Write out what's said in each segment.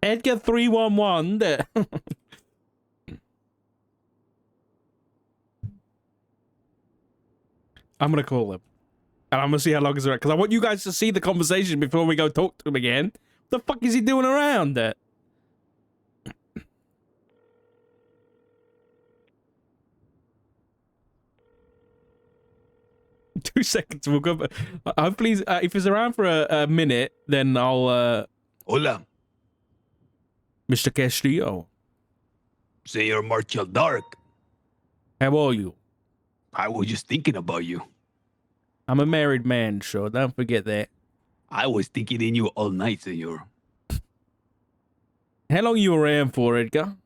Edgar 311. I'm gonna call him. And I'm gonna see how long he's around. Because I want you guys to see the conversation before we go talk to him again. What the fuck is he doing around? 2 seconds. We'll go. Hopefully, if he's around for a minute, then I'll. Hola. Mr. Castillo. Senor Marshall Dark. How are you? I was just thinking about you. I'm a married man, so don't forget that. I was thinking in you all night, senor. How long you around for, Edgar?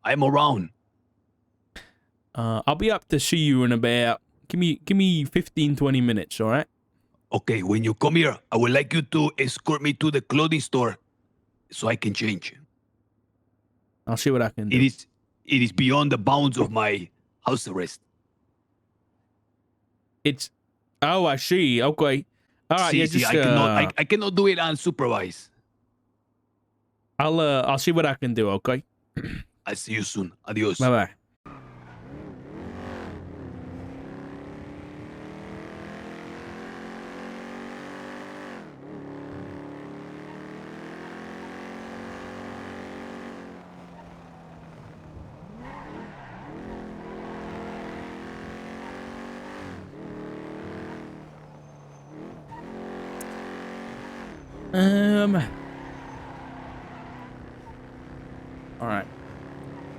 I'm around. I'll be up to see you in about... Give me 15, 20 minutes, all right? Okay, when you come here, I would like you to escort me to the clothing store so I can change. I'll see what I can do. It is beyond the bounds of my house arrest. It's... Oh, I see. Okay. All right, yeah, just... I cannot do it unsupervised. I'll see what I can do, okay? I'll see you soon. Adios. Bye-bye. All right.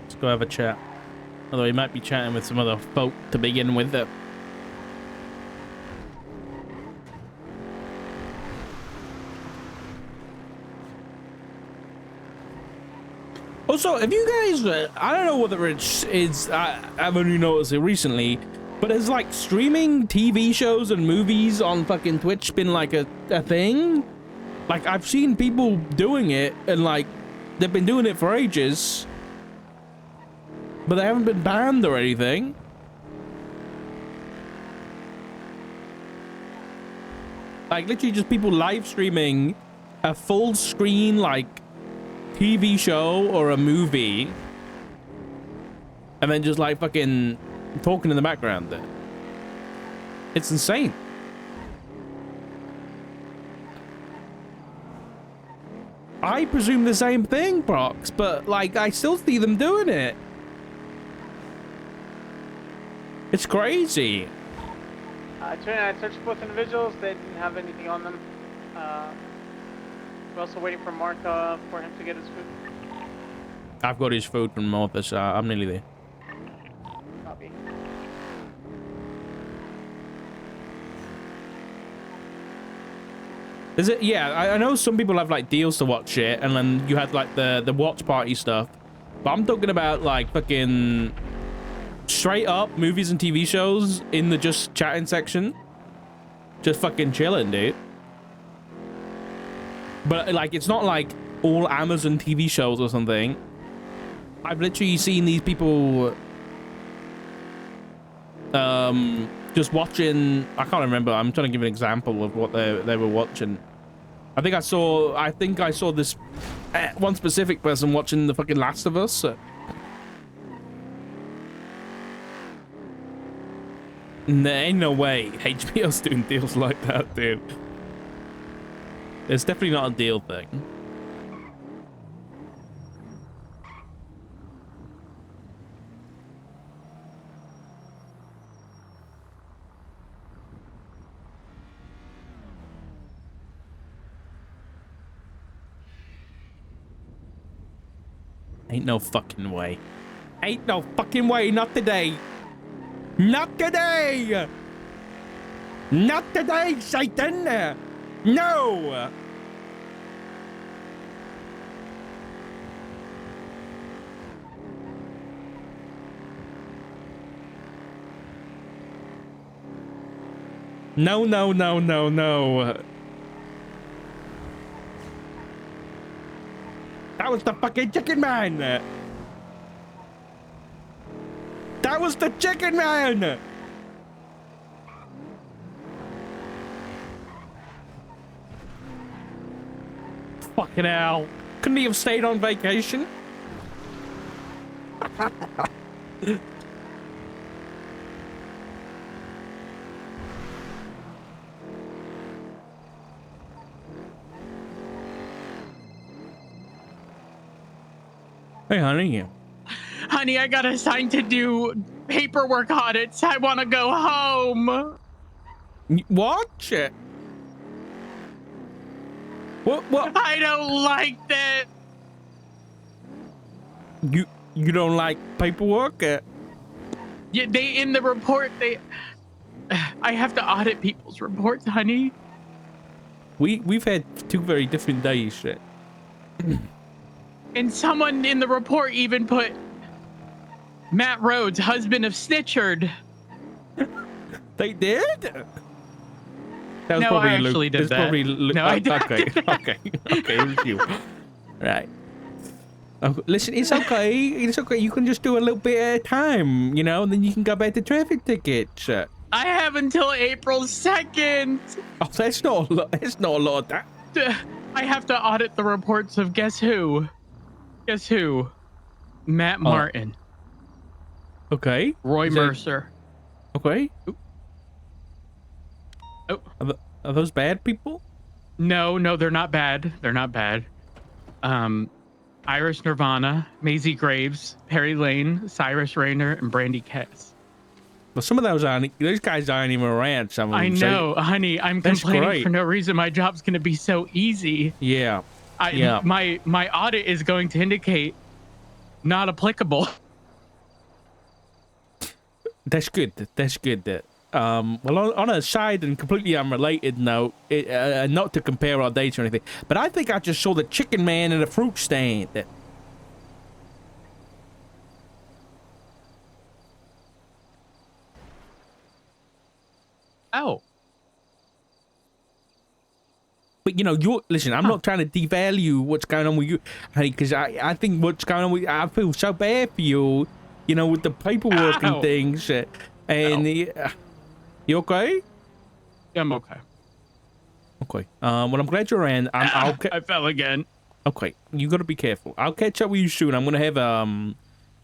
Let's go have a chat. Although he might be chatting with some other folk to begin with. Also, if you guys, I don't know whether it's I've only noticed it recently, but has like streaming TV shows and movies on fucking Twitch been like a thing? Like, I've seen people doing it, and like, they've been doing it for ages, but they haven't been banned or anything. Like, literally just people live streaming a full screen, like, TV show or a movie, and then just, like, fucking talking in the background there. It's insane. I presume the same thing, Prox, but, like, I still see them doing it. It's crazy. I searched both individuals. They didn't have anything on them. We're also waiting for Mark for him to get his food. I've got his food from office. I'm nearly there. Copy. Is it? Yeah, I know some people have like deals to watch it, and then you had like the watch party stuff. But I'm talking about like fucking straight up movies and TV shows in the just chatting section. Just fucking chilling, dude. But like, it's not like all Amazon TV shows or something. I've literally seen these people just watching. I can't remember. I'm trying to give an example of what they were watching. I think I saw this one specific person watching the fucking Last of Us. There ain't no way HBO's doing deals like that, dude. It's definitely not a deal thing. Ain't no fucking way. Ain't no fucking way. Not today. Not today. Not today, Satan. No. No, no, no, no, no. That was the fucking chicken man. That was the chicken man. Fucking hell. Couldn't he have stayed on vacation? Hey, honey. Honey, I got assigned to do paperwork audits. I want to go home. What? Shit. What? I don't like that. You don't like paperwork? Yeah, in the report, I have to audit people's reports, honey. We've had 2 very different days. Shit. And someone in the report even put Matt Rhodes, husband of Snitchard. They did? That was No, probably I actually Luke. did That's that. Probably Luke. No, I did. Okay, okay, it was you. Right. Listen, it's okay. It's okay. You can just do a little bit at a time, you know, and then you can go back to traffic tickets. I have until April 2nd. Oh, that's not a lot. That's not a lot of that. I have to audit the reports of guess who? Guess who? Matt Martin. Okay. Roy Mercer. Okay. Oh. Are those bad people? No, they're not bad. They're not bad. Irish Nirvana, Maisie Graves, Perry Lane, Cyrus Rayner, and Brandy Kess. Well, some of those guys aren't even around. Some of them. I know, honey. I'm That's complaining great. for no reason. My job's gonna be so easy. Yeah. My audit is going to indicate not applicable. That's good. That's good. Well, on a side and completely unrelated note, not to compare our dates or anything, but I think I just saw the chicken man in a fruit stand. Oh. But you know, listen. I'm not trying to devalue what's going on with you, honey, because I think what's going on with I feel so bad for you, you know, with the paperwork and things. And you okay? Yeah, I'm okay. Okay. Well, I'm glad you're in. I fell again. Okay, you gotta be careful. I'll catch up with you soon. I'm gonna have I'm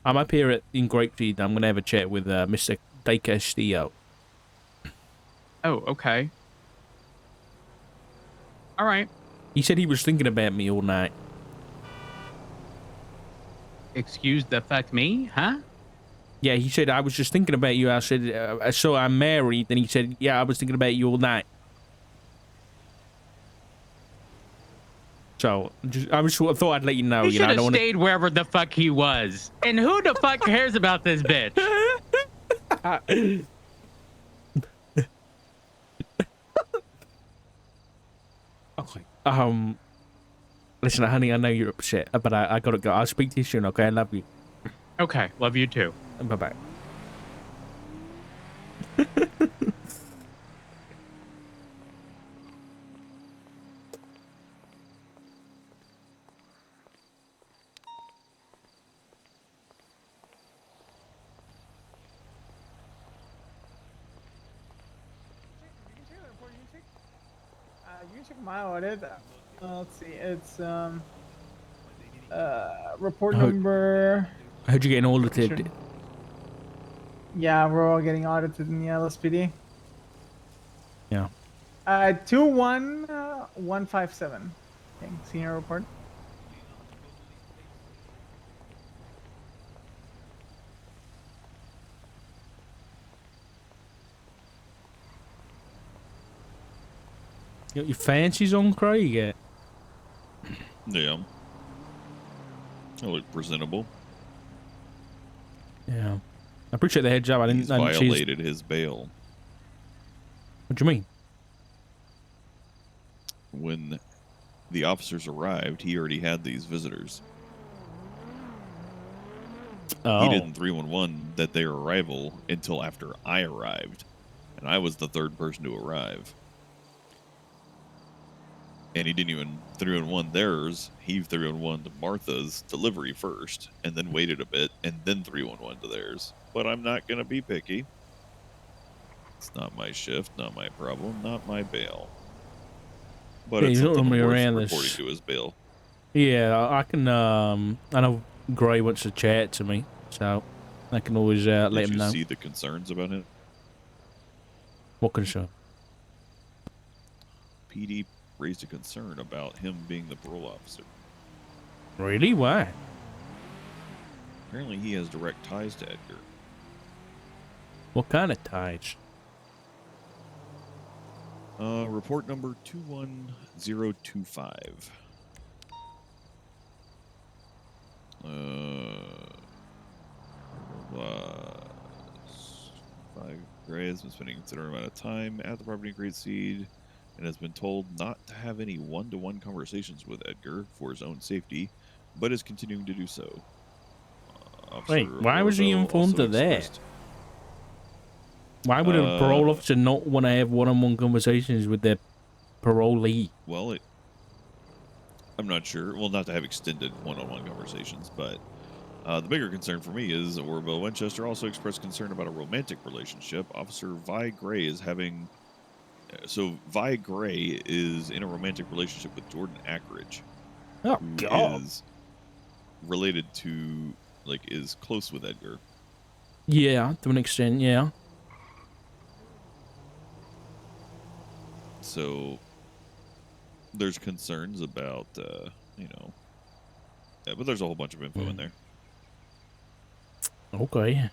up here in Grapeseed. I'm gonna have a chat with Mr. De Castillo. Oh, okay. All right. He said he was thinking about me all night. Excuse the fuck me, huh? Yeah, he said I was just thinking about you. I said, so I'm married. And he said, yeah, I was thinking about you all night. So I thought I'd let you know. He should have I don't stayed wherever the fuck he was. And who the fuck cares about this bitch? Okay. Listen, honey, I know you're upset, but I gotta go. I'll speak to you soon. Okay, I love you. Okay, love you too. Bye bye. You can check my audit. Let's see. It's report number. I heard you getting audited. Sure. Yeah, we're all getting audited in the LSPD. Yeah. 21157. Okay, senior report. You got your fancies on, Craig? Yeah. I look presentable. Yeah. I appreciate the heads up. I He's didn't see violated his bail. What do you mean? When the officers arrived, he already had these visitors. Oh. He didn't 311 that their arrival until after I arrived. And I was the third person to arrive. And he didn't even 311 theirs. He 311 to Martha's delivery first, and then waited a bit, and then 311 to theirs. But I'm not going to be picky. It's not my shift, not my problem, not my bail. But Yeah, it's you don't something want me worth around reporting this. to his bail. Yeah, I can. I know Gray wants to chat to me, so I can always let Did him you know. see the concerns about him? What concern? PD raised a concern about him being the parole officer. Really? Why? Apparently, he has direct ties to Edgar. What kind of ties? Report number 21025. Gray has been spending a considerable amount of time at the property in Grapeseed and has been told not to have any one-to-one conversations with Edgar for his own safety, but is continuing to do so. Wait, Officer why was he Orville informed also of that? expressed- Why would a parole officer not want to have one-on-one conversations with their parolee? Well, I'm not sure. Well, not to have extended one-on-one conversations, but the bigger concern for me is Orville Winchester also expressed concern about a romantic relationship. Officer Vi Gray is having... So Vi Gray is in a romantic relationship with Jordan Ackridge, Oh, who God. is related to, like, is close with Edgar. Yeah, to an extent, yeah. So there's concerns about, yeah, but there's a whole bunch of info in there. Okay.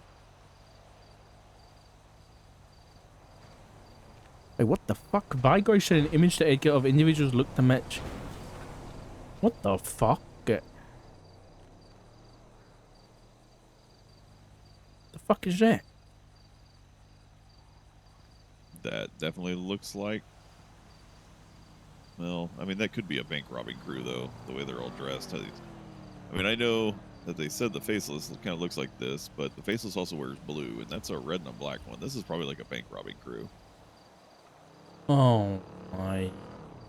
Wait, what the fuck? Vigor sent an image to Edgar of individuals look to match. What the fuck? The fuck is that? That definitely looks like... Well, I mean, that could be a bank robbing crew, though, the way they're all dressed. I mean, I know that they said the faceless kind of looks like this, but the faceless also wears blue, and that's a red and a black one. This is probably like a bank robbing crew. Oh my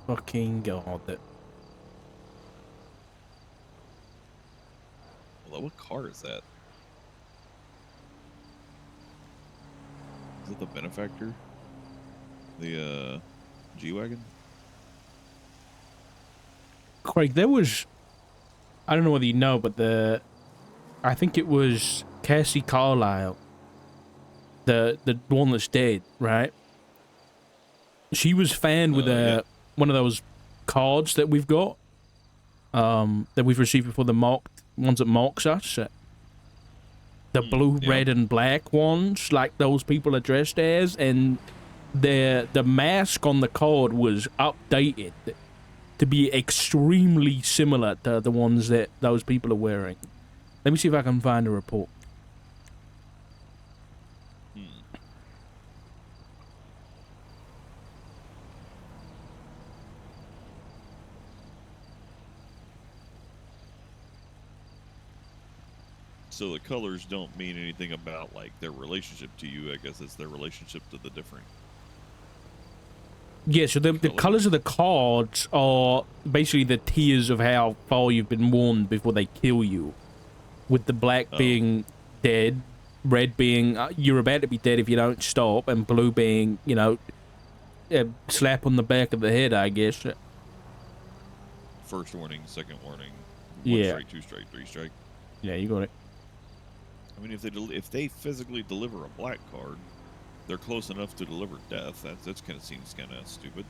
fucking god. Well, what car is that? Is it the Benefactor? The, G-Wagon? Craig, there was... I don't know whether you know, but I think it was Cassie Carlisle. The one that's dead, right? She was found with Yeah. one of those cards that we've got. That we've received before the ones that marks us. The blue, yeah. red, and black ones, like those people are dressed as, and the mask on the card was updated to be extremely similar to the ones that those people are wearing. Let me see if I can find a report. So the colors don't mean anything about, like, their relationship to you. I guess it's their relationship to the different... Yeah, so the colors of the cards are basically the tiers of how far you've been warned before they kill you. With the black being dead, red being you're about to be dead if you don't stop, and blue being, you know, a slap on the back of the head, I guess. First warning, second warning, Yeah. strike, two strike, three strike. Yeah, you got it. I mean, if they physically deliver a black card, they're close enough to deliver death. That kind of seems kind of stupid.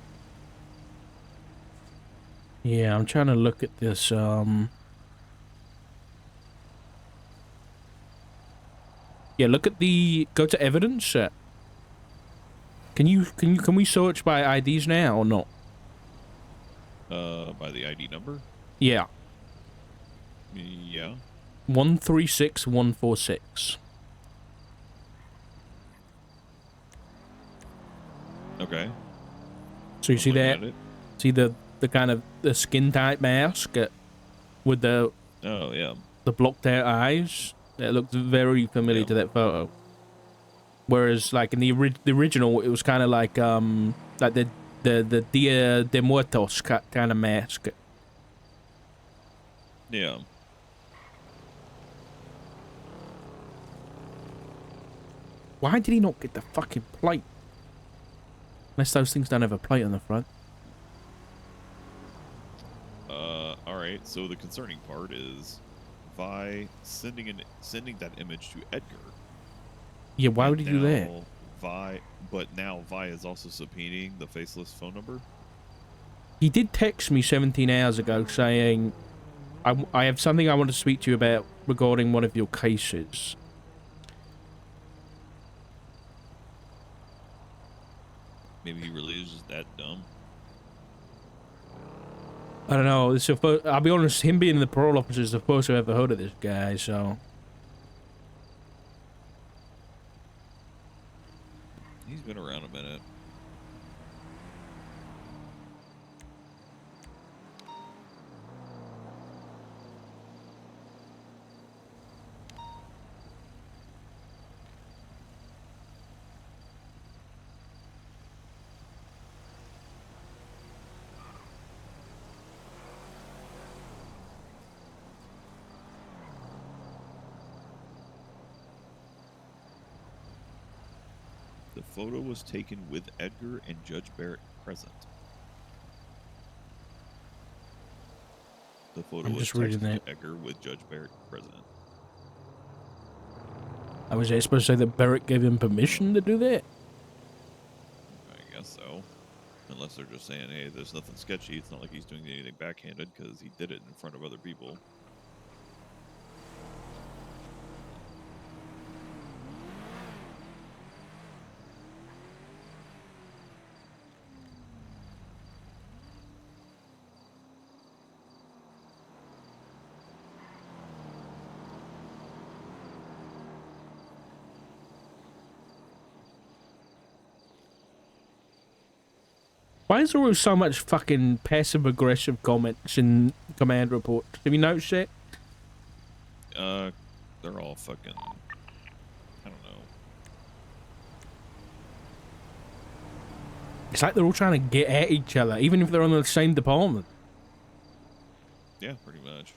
Yeah, I'm trying to look at this. Yeah, look at go to evidence. Can we search by IDs now or not? By the ID number? Yeah. Yeah. 136146. Okay. So you see Looking that? at it. See the kind of the skin tight mask with the Oh yeah. blocked out eyes? That looks very familiar to that photo. Whereas like in the original, it was kind of like the Dia de Muertos kind of mask. Yeah. Why did he not get the fucking plate? Unless those things don't have a plate on the front. All right. right. So the concerning part is Vi sending that image to Edgar. Yeah, why would he do that? Now Vi is also subpoenaing the faceless phone number. He did text me 17 hours ago saying, I have something I want to speak to you about regarding one of your cases. Maybe he really is just that dumb. I don't know. I'll be honest, him being the parole officer is the first I've ever heard of this guy, so... He's been around a minute. The photo was taken with Edgar and Judge Barrett present. The photo I'm was just reading texted that. to Edgar with Judge Barrett present. I was supposed to say that Barrett gave him permission to do that? I guess so. Unless they're just saying, hey, there's nothing sketchy. It's not like he's doing anything backhanded because he did it in front of other people. Why is there always so much fucking passive-aggressive comments in command reports? Have you noticed that? They're all fucking... I don't know. It's like they're all trying to get at each other, even if they're on the same department. Yeah, pretty much.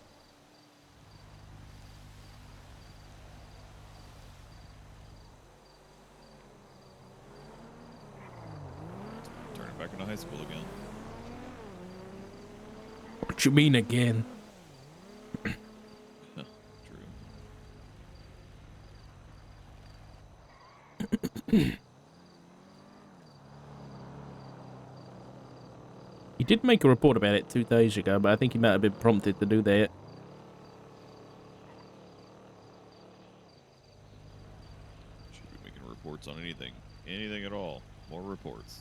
Turn it back into high school again. What you mean again? True. He did make a report about it 2 days ago, but I think he might have been prompted to do that. Should be making reports on anything. Anything at all. More reports.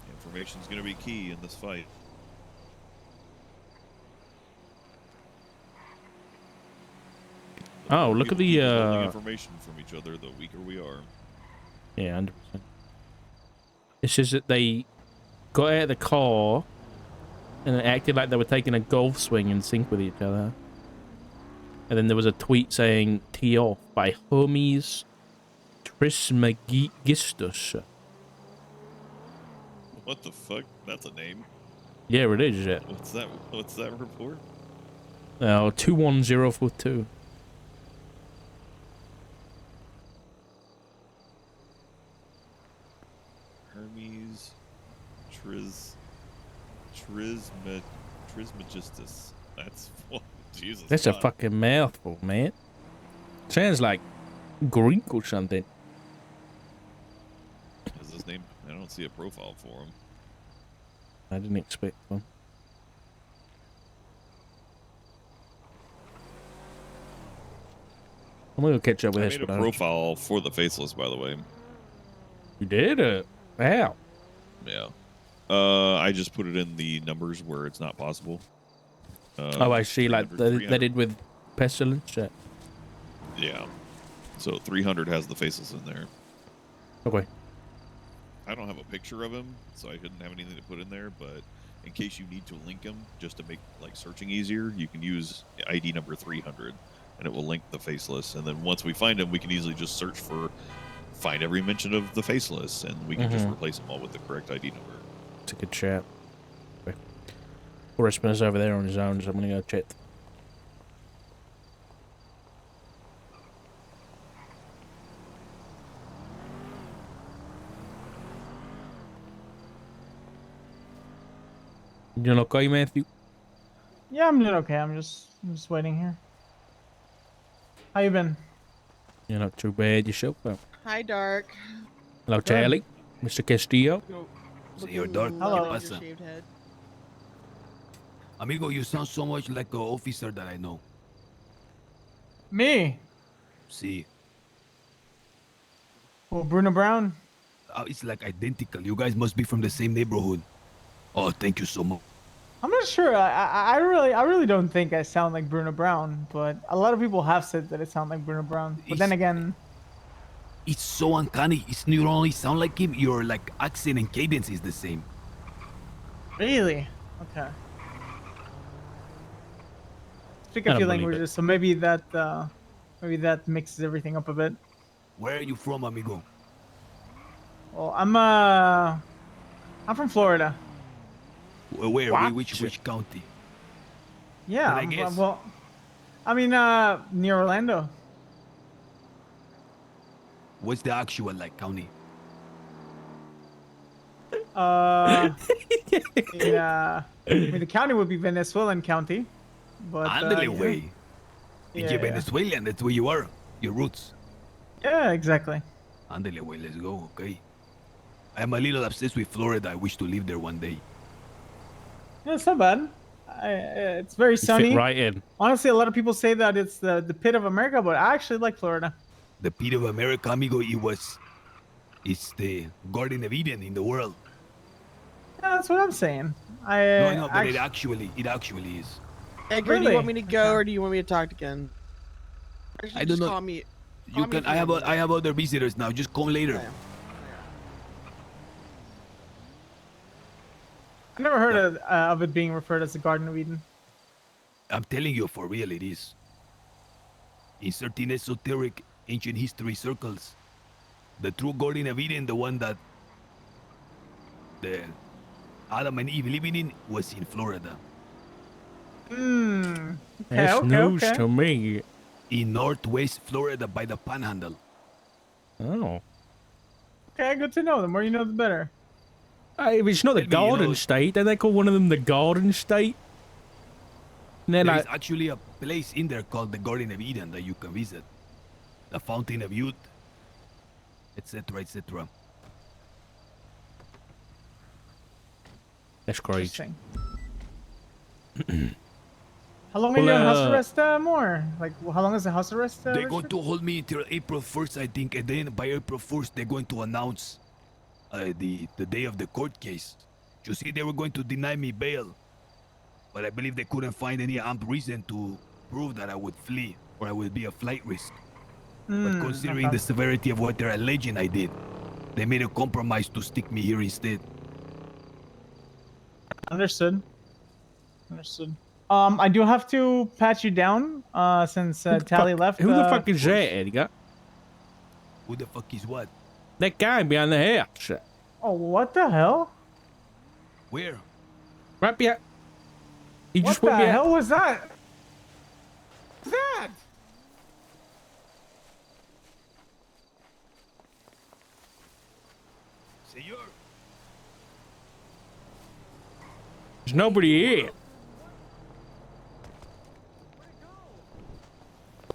Information's going to be key in this fight. Oh, look at the, withholding information from each other, the weaker we are. Yeah, 100%. It says that they got out of the car and it acted like they were taking a golf swing in sync with each other. And then there was a tweet saying, "Tee off" by Hermes Trismegistus. What the fuck? That's a name. Yeah, it is, yeah. What's that? What's that report? 21042. Hermes Trismegistus. That's what Jesus. That's God. a fucking mouthful, man. Sounds like Greek or something. Is his name? I don't see a profile for him. I didn't expect one. I'm gonna go catch up with I this made a one. profile for the faceless, by the way. You did it? Wow. Yeah. I just put it in the numbers where it's not possible. Oh, I see. Like they did with Pestilence. Yeah. So 300 has the faceless in there. Okay. I don't have a picture of him, so I didn't have anything to put in there, but in case you need to link him, just to make like searching easier, you can use ID number 300, and it will link the faceless. And then once we find him, we can easily just search for, find every mention of the faceless, and we can just replace them all with the correct ID number. It's a good chat. Okay. Correspondent's over there on his own, so I'm gonna go chat. You doing okay, Matthew? Yeah, I'm doing okay. I'm just waiting here. How you been? You're not too bad yourself. Hi, Dark. Hello, Charlie. Mr. Castillo. Señor Dark, ¿qué Hello. Loving your pasa? shaved head. Amigo, you sound so much like an officer that I know. Me? See, Well, Bruno Brown. it's like identical. You guys must be from the same neighborhood. Oh, thank you so much. I'm not sure. I really don't think I sound like Bruno Brown, but a lot of people have said that I sound like Bruno Brown. But then again, It's so uncanny. It's you don't only sound like him. Your like accent and cadence is the same. really? Okay. Speak I a don't few believe it. languages, so maybe that mixes everything up a bit. Where are you from, amigo? Well, I'm from Florida. Where? What? Which county? Yeah. Can I guess? Well, I mean, near Orlando. What's the actual like county? Yeah. I mean, the county would be Venezuelan County, but Andale yeah. way. Yeah, You're yeah. Venezuelan. That's where you are. Your roots. Yeah, exactly. Andale way. Let's go. Okay. I'm a little obsessed with Florida. I wish to live there one day. Yeah, it's not bad. It's very sunny. Fit right in. Honestly, a lot of people say that it's the pit of America, but I actually like Florida. The pit of America, amigo. It's the Garden of Eden in the world. Yeah, that's what I'm saying. No, I know, but Actually, it actually is. Edgar, do Really? you want me to go Okay. or do you want me to talk again? Actually, I don't just know. Call me. You Call me can. if you want me. I have other visitors now. Just come later. Okay. I've never heard of it being referred as the Garden of Eden. I'm telling you, for real, it is. In certain esoteric ancient history circles, the true Garden of Eden, the one that the Adam and Eve living in, was in Florida, Hmm. Okay, That's okay, news okay. to me. in Northwest Florida by the Panhandle. Oh. Okay, good to know. The more you know, the better. If it's not the Maybe, you Garden know- State, then they call one of them the Garden State. And then There like, is actually a place in there called the Garden of Eden that you can visit. The Fountain of Youth, etc., etc. that's crazy. Interesting. How long are you on house arrest more? Like, how long is the house arrest? They're going Richard? to hold me until April 1st, I think, and then by April 1st, they're going to announce the day of the court case. You see, they were going to deny me bail, but I believe they couldn't find any ample reason to prove that I would flee or I would be a flight risk. But considering okay. the severity of what they're alleging I did, they made a compromise to stick me here instead. Understood. Understood. I do have to pat you down, since Tally left. Who the fuck is that, Edgar? Who the fuck is what? That guy behind the house. Oh, what the hell? Where? Right behind. He What just the went behind. hell was that? That? Senor. There's nobody here.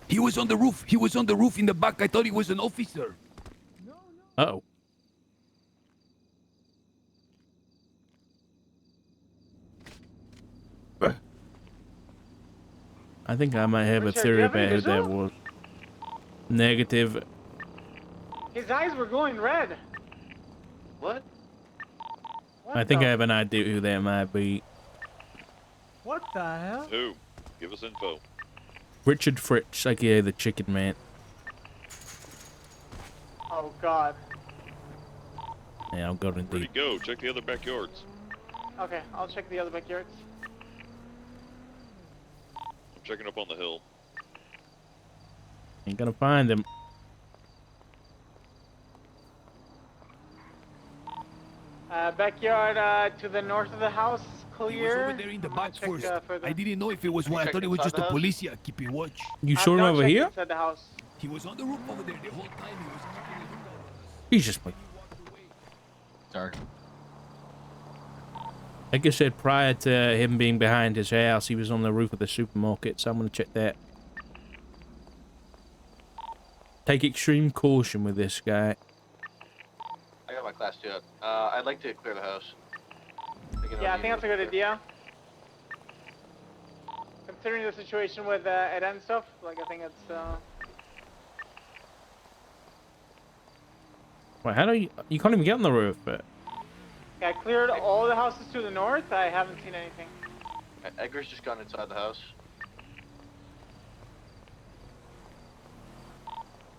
He was on the roof. He was on the roof in the back. I thought he was an officer. Uh-oh. I think I might have a Richard, do theory you have any about who that visual? was. Negative. His eyes were glowing red. What? What I think the, I have an idea who that might be. What the hell? Who? Give us info. Richard Fritz, aka the Chicken Man. Oh God. Yeah, I'm going Where'd he deep. go? Check the other backyards. Okay, I'll check the other backyards. I'm checking up on the hill. Ain't gonna find him. Backyard to the north of the house, He was clear. over there in the I'm gonna back check, first. further. I didn't know if it was one. I check thought it was inside just the a house? policia keeping watch. You I'm saw him gonna over check here? Inside the house. He was on the roof over there the whole time. He was keeping a lookout on us. He's just like, Dark. Edgar said prior to him being behind his house, he was on the roof of the supermarket, so I'm gonna check that. Take extreme caution with this guy. I got my class 2 out. I'd like to clear the house. Yeah, I think that's a good idea. Considering the situation with Ed and stuff, like I think it's Wait, how do you can't even get on the roof, but yeah, I cleared all the houses to the north. I haven't seen anything. Edgar's just gone inside the house.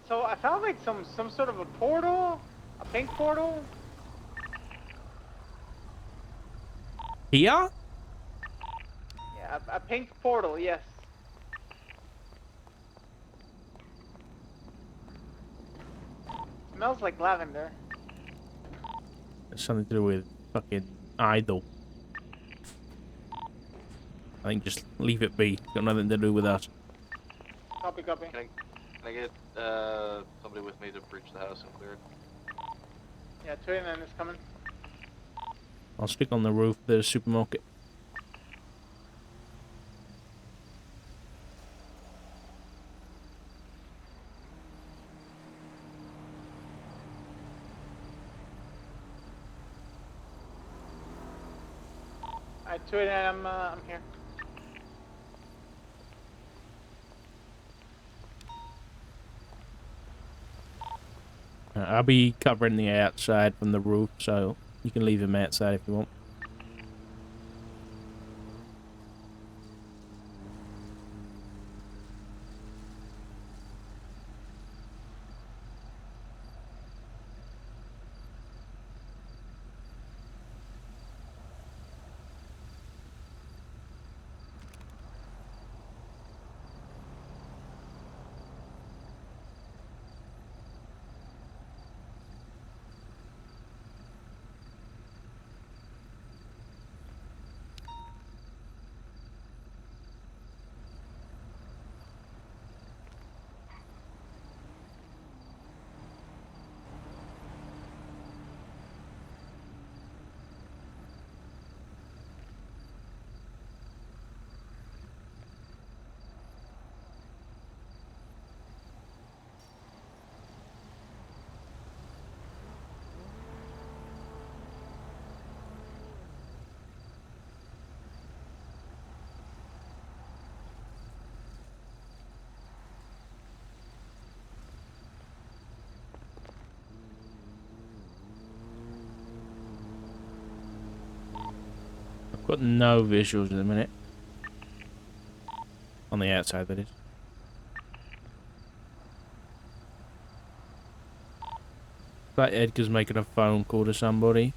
So I found like some sort of a portal, a pink portal. here? Yeah, a pink portal, yes. Smells like lavender. It's something to do with fucking idol. I think just leave it be. Got nothing to do with us. Copy, copy. Can I get somebody with me to breach the house and clear it? Yeah, 29 is coming. I'll stick on the roof of the supermarket. Alright, 29, I'm here. I'll be covering the outside from the roof, so you can leave him outside if you want. I've got no visuals in a minute. On the outside, that is. Like Edgar's making a phone call to somebody.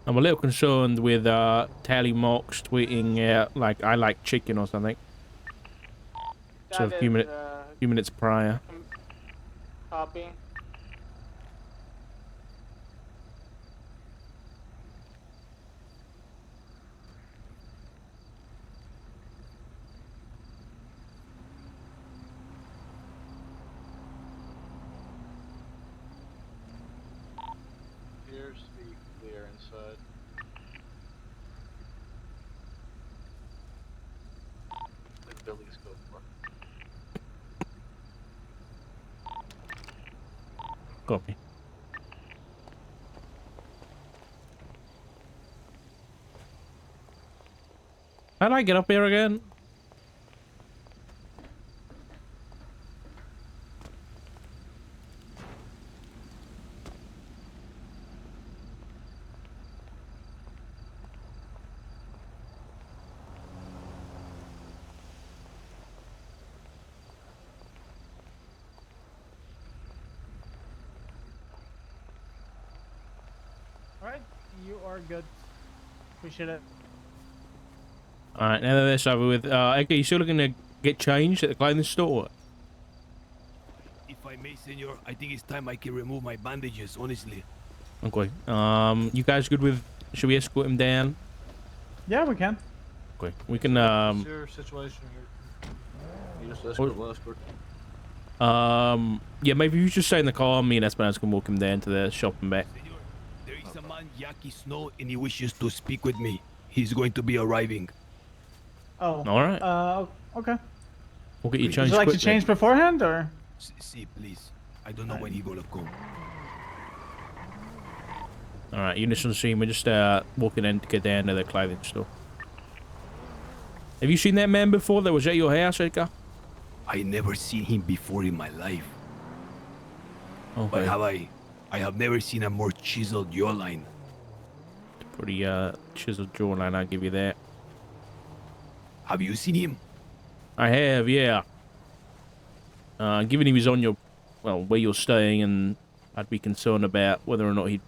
I'm a little concerned with Tally Mox tweeting out like I like chicken or something. So a few minutes prior. Copy. Appears to be clear inside. The building's code for. Copy. How do I get up here again? Alright, you are good. Appreciate it. Alright, now that that's over with, Edgar, you still looking to get changed at the clothing store? If I may, senor, I think it's time I can remove my bandages, honestly. Okay. You guys good with, should we escort him down? Yeah, we can. Okay. We can, What's your situation here? You just escort, we'll escort. Yeah, maybe you just stay in the car. Me and Esperanza can walk him down to the shop and back. Senor, there is a man, Yaki Snow, and he wishes to speak with me. He's going to be arriving. Oh. All right. Okay. We'll get you Would you changed Would you like to quickly. change beforehand, or? See, please. I don't know when he gonna come. All right, Unison scene. We're just walking in to get down to the clothing store. Have you seen that man before that was at your house, Edgar? I never seen him before in my life. But Okay. I have never seen a more chiseled jawline. Pretty chiseled jawline, I'll give you that. Have you seen him? I have, yeah. Given he was on your, well, where you're staying, and I'd be concerned about whether or not he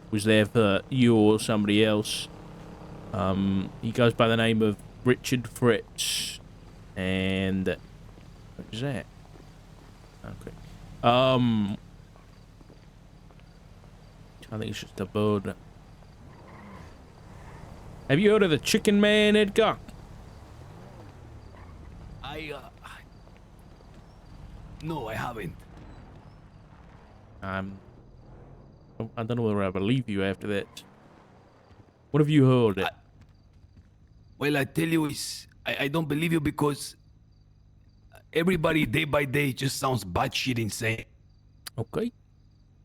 was there for you or somebody else. He goes by the name of Richard Fritz, and what is that? Okay. I think it's just a bird. Have you heard of the Chicken Man, Edgar? No, I haven't. I don't know whether I believe you after that. What have you heard? Well, I tell you, I don't believe you because everybody day by day just sounds batshit insane. Okay.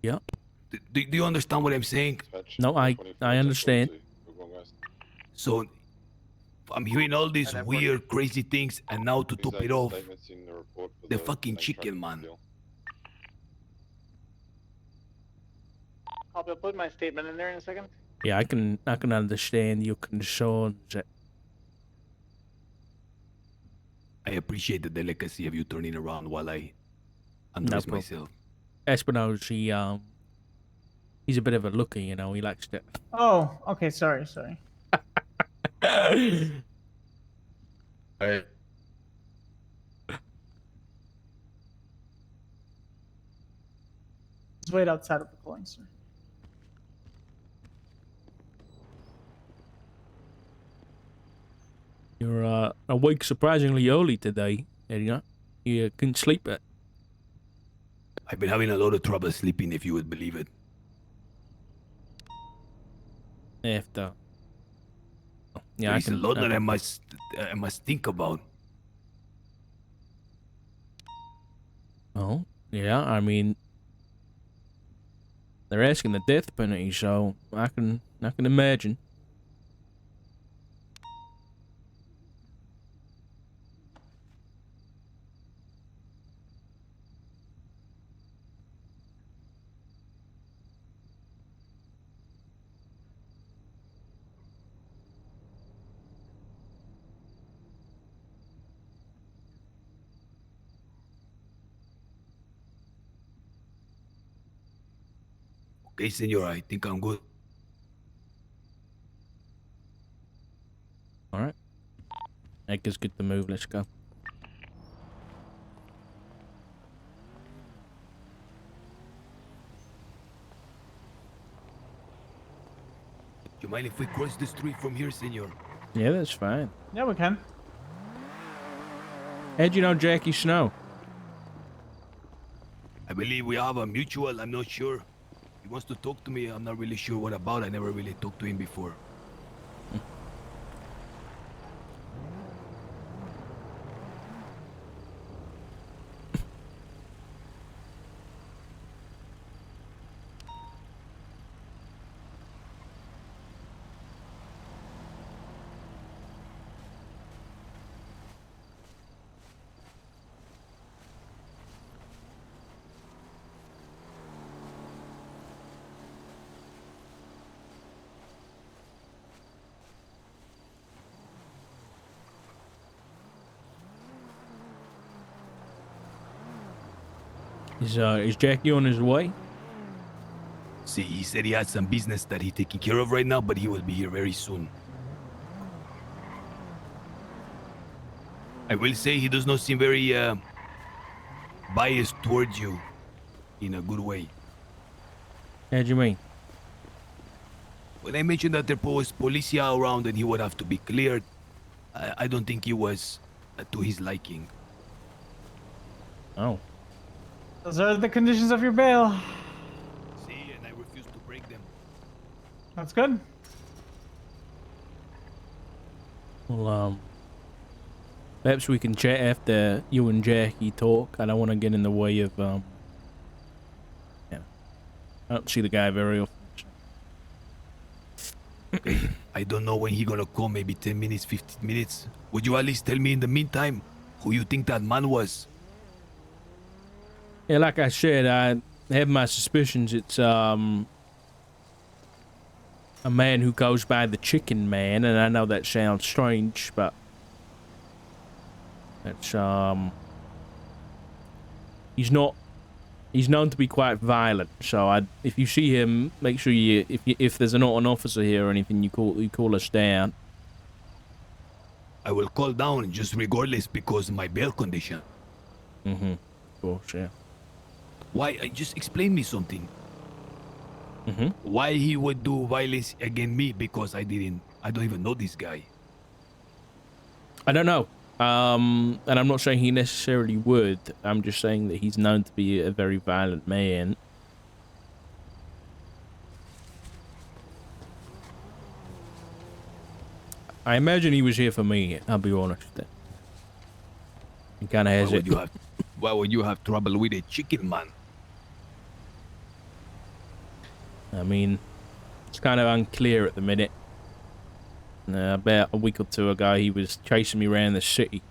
Yeah. Do you understand what I'm saying? No, I understand. So I'm hearing all these weird, crazy things, and now to top it off, the fucking chicken man. I'll put my statement in there in a second. Yeah, I can understand your concerns. I appreciate the delicacy of you turning around while I undress problem. myself. Espinosa, he's a bit of a looker, you know. He likes to. Oh, okay. Sorry. Just wait outside of the calling, sir. You're awake surprisingly early today, Edgar. You couldn't sleep it. I've been having a lot of trouble sleeping, if you would believe it. After. Yeah, There's a lot that I must think about. Oh, yeah. I mean, they're asking the death penalty, so I can imagine. Okay, senor, I think I'm good. All right. Edgar's good to move. Let's go. Do you mind if we cross the street from here, senor? Yeah, that's fine. Yeah, we can. How'd you know Jackie Snow? I believe we have a mutual, I'm not sure. He wants to talk to me, I'm not really sure what about. I never really talked to him before. Is Jackie on his way? See, he said he had some business that he's taking care of right now, but he will be here very soon. I will say he does not seem very biased towards you in a good way. How do you mean? When I mentioned that there was policia around and he would have to be cleared, I don't think he was to his liking. Oh. Those are the conditions of your bail. See, and I refuse to break them. That's good. Well, perhaps we can chat after you and Jackie talk. I don't want to get in the way of, yeah. I don't see the guy very often. I don't know when he gonna come, maybe 10 minutes, 15 minutes. Would you at least tell me in the meantime who you think that man was? Yeah, like I said, I have my suspicions. It's, a man who goes by the Chicken Man, and I know that sounds strange, but it's, he's known to be quite violent, so if you see him, make sure if there's not an officer here or anything, you call us down. I will call down just regardless because of my bail condition. Mm-hmm. Of course, yeah. Why? Just explain me something. Mm-hmm. Why he would do violence against me because I don't even know this guy. I don't know. And I'm not saying he necessarily would. I'm just saying that he's known to be a very violent man. I imagine he was here for me, I'll be honest. He kind of has it. Why would you have trouble with a Chicken Man? I mean, it's kind of unclear at the minute. About a week or two ago, he was chasing me around the city,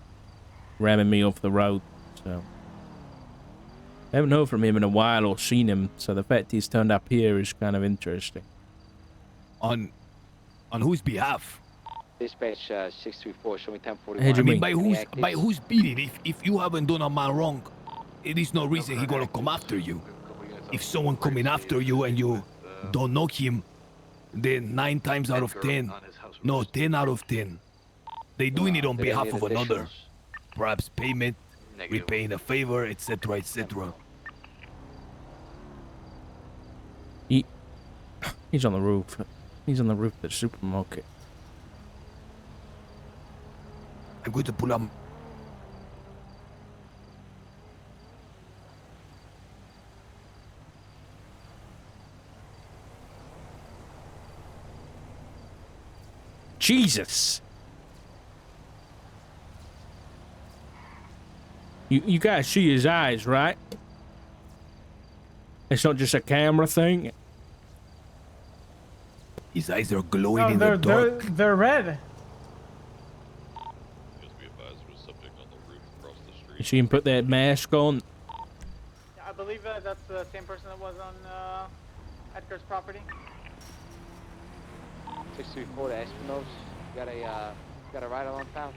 ramming me off the road, so... I haven't heard from him in a while or seen him, so the fact he's turned up here is kind of interesting. On whose behalf? Dispatch 634, show me 1041. Hey, I mean, Jimmy. by whose beating? If you haven't done a man wrong, it is no reason he gonna come after you. If someone coming after you and you don't know him, then 9 times out of 10, no, 10 out of 10, they doing it on behalf of another. Perhaps payment, repaying a favor, etc., etc. He's on the roof. He's on the roof of the supermarket. I'm going to pull up. Jesus! You guys see his eyes, right? It's not just a camera thing. His eyes are glowing No, in the dark. they're red. You see him put that mask on? Yeah, I believe that's the same person that was on Edgar's property. 634 to Espinosa. You got a ride along town?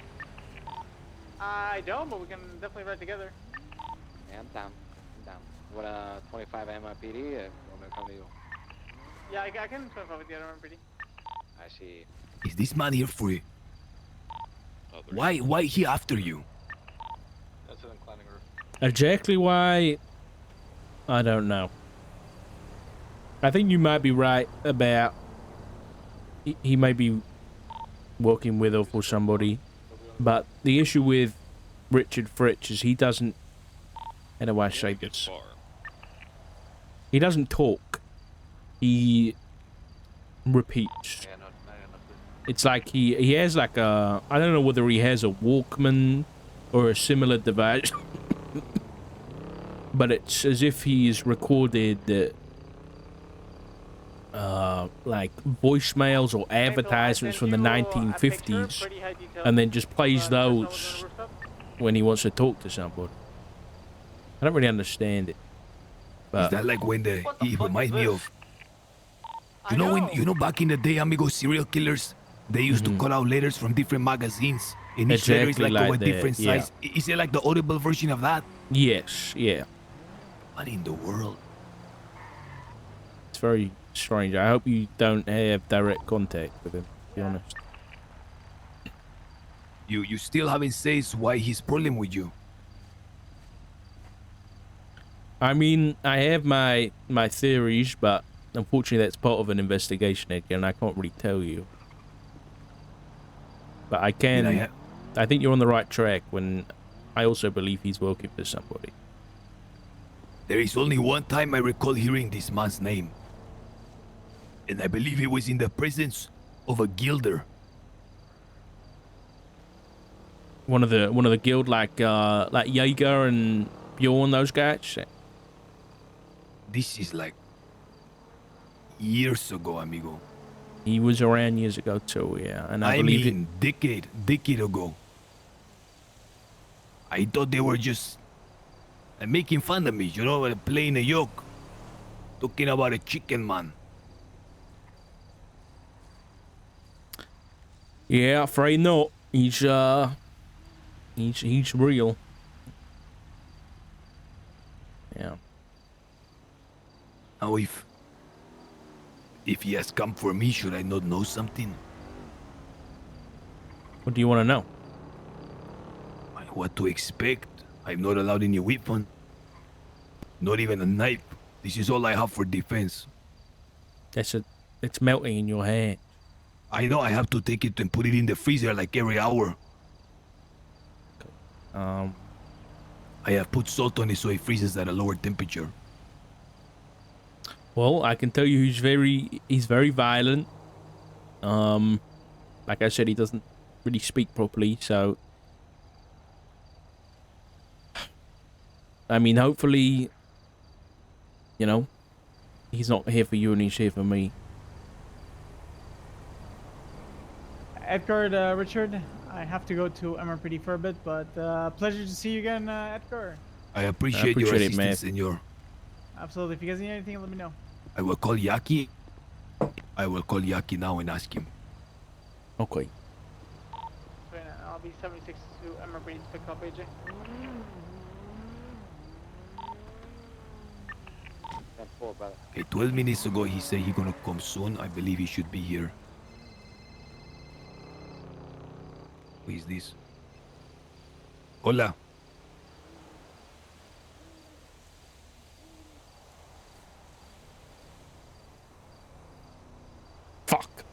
I don't, but we can definitely ride together. Yeah, I'm down. What 25 MIPD? Want me to come to you? Yeah, I can swim with the other one pretty. I see. Is this man here for you? Why he after you? That's an inclining roof. Exactly why, I don't know. I think you might be right about he may be working with or for somebody, but the issue with Richard Fritz is he doesn't, how do I say this? He doesn't talk. He repeats. It's like he has like a, I don't know whether he has a Walkman or a similar device, but it's as if he's recorded like voicemails or advertisements from the 1950s and then just plays those when he wants to talk to somebody. I don't really understand it. But Is that like when he reminds me of, you know back in the day, amigo, serial killers, they used to cut out letters from different magazines, and each letter is like of a different size. Is it like the audible version of that? yes, yeah. What in the world? It's very strange. I hope you don't have direct contact with him, to be honest. You still haven't said why he's problem with you. I mean, I have my theories, but unfortunately that's part of an investigation, Edgar, and I can't really tell you. But I can... I think you're on the right track when I also believe he's working for somebody. There is only one time I recall hearing this man's name. And I believe it was in the presence of a guilder. One of the guild like Jaeger and Bjorn, those guys. This is like years ago, amigo. He was around years ago too, yeah. And I I believe mean, decade ago. I thought they were just making fun of me, you know, playing a joke. Talking about a chicken man. Yeah, afraid not. He's real. Yeah. Now if he has come for me, should I not know something? What do you want to know? What to expect? I'm not allowed any weapon. Not even a knife. This is all I have for defense. It's melting in your hand. I know I have to take it and put it in the freezer like every hour. I have put salt on it so it freezes at a lower temperature. Well, I can tell you he's very violent. Like I said, he doesn't really speak properly, so I mean, hopefully, you know, he's not here for you and he's here for me. Edgar, Richard, I have to go to MRPD for a bit, but pleasure to see you again, Edgar. I appreciate your it, man. assistance, senor. Absolutely. If you guys need anything, let me know. I will call Yaki. I will call Yaki now and ask him. Okay. So, I'll be 76 to MRPD to pick up AJ. 10-4, brother. Okay, 12 minutes ago he said he's gonna come soon. I believe he should be here. Who is this? Hola. Fuck.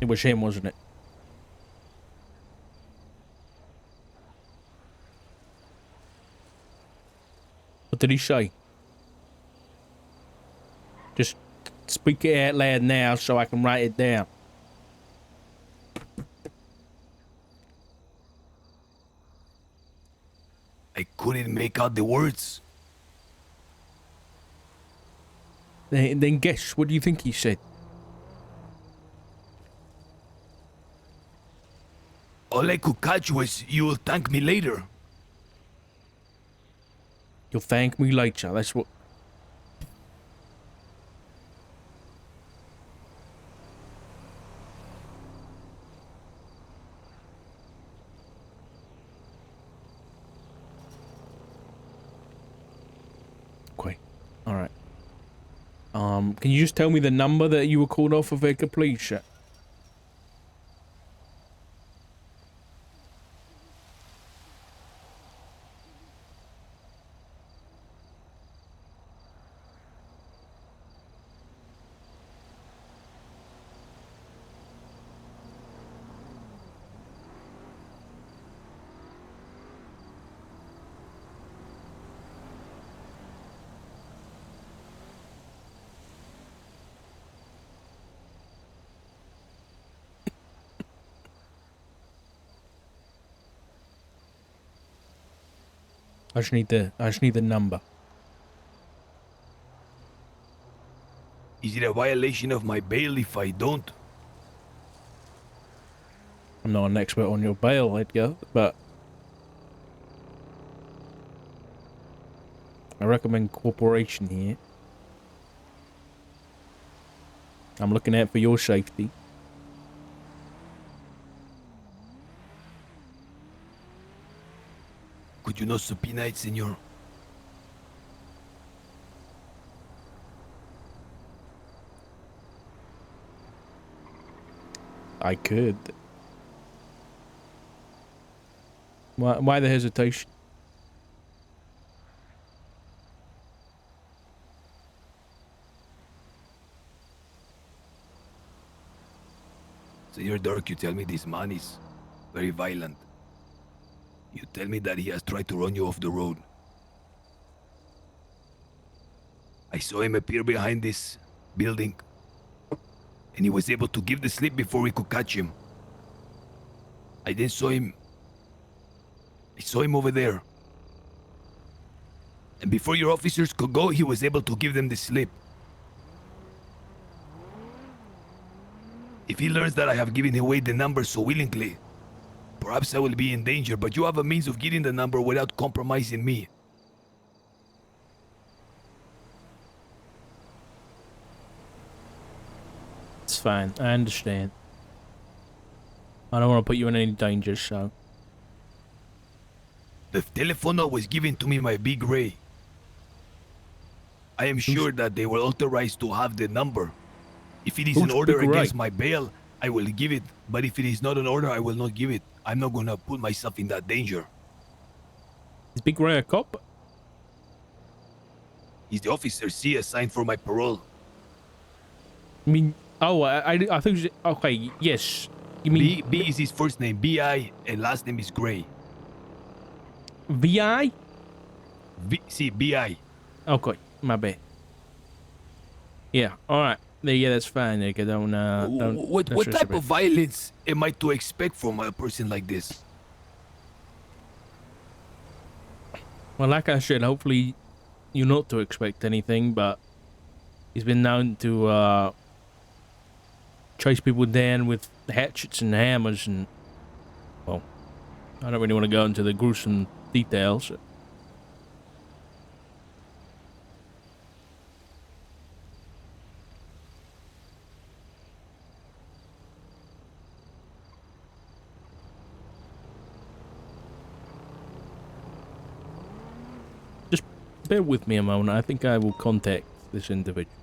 It was him, wasn't it? What did he say? Just speak it out loud now so I can write it down. I couldn't make out the words. Then guess, what do you think he said? All I could catch was, "You will thank me later." You'll thank me later, that's what... Okay, alright. Can you just tell me the number that you were called off of, Edgar, please, sir? I just need the number. Is it a violation of my bail if I don't? I'm not an expert on your bail, Edgar, but I recommend cooperation here. I'm looking out for your safety. Could you not subpoena it, senor? I could. Why the hesitation? Senor Dirk, you tell me this man is very violent. You tell me that he has tried to run you off the road. I saw him appear behind this building, and he was able to give the slip before we could catch him. I then saw him. I saw him over there. And before your officers could go, he was able to give them the slip. If he learns that I have given away the number so willingly, perhaps I will be in danger, but you have a means of getting the number without compromising me. It's fine. I understand. I don't want to put you in any danger, so. The telephone was given to me by Big Ray. I am sure that they were authorized to have the number. If it is an Who's order Big Ray? against my bail, I will give it. But if it is not an order, I will not give it. I'm not gonna put myself in that danger. Is Big Ray a cop? He's the officer C assigned for my parole. I mean, oh, I think. Okay, yes. You mean B is his first name, B.I., and last name is Gray. VI? B.I. Okay, my bad. Yeah, all right. Yeah, that's fine. Like, I don't. What don't stress type about of violence am I to expect from a person like this? Well, like I said, hopefully you're not to expect anything, but he's been known to chase people down with hatchets and hammers and, well, I don't really want to go into the gruesome details. Just bear with me a moment. I think I will contact this individual.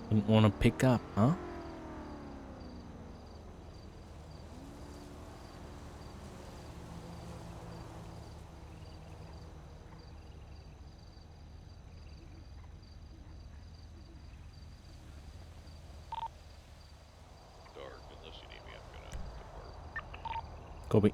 Didn't want to pick up, huh? Dark, unless you need me, I'm gonna depart. Copy.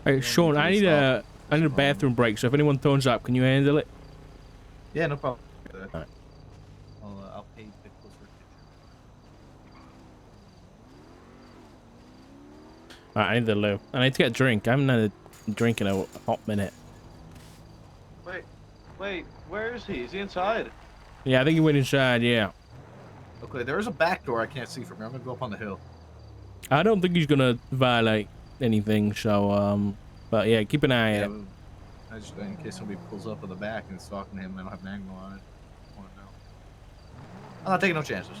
Hey, Sean, I need a bathroom break. So if anyone turns up, can you handle it? Yeah, no problem. Alright. I'll pay the closer kitchen. Alright, I need the loo. I need to get a drink. I haven't had a drink in a hot minute. Wait, where is he? Is he inside? Yeah, I think he went inside, yeah. Okay, there is a back door I can't see from here. I'm gonna go up on the hill. I don't think he's gonna violate anything, so, but yeah, keep an eye out. I just, in case somebody pulls up on the back and is talking to him, I don't have an angle on it. I want to know. I'm not taking no chances.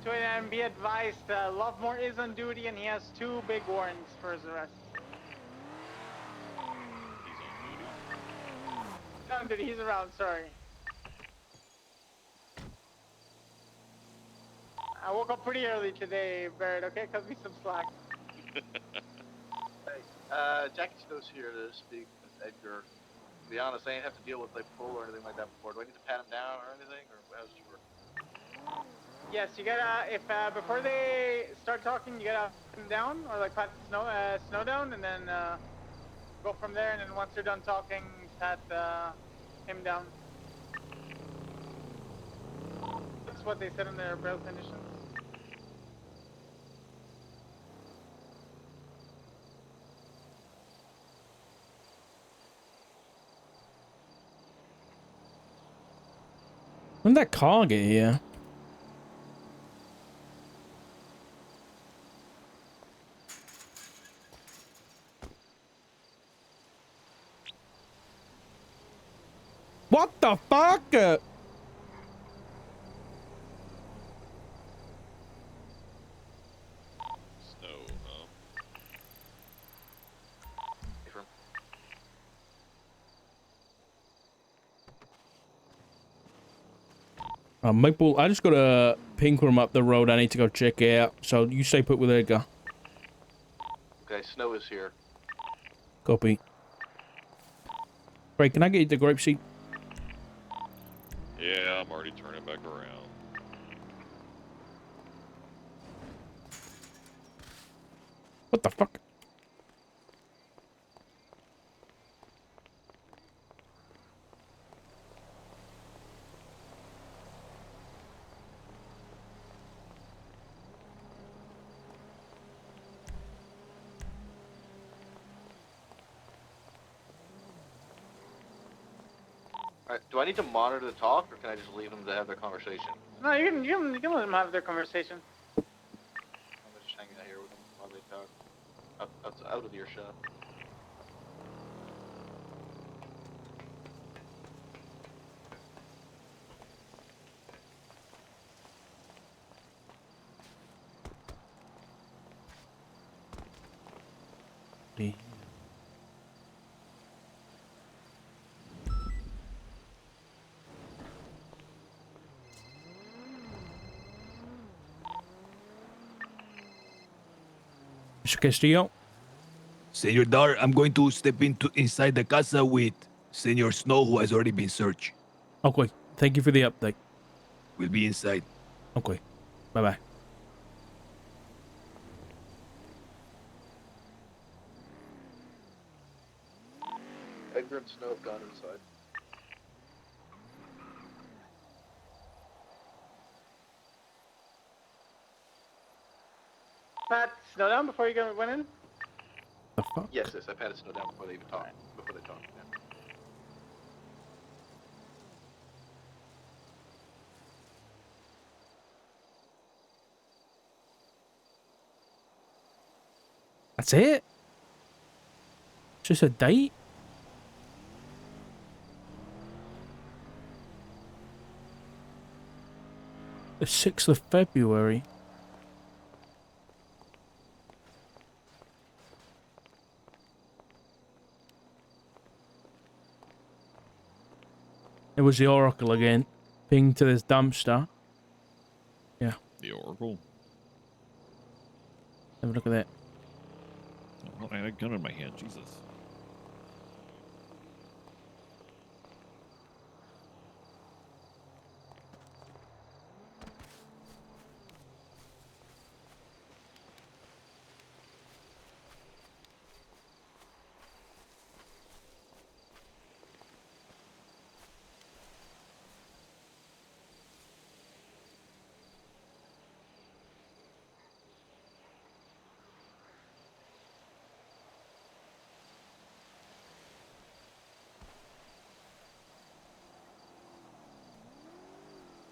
Wait, and be advised, Lovemore is on duty and he has 2 big warrants for his arrest. He's No, dude, he's around, sorry. I woke up pretty early today, Barrett, okay? Cut me some slack. Hey, Jackie Snow's here to speak with Edgar. To be honest, I ain't have to deal with like pull or anything like that before. Do I need to pat him down or anything, or how does this work? Yes, you gotta, if, before they start talking, you gotta pat him down, or like pat Snow down, and then, go from there, and then once you're done talking, pat, him down. That's what they said in their bail conditions. When did that car get here? What the fuck? Snow, huh? Maple, I just got a pink room up the road I need to go check out. So you stay put with Edgar. Okay, Snow is here. Copy. Great, can I get you the Grapeseed? Yeah, I'm already turning back around. What the fuck? Alright, do I need to monitor the talk, or can I just leave them to have their conversation? No, you can let them have their conversation. I'm just hanging out here with them while they talk. Out of earshot. Mr. Castillo? Senor Dar, I'm going to step inside the casa with Senor Snow, who has already been searched. Okay, thank you for the update. We'll be inside. Okay, bye-bye. Edgar and Snow have gone inside. Pat Snow down before you went in? The fuck? Yes, I patted Snow down before they even talked. Before they talked. Yeah. That's it? Just a date? The 6th of February. It was the Oracle again. Ping to this dumpster. Yeah. The Oracle? Have a look at that. Oh, I had a gun in my hand. Jesus.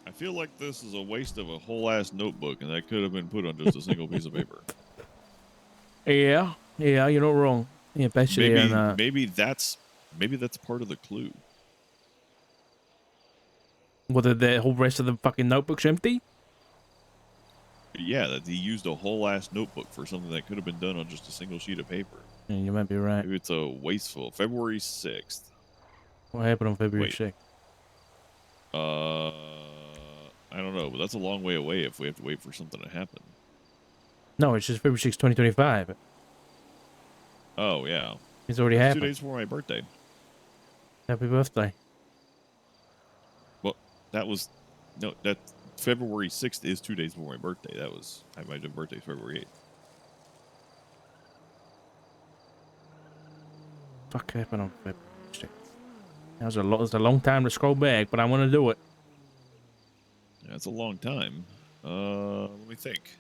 I feel like this is a waste of a whole ass notebook, and that could have been put on just a single piece of paper. Yeah, you're not wrong. Yeah, basically, Maybe that's part of the clue. whether the whole rest of the fucking notebook's empty? Yeah, that he used a whole ass notebook for something that could have been done on just a single sheet of paper. Yeah, you might be right. Maybe it's a wasteful. February 6th. What happened on February Wait. 6th? I don't know, but that's a long way away if we have to wait for something to happen. No, it's just February 6th, 2025. Oh, yeah. It's already It's 2 happened. days before my birthday. Happy birthday. Well, that was... No, that... February 6th is 2 days before my birthday. That was... My birthday's February 8th. Fuck happened on February 6th? That was a lot. It's a long time to scroll back, but I want to do it. Yeah, it's a long time. Let me think.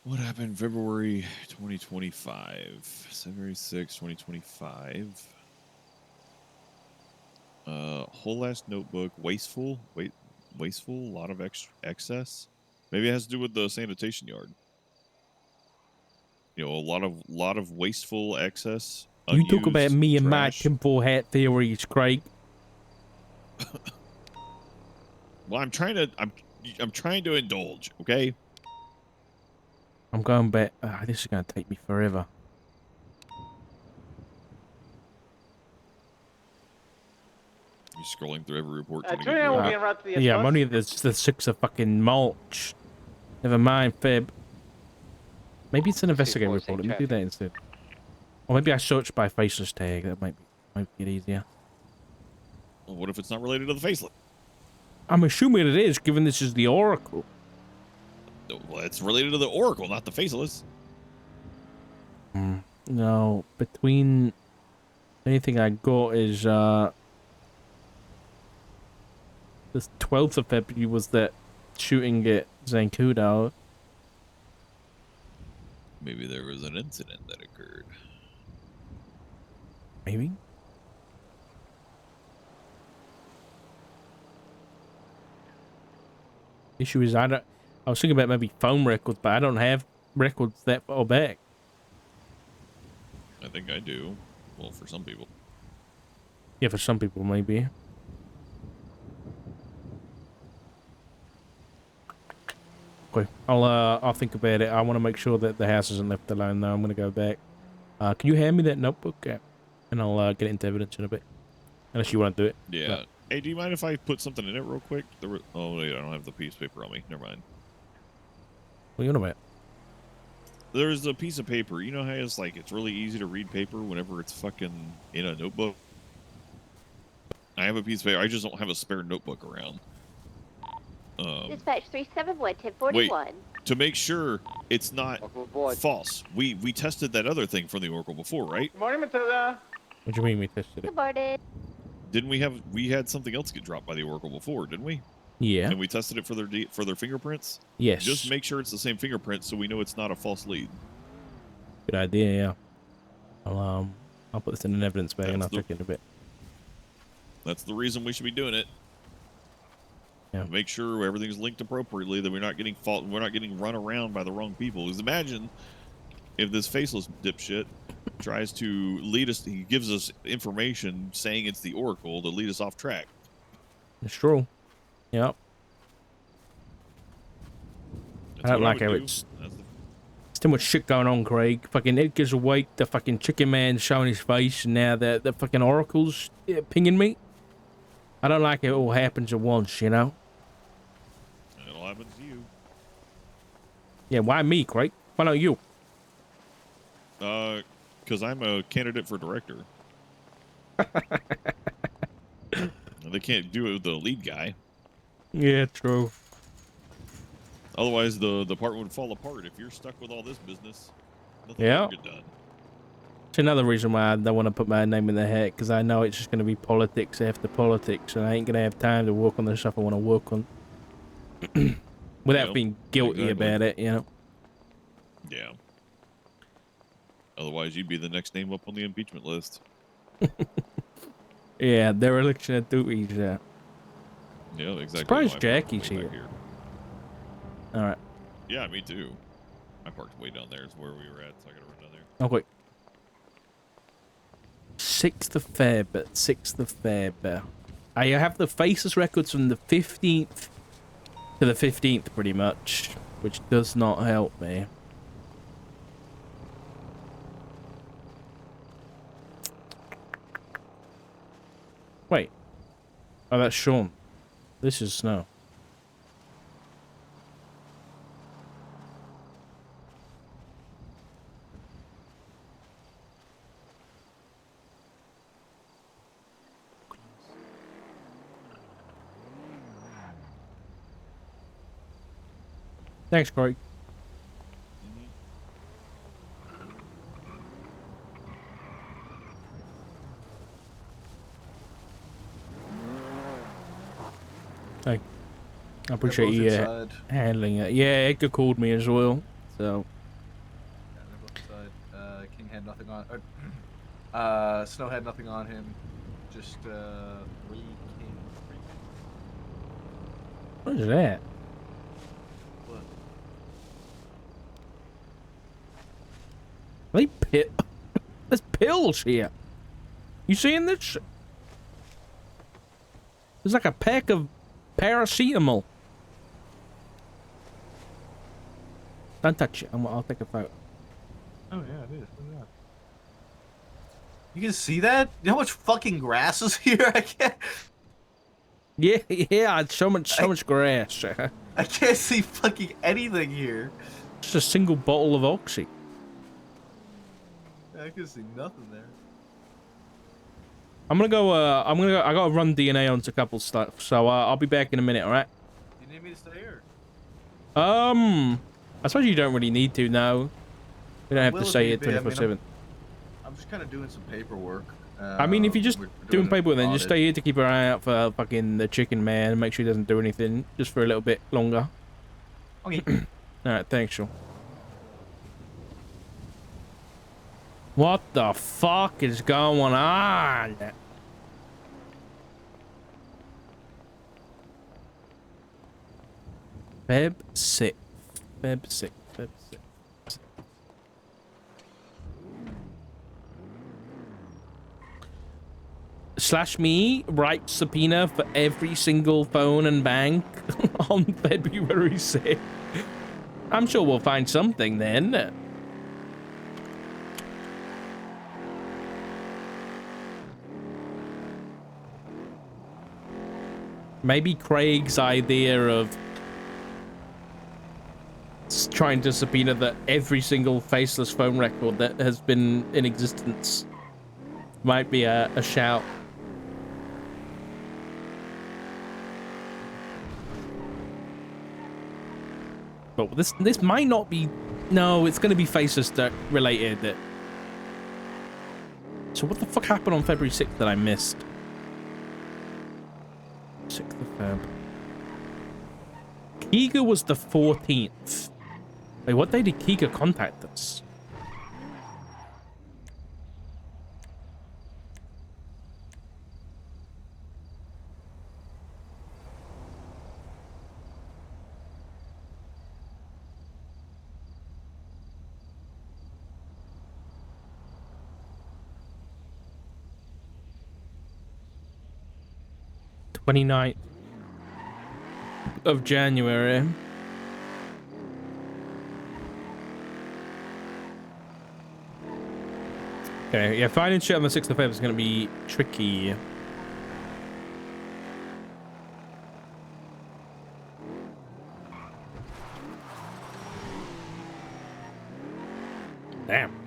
What happened February 2025? February 6, 2025. Whole ass notebook. Wasteful. Wasteful. A lot of excess. Maybe it has to do with the sanitation yard. You know, a lot of wasteful excess. You talk about unused me and my trash. tinfoil hat theories, Craig. Well, I'm trying to indulge, okay? I'm going back. This is going to take me forever. You're scrolling through every report. Tune will be en route to the Yeah, I'm Escos. only at the 6th of fucking March. Never mind, Feb. Maybe it's an investigative report. Let me do that instead. Or maybe I search by faceless tag. That might make it easier. Well, what if it's not related to the facelift? I'm assuming it is, given this is the Oracle. Well, it's related to the Oracle, not the faceless. No, between anything I got is the 12th of February was that shooting at Zancudo. Maybe there was an incident that occurred. Maybe. Issue is I was thinking about maybe phone records, but I don't have records that far back. I think I do. Well, for some people. Yeah, for some people maybe. Okay, I'll think about it. I want to make sure that the house isn't left alone though. I'm gonna go back. Can you hand me that notebook? And I'll get it into evidence in a bit. Unless you want to do it. Yeah. But, Hey, do you mind if I put something in it real quick? Oh, wait, I don't have the piece of paper on me. Never mind. what are you on about? There's a piece of paper. You know how it's really easy to read paper whenever it's fucking in a notebook? I have a piece of paper. I just don't have a spare notebook around. Dispatch 371 1041. Wait, to make sure it's not false. We tested that other thing from the Oracle before, right? Good morning, Matilda. What do you mean we tested it? Good morning. Didn't we had something else get dropped by the Oracle before, didn't we? Yeah. And we tested it for their fingerprints? Yes. Just make sure it's the same fingerprint so we know it's not a false lead. Good idea, yeah. I'll put this in an evidence bag and I'll check it in a bit. That's the reason we should be doing it. Yeah. Make sure everything's linked appropriately, that we're not getting run around by the wrong people. Because imagine if this faceless dipshit tries to lead us, he gives us information saying it's the Oracle to lead us off track. It's true. Yep. That's I don't what like would how do. it's too much shit going on, Craig. Fucking Edgar's awake, the fucking chicken man showing his face, and now the fucking Oracle's pinging me. I don't like it all happens at once, you know? It'll happen to you. Yeah, why me, Craig? Why not you? Because I'm a candidate for director. They can't do it with the lead guy. Yeah, true. Otherwise, the department would fall apart. If you're stuck with all this business, nothing Yeah. will get done. It's another reason why I don't want to put my name in the hat, because I know it's just going to be politics after politics, and I ain't going to have time to work on the stuff I want to work on. Without Yep, being guilty exactly. about it, you know? Yeah. Otherwise, you'd be the next name up on the impeachment list. Yeah, dereliction of duties, yeah. Yeah, exactly. Surprised why I Jackie's parked way back here. Alright. Yeah, me too. I parked way down there is where we were at, so I gotta run down there. Okay. 6th of Feb. 6th of Feb. I have the faceless records from the 15th, to the 15th, pretty much, which does not help me. Wait. Oh, that's Sean. This is Snow. Thanks, Corey. Hey, I appreciate you handling it. Yeah, Edgar called me as well, so. Yeah, they're both inside. King had nothing on. Snow had nothing on him. Just 3 King. What is that? What? There's pills here. You seeing this? There's like a pack of paracetamol. Don't touch it. I'll take a photo. Oh yeah, it is. Look at that. You can see that? You know how much fucking grass is here? I can't. Yeah, it's so much grass. I can't see fucking anything here. Just a single bottle of oxy. I can see nothing there. I'm gonna go. I gotta run DNA onto a couple stuff. So I'll be back in a minute. All right. You need me to stay here? I suppose you don't really need to now. We don't have to stay here 24/7. I'm just kind of doing some paperwork. I mean, if you're just doing paperwork, then just stay here to keep an eye out for fucking the chicken man and make sure he doesn't do anything just for a little bit longer. Okay. All right, thanks, Sean. What the fuck is going on? Feb 6. Feb 6. Feb 6. Slash me write subpoena for every single phone and bank on February 6th. I'm sure we'll find something then. Maybe Craig's idea of trying to subpoena that every single faceless phone record that has been in existence might be a shout. But this might not be. No, it's going to be faceless related. So what the fuck happened on February 6th that I missed? 6th of Feb. Kiga was the 14th. Wait, what day did Kiga contact us? Twenty-9th of January. Okay, yeah, finding shit on the 6th of Feb is going to be tricky. Damn.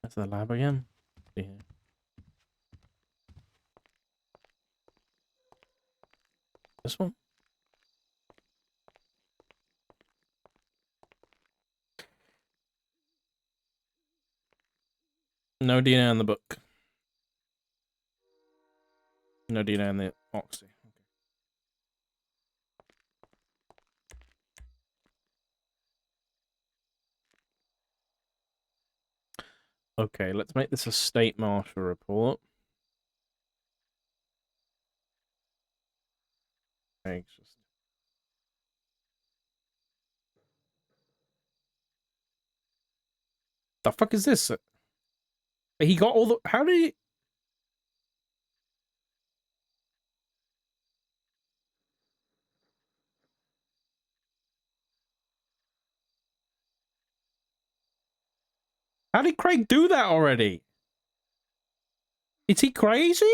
That's the lab again. Yeah. This one? No DNA in the book. No DNA in the Oxy. Okay, let's make this a state marshal report. Okay, the fuck is this? He got all the. How did he? How did Craig do that already? Is he crazy?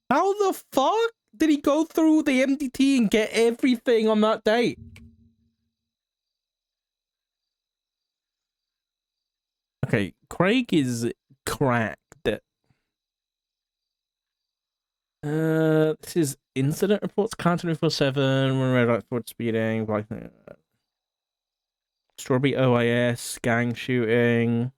How the fuck did he go through the MDT and get everything on that date? Okay, Craig is cracked. This is incident reports, counter 24/7, when red light forward speeding, Strawberry OIS, gang shooting,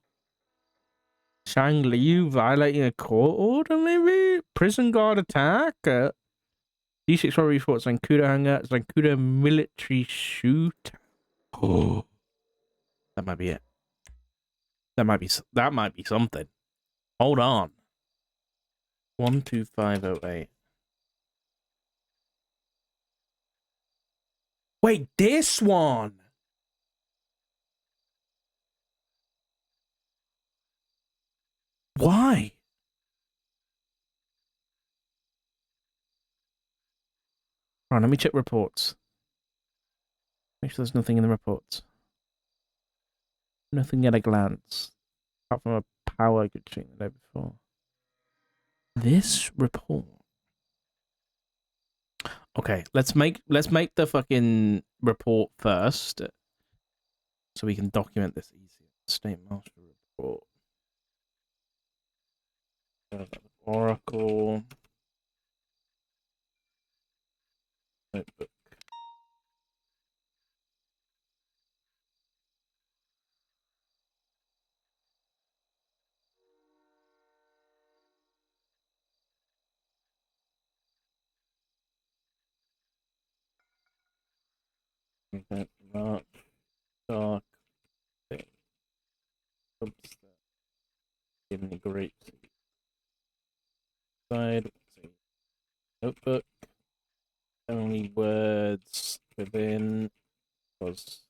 Shang Liu violating a court order, maybe? Prison guard attack? D6 robbery reports, Zancuda hangar, Zancuda military shoot. Oh, that might be it. That might be something. Hold on. 12508. Wait, this one. Why? Alright, let me check reports. Make sure there's nothing in the reports. Nothing at a glance. Apart from a power good shooting the day before. This report. Okay, let's make the fucking report first. So we can document this easier. State Marshal report. Oracle. Notebook. Mark. Dark. Substack. In the Grapeseed. Side. Notebook. Only words within was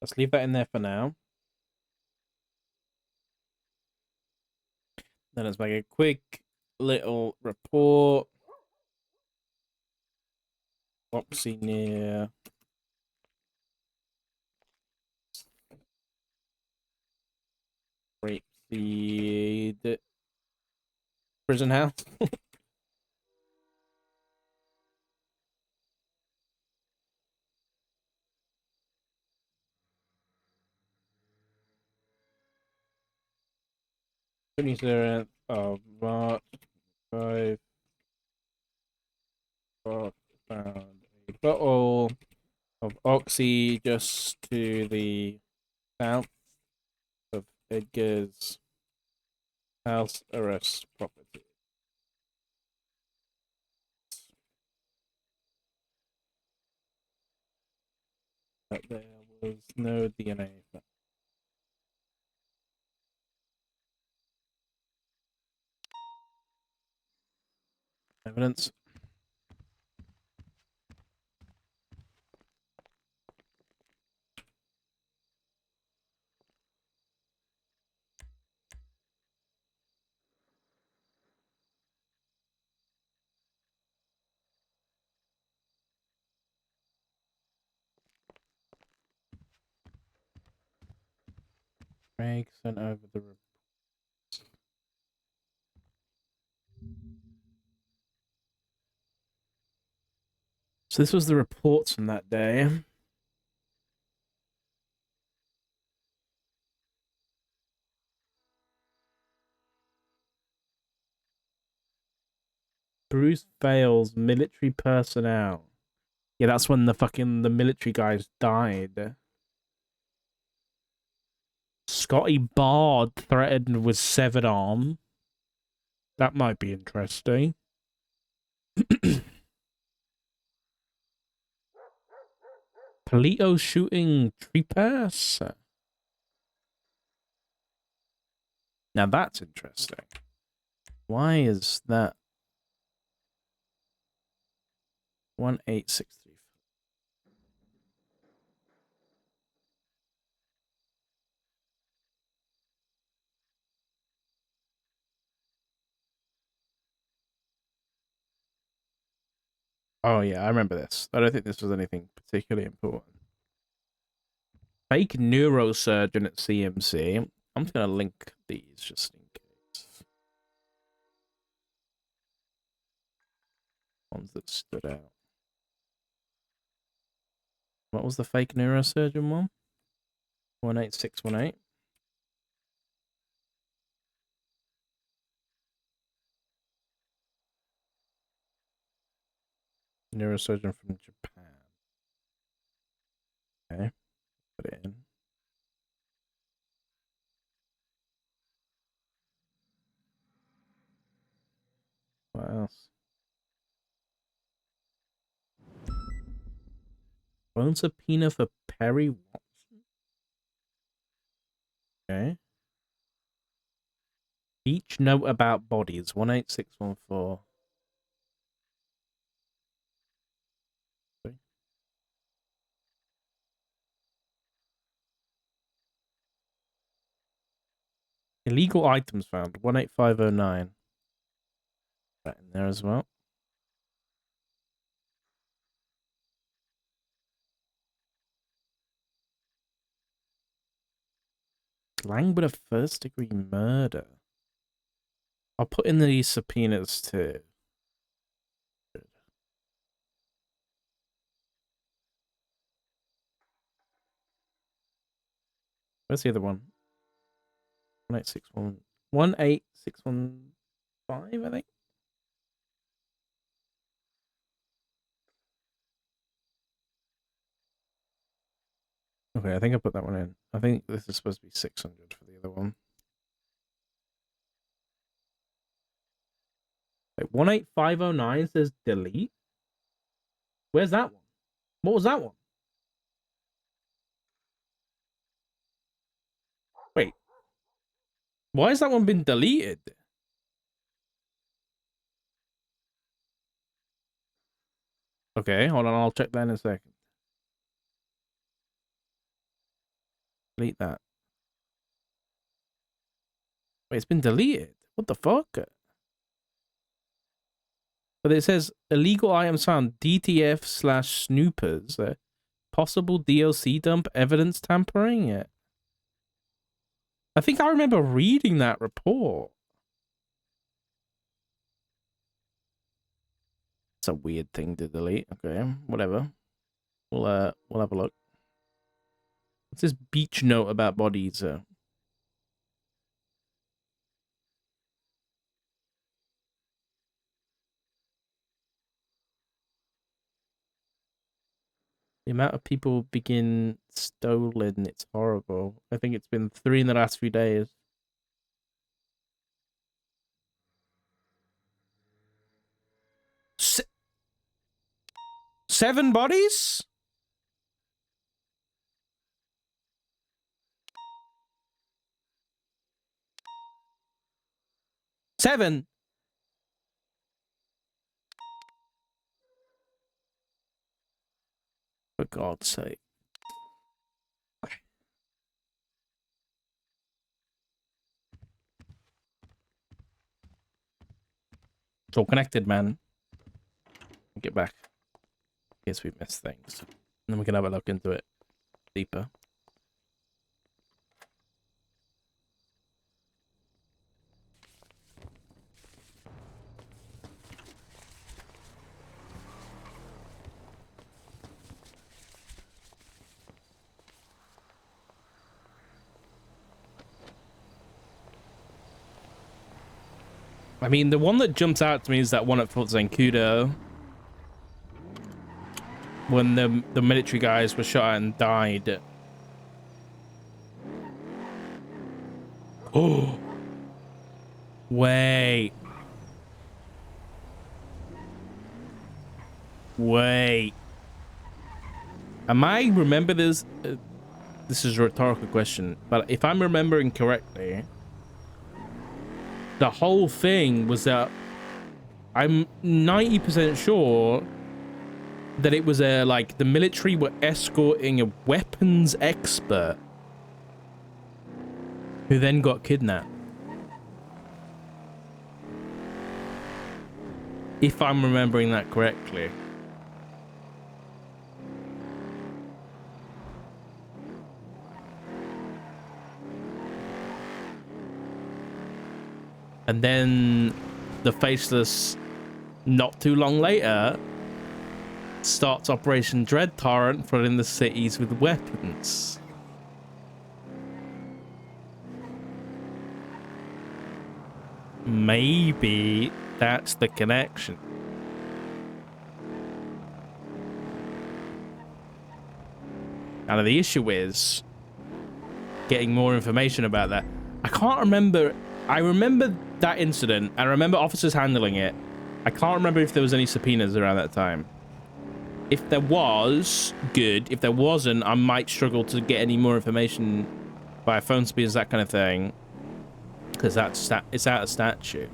let's leave that in there for now. Then let's make a quick little report. Oxy near Grapeseed prison house. th of March 5 found a bottle of Oxy just to the south of Edgar's house arrest property. But there was no DNA found. Evidence. Craig sent over the report. So this was the reports from that day. truth fails, military personnel. Yeah, that's when the military guys died. Scotty Bard threatened with severed arm. That might be interesting. Polito shooting Treepass. Now that's interesting. Why is that 1863? Oh yeah, I remember this. I don't think this was anything particularly important. Fake neurosurgeon at CMC. I'm just gonna link these just in case. Ones that stood out. What was the fake neurosurgeon one? 18618. Neurosurgeon from Japan. Okay, put it in. What else? Phone subpoena for Perry Watson. Okay. Each note about bodies. 18614. Illegal items found. 18509. That in there as well. Slang but a first degree murder. I'll put in these subpoenas too. Where's the other one? 1861. 18615, I think. Okay, I think I put that one in. I think this is supposed to be 600 for the other one. Wait, 18509 says delete? Where's that one? What was that one? Wait. Why has that one been deleted? Okay, hold on, I'll check that in a second. Delete that. Wait, it's been deleted? What the fuck? But it says illegal items found, DTF / snoopers, possible DLC dump, evidence tampering. Yeah. I think I remember reading that report. It's a weird thing to delete. Okay, whatever. We'll have a look. What's this beach note about bodies? The amount of people begin stolen, it's horrible. I think it's been 3 in the last few days. Seven bodies? Seven? For God's sake. It's all connected, man. Get back. In case we missed things. And then we can have a look into it deeper. I mean, the one that jumps out to me is that one at Fort Zancudo. When the military guys were shot and died. Oh. Wait. Wait. Am I remember this? This is a rhetorical question, but if I'm remembering correctly, the whole thing was that I'm 90% sure that it was like the military were escorting a weapons expert who then got kidnapped. If I'm remembering that correctly. And then the Faceless, not too long later, starts Operation Dread Torrent, flooding the cities with weapons. Maybe that's the connection. Now the issue is getting more information about that. I can't remember. I remember that incident. I remember officers handling it. I can't remember if there was any subpoenas around that time. If there was, good. If there wasn't, I might struggle to get any more information via phone speeds, that kind of thing. Because it's out of statute.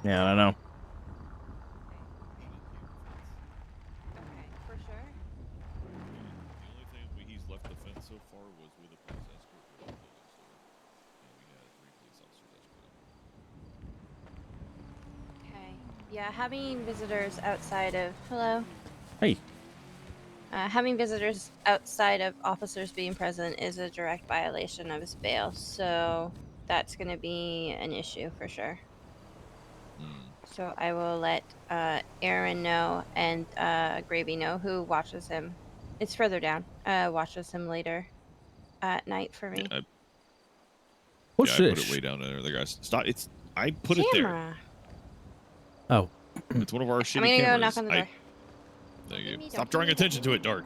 Yeah, I don't know. Okay, for sure. The only thing he's left the fence so far was with a police escort. So, we had 3 police officers escort. Okay. Yeah, having visitors outside of... Hello? Hey. Having visitors outside of officers being present is a direct violation of his bail, so that's going to be an issue for sure. So I will let Aaron know and Gravy know, who watches him. It's further down. Watches him later at night for me. Yeah, What's I this? put it way down there. The guys, stop! I put Camera. it there. Oh. It's one of our shitty I'm gonna cameras. go knock on the door. Thank you. Stop drawing attention to it, Dark.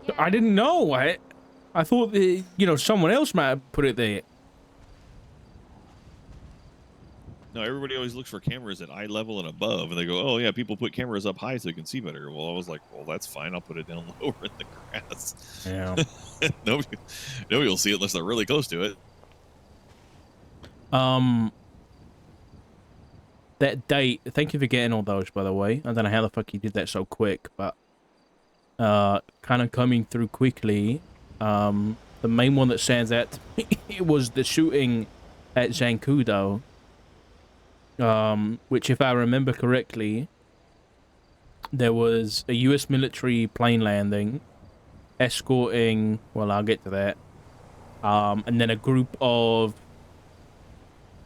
Yeah. I didn't know. I thought that, you know, someone else might have put it there. No, everybody always looks for cameras at eye level and above, and they go, "Oh yeah, people put cameras up high so they can see better." Well, I was like, "Well, that's fine. I'll put it down lower in the grass." Yeah. nobody will see it unless they're really close to it. That date. Thank you for getting all those, by the way. I don't know how the fuck you did that so quick, but kind of coming through quickly. The main one that stands out to me it was the shooting at Zancudo. Which, if I remember correctly, there was a U.S. military plane landing, escorting, well, I'll get to that, and then a group of,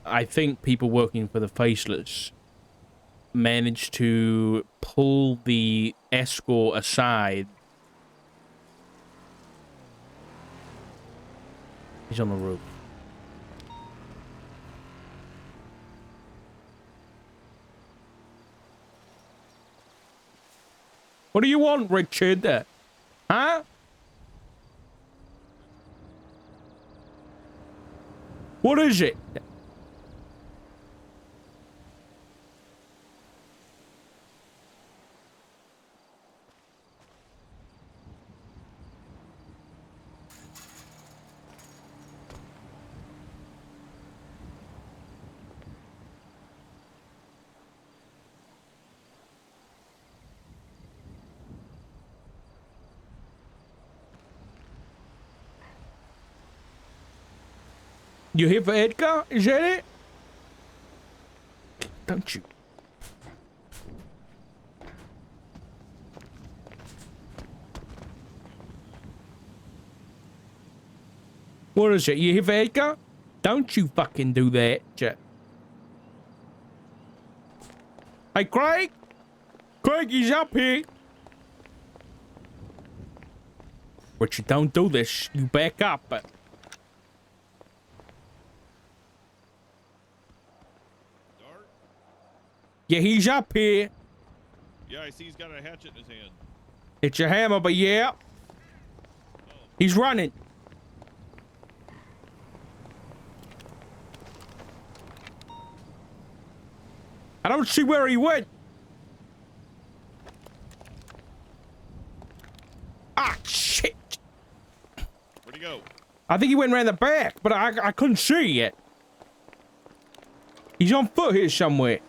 I think, people working for the Faceless managed to pull the escort aside. He's on the roof. What do you want, Richard? Huh? What is it? You here for Edgar? Is that it? Don't you? What is it? You here for Edgar? Don't you fucking do that, Jet. Hey, Craig? Craig, he's up here. But you don't do this. You back up. Yeah, he's up here. Yeah, I see he's got a hatchet in his hand. It's a hammer, but yeah. He's running. I don't see where he went. Ah, shit. Where'd he go? I think he went around the back, but I couldn't see it. He's on foot here somewhere.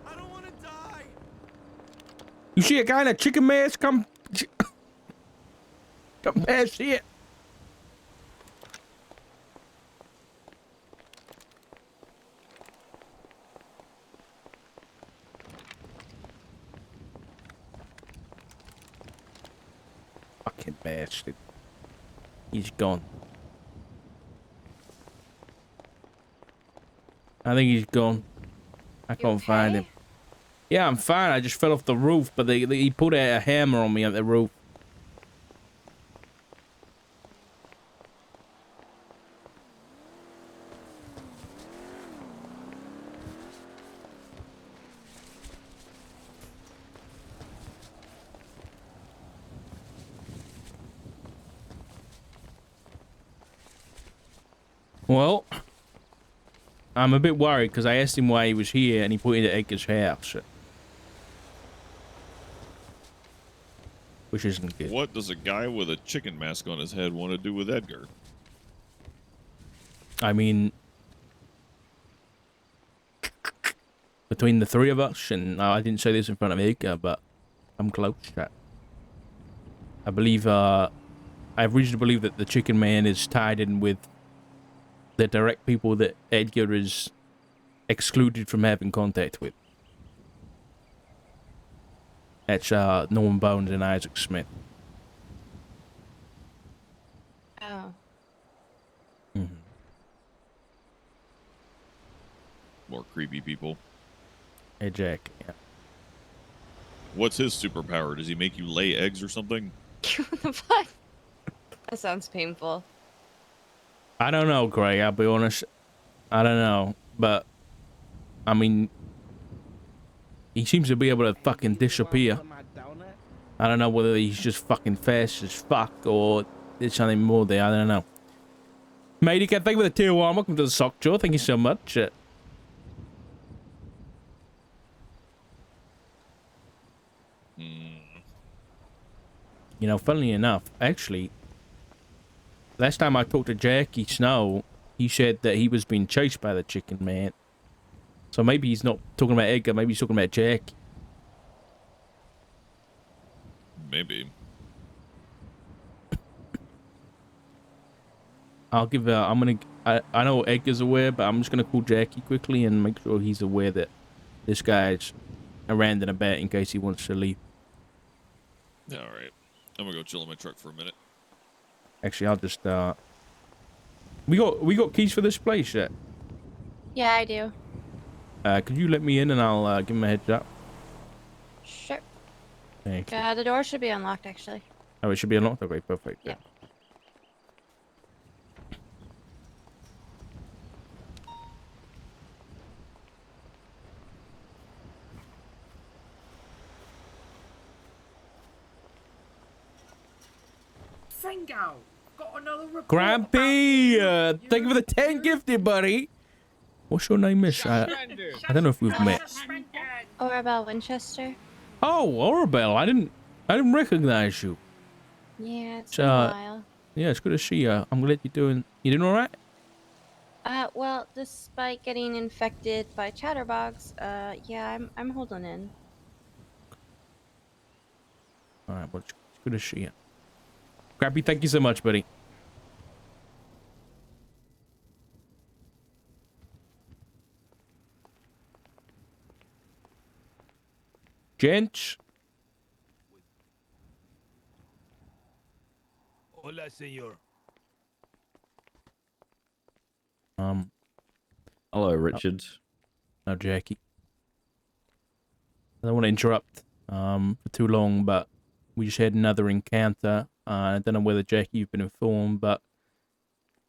I don't want to die. You see a guy in a chicken mask come past here? Fucking bastard. He's gone. I think he's gone. I can't find him. Yeah, I'm fine. I just fell off the roof, but he put a hammer on me at the roof. Well, I'm a bit worried because I asked him why he was here and he put into Edgar's house. Which isn't good. What does a guy with a chicken mask on his head want to do with Edgar? I mean, between the three of us, and I didn't say this in front of Edgar, but I'm close, chat. I believe, I have reason to believe that the chicken man is tied in with the direct people that Edgar is excluded from having contact with. That's Norman Bones and Isaac Smith. Oh. Mm-hmm. More creepy people. Hey, Jack. Yeah. What's his superpower? Does he make you lay eggs or something? What the fuck? That sounds painful. I don't know, Craig. I'll be honest. I don't know. But, I mean, he seems to be able to fucking disappear. I don't know whether he's just fucking fast as fuck or there's something more there. I don't know. Matey, thank you for the tier 1. Welcome to the sock jaw. Thank you so much. You know, funnily enough, actually, last time I talked to Jackie Snow, he said that he was being chased by the chicken man. So maybe he's not talking about Edgar, maybe he's talking about Jackie. Maybe. I'll give I know Edgar's aware, but I'm just gonna call Jackie quickly and make sure he's aware that this guy's around and about in case he wants to leave. Alright. I'm gonna go chill in my truck for a minute. Actually, I'll just we got keys for this place yet? Yeah, I do. Could you let me in and I'll give him a heads up? Sure. Thank you. The door should be unlocked, actually. Oh, it should be unlocked? Okay, perfect. Yeah. Fingo, got another report. Grampy, thank you for the 10 gifted, buddy. What's your name, miss? I don't know if we've met. Orabelle Winchester. Oh, Orabelle, I didn't recognize you. Yeah, it's been a while. Yeah, it's good to see you. I'm glad you're doing all right? Well, despite getting infected by chatterbox, yeah, I'm holding in. All right, well, it's good to see you. Grampy, thank you so much, buddy. Gents. Hola, senor. Hello, Richard. No, Jackie. I don't want to interrupt for too long, but we just had another encounter. I don't know whether, Jackie, you've been informed, but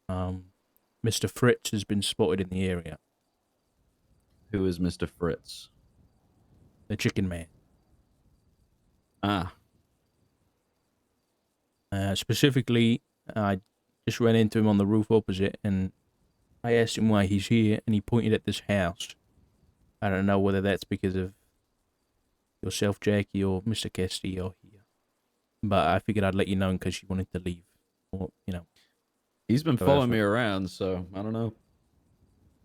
Mr. Fritz has been spotted in the area. Who is Mr. Fritz? The chicken man. Ah. Specifically, I just ran into him on the roof opposite, and I asked him why he's here, and he pointed at this house. I don't know whether that's because of yourself, Jackie, or Mr. Castillo here. But I figured I'd let you know in case you wanted to leave. Or, you know. He's been following me around, so I don't know.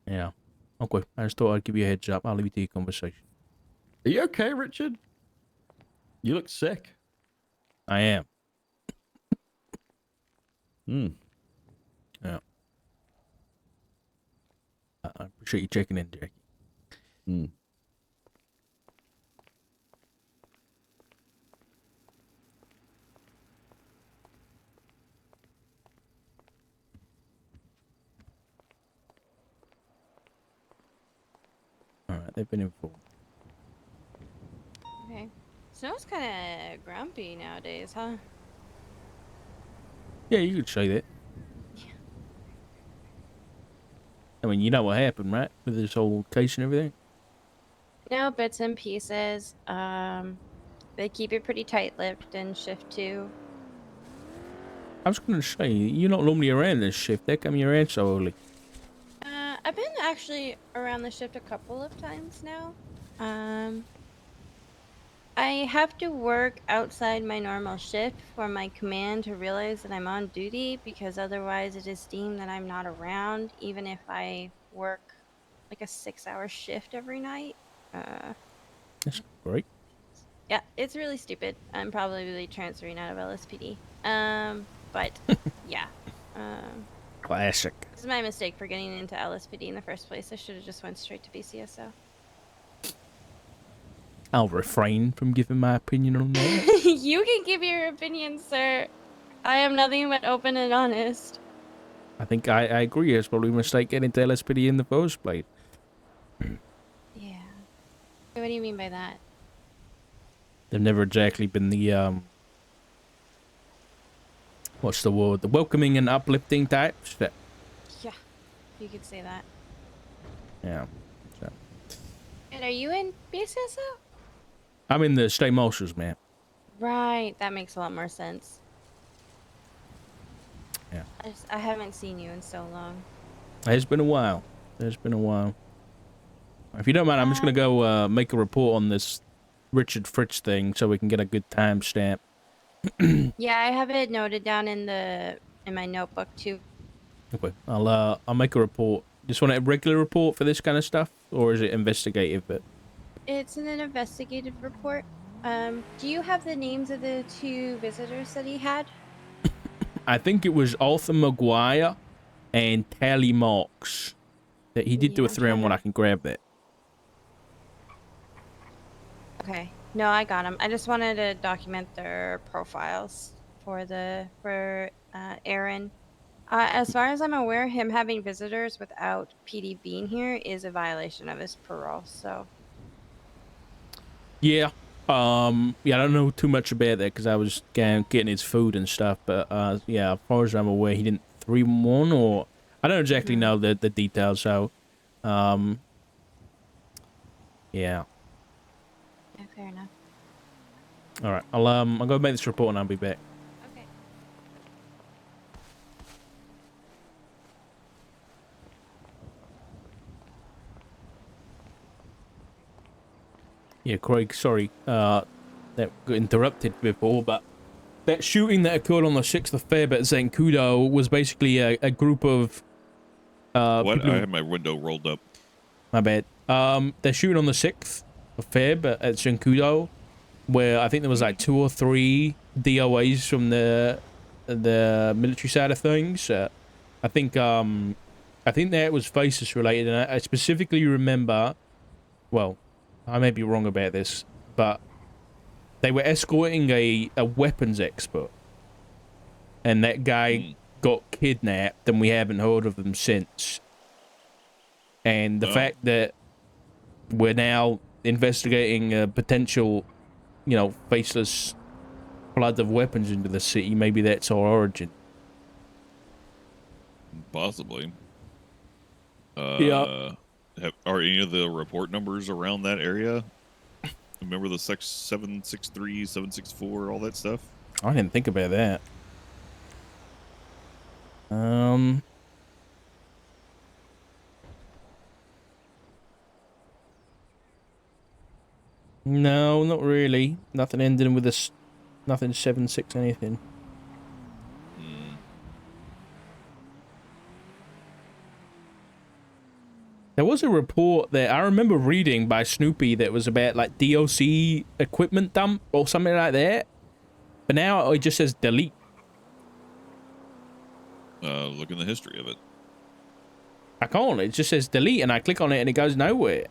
Yeah. Okay. I just thought I'd give you a heads up. I'll leave you to your conversation. Are you okay, Richard? You look sick. I am. Hmm. Yeah. I appreciate you checking in, Jackie. Hmm. Alright, they've been informed. Okay. Snow's kind of grumpy nowadays, huh? Yeah, you could say that. I mean, you know what happened, right? With this whole case and everything? No, bits and pieces. They keep it pretty tight-lipped in shift 2. I was going to say, you're not normally around this shift. How come you're around so early? I've been actually around the shift a couple of times now. I have to work outside my normal shift for my command to realize that I'm on duty, because otherwise it is deemed that I'm not around, even if I work like a 6-hour shift every night. That's great. Yeah, it's really stupid. I'm probably really transferring out of LSPD. But yeah. Classic. This is my mistake for getting into LSPD in the first place. I should have just went straight to BCSO. I'll refrain from giving my opinion on that. You can give your opinion, sir. I am nothing but open and honest. I think I agree. It's probably a mistake getting into LSPD in the first place. Yeah. What do you mean by that? They've never exactly been the, what's the word? The welcoming and uplifting types. That, Yeah, you could say that. yeah. So. And are you in BCSO? I'm in the state marshals, man. Right, that makes a lot more sense. Yeah. I haven't seen you in so long. It's been a while. It's been a while. If you don't mind, I'm just going to go make a report on this Richard Fritz thing so we can get a good timestamp. Yeah, I have it noted down in my notebook too. Okay. I'll make a report. Just want a regular report for this kind of stuff, or is it investigative? But It's an investigative report. Do you have the names of the 2 visitors that he had? I think it was Arthur Maguire and Tally Marks. That he did do a 3-on-1. I can grab that. Okay. No, I got them. I just wanted to document their profiles for Aaron. As far as I'm aware, him having visitors without PD being here is a violation of his parole, so. Yeah. Yeah, I don't know too much about that because I was getting his food and stuff. But yeah, as far as I'm aware, he didn't 3-1 or I don't exactly know the details. So, yeah. Yeah, fair enough. All right, I'll go make this report and I'll be back. Okay. Yeah, Craig, sorry, that got interrupted before, but that shooting that occurred on the 6th of Feb at Zancudo was basically a group of What? people I had my window rolled up. My bad. They're shooting on the 6th of Feb at Zancudo, where I think there was like 2 or 3 DOAs from the military side of things. I think that was Faces related, and I specifically remember, well, I may be wrong about this, but they were escorting a weapons expert, and that guy got kidnapped, and we haven't heard of them since. And the fact that we're now investigating a potential, faceless flood of weapons into the city. Maybe that's our origin. Possibly. Yeah. Are any of the report numbers around that area? Remember the 763, 764, all that stuff? I didn't think about that. No, not really. Nothing ending with a nothing 7-6 anything. There was a report that I remember reading by Snoopy that was about like DOC equipment dump or something like that. But now it just says delete. Look in the history of it. I can't. It just says delete, and I click on it, and it goes nowhere.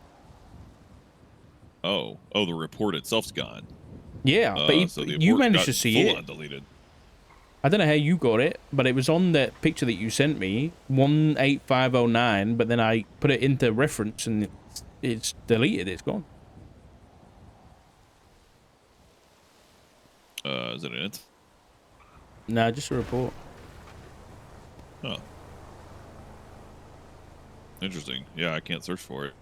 Oh, the report itself's gone. Yeah, but so the you report managed got to see it. full-on deleted. I don't know how you got it, but it was on that picture that you sent me, 18509. But then I put it into reference, and it's deleted. It's gone. Is it in it? No, just a report. Oh. Interesting. Yeah, I can't search for it.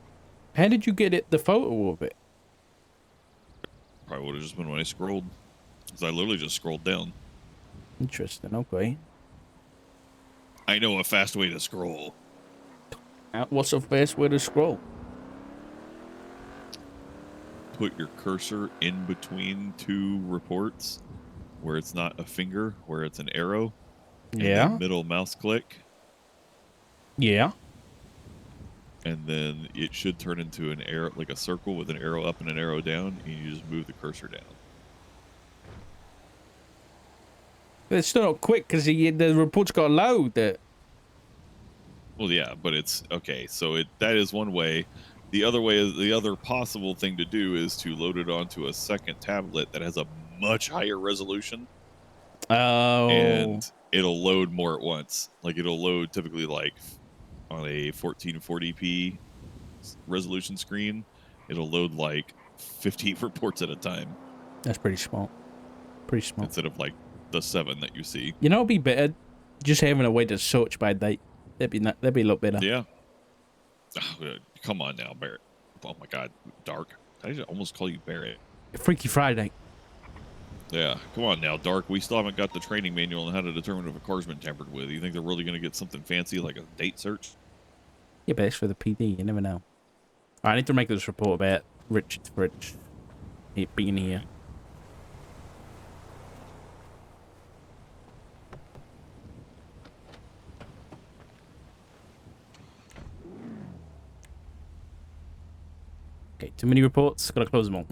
How did you get the photo of it? Probably would have just been when I scrolled. Because I literally just scrolled down. Interesting. Okay. I know a fast way to scroll. What's a fast way to scroll? Put your cursor in between two reports where it's not a finger, where it's an arrow. Yeah. And then middle mouse click. Yeah. And then it should turn into an arrow, like a circle with an arrow up and an arrow down, and you just move the cursor down. It's still not quick because the report's got to load. Well, yeah, but it's okay. So that is one way. The other way is the other possible thing to do is to load it onto a second tablet that has a much higher resolution. Oh. And it'll load more at once. Like it'll load typically like on a 1440p resolution screen. It'll load like 50 reports at a time. That's pretty smart. Pretty smart. Instead of like the 7 that you see. It'd be better just having a way to search by date. That'd be a lot better. Yeah. Oh, come on now, Barrett. Oh my God, Dark. I just almost call you Barrett. Freaky Friday. Yeah, come on now, Dark. We still haven't got the training manual on how to determine if a car's been tampered with. You think they're really going to get something fancy like a date search? Yeah, but it's for the PD. You never know. I need to make this report about Richard Fritz being here. Okay, too many reports. Gotta close them all.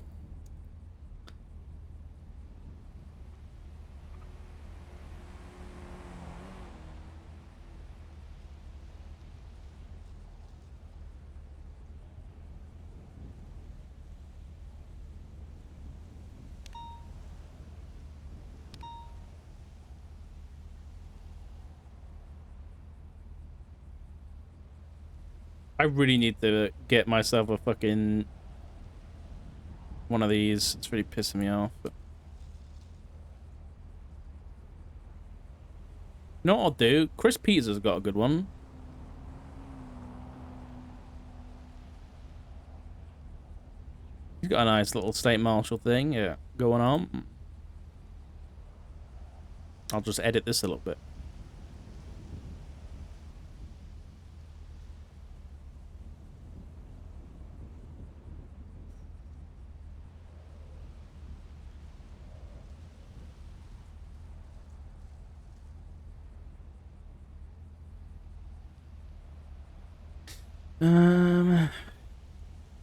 I really need to get myself a fucking one of these. It's really pissing me off. But you know what I'll do? Chris Peters has got a good one. He's got a nice little state marshal thing, yeah, going on. I'll just edit this a little bit.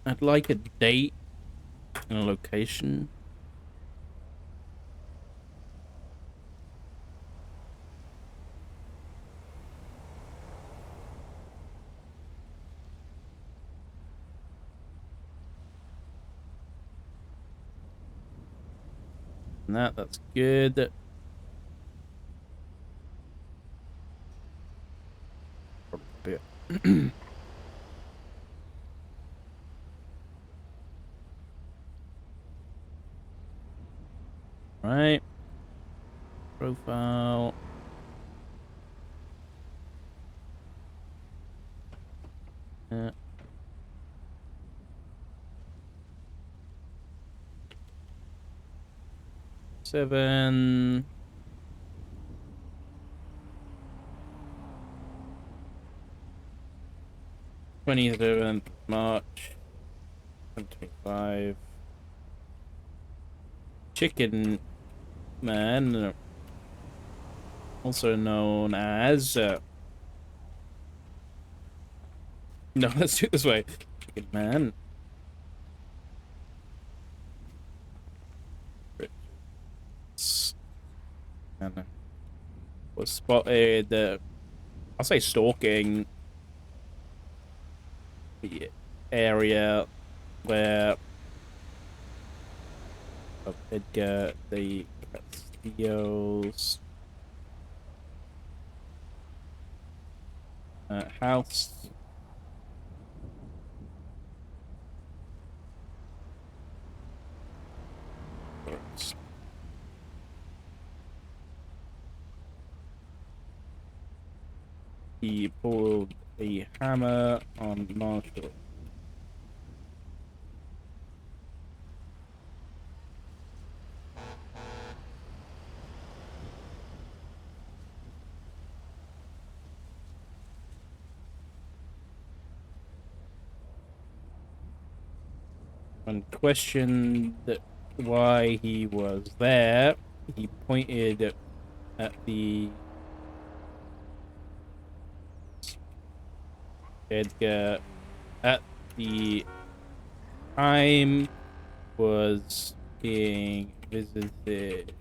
I'd like a date and a location. And that's good. Right. Profile. Yeah. Seven. 27th March 2025. Chicken Man, also known as no, let's do it this way. Chicken Man. And was spotted. I'll say stalking the area where of Edgar the Castillo's house. He pulled a hammer on Marshall. When questioned why he was there, he pointed at the Edgar at the time was being visited.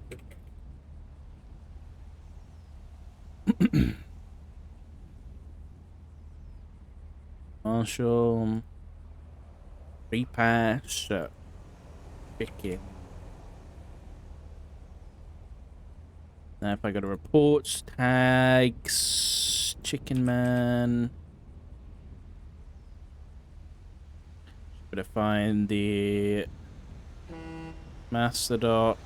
Marshall repass chicken. Now if I go to reports, tags, Chicken Man. Better find the master dot.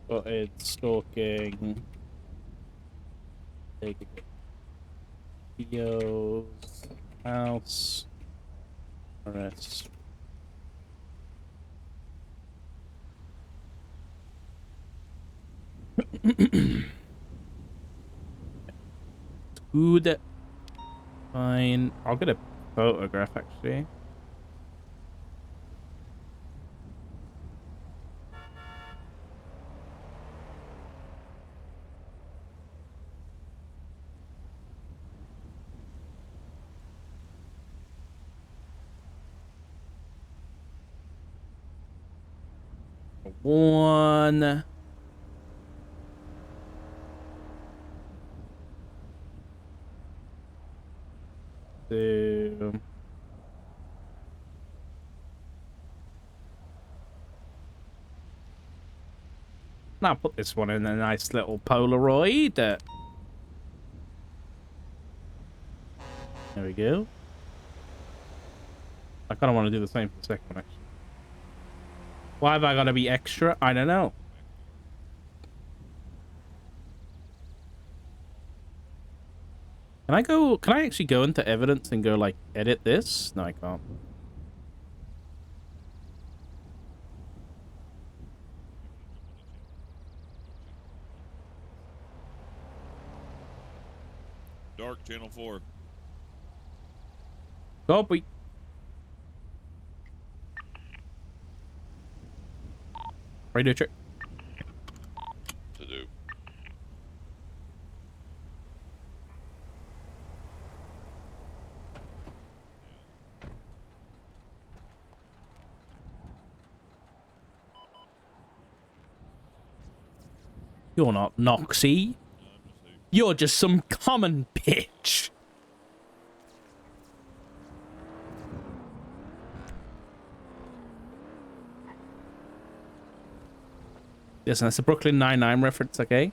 But it's stalking. Take it. Theo's house. Arrest. Good. Fine. I'll get a photograph actually. One. Two. Now I'll put this one in a nice little Polaroid. There we go. I kind of want to do the same for the second one, actually. Why have I got to be extra? I don't know. Can I actually go into evidence and go, like, edit this? No, I can't. Dark Channel 4. Copy. Radio check. To do. You're not Noxy. You're just some common bitch. Yes, that's a Brooklyn Nine-Nine reference, okay?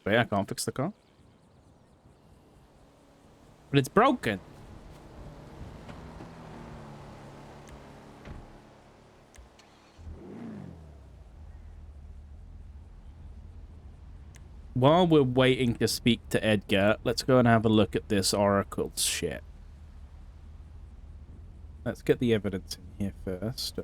Wait, I can't fix the car. But it's broken. While we're waiting to speak to Edgar, let's go and have a look at this Oracle shit. Let's get the evidence in here first.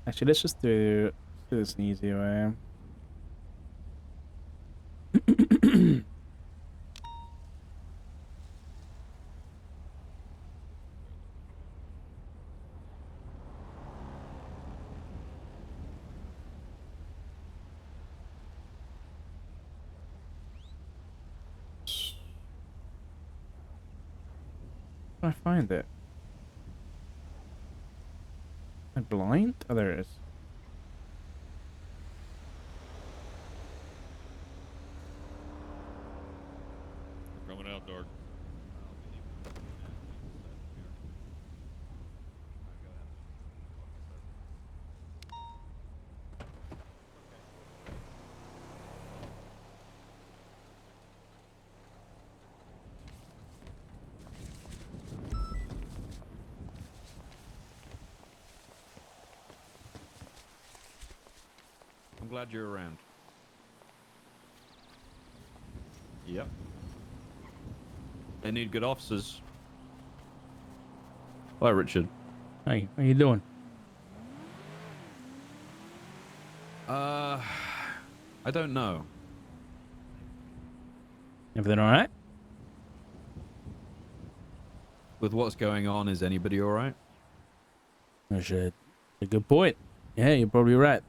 Actually, let's just do this an easy way. I find it. Am I blind? Oh, there it is. We're coming out, Dark. I'm glad you're around. Yep. They need good officers. Hi, Richard. Hey, how you doing? I don't know. Everything all right? With what's going on, is anybody all right? That's a good point. Yeah, you're probably right.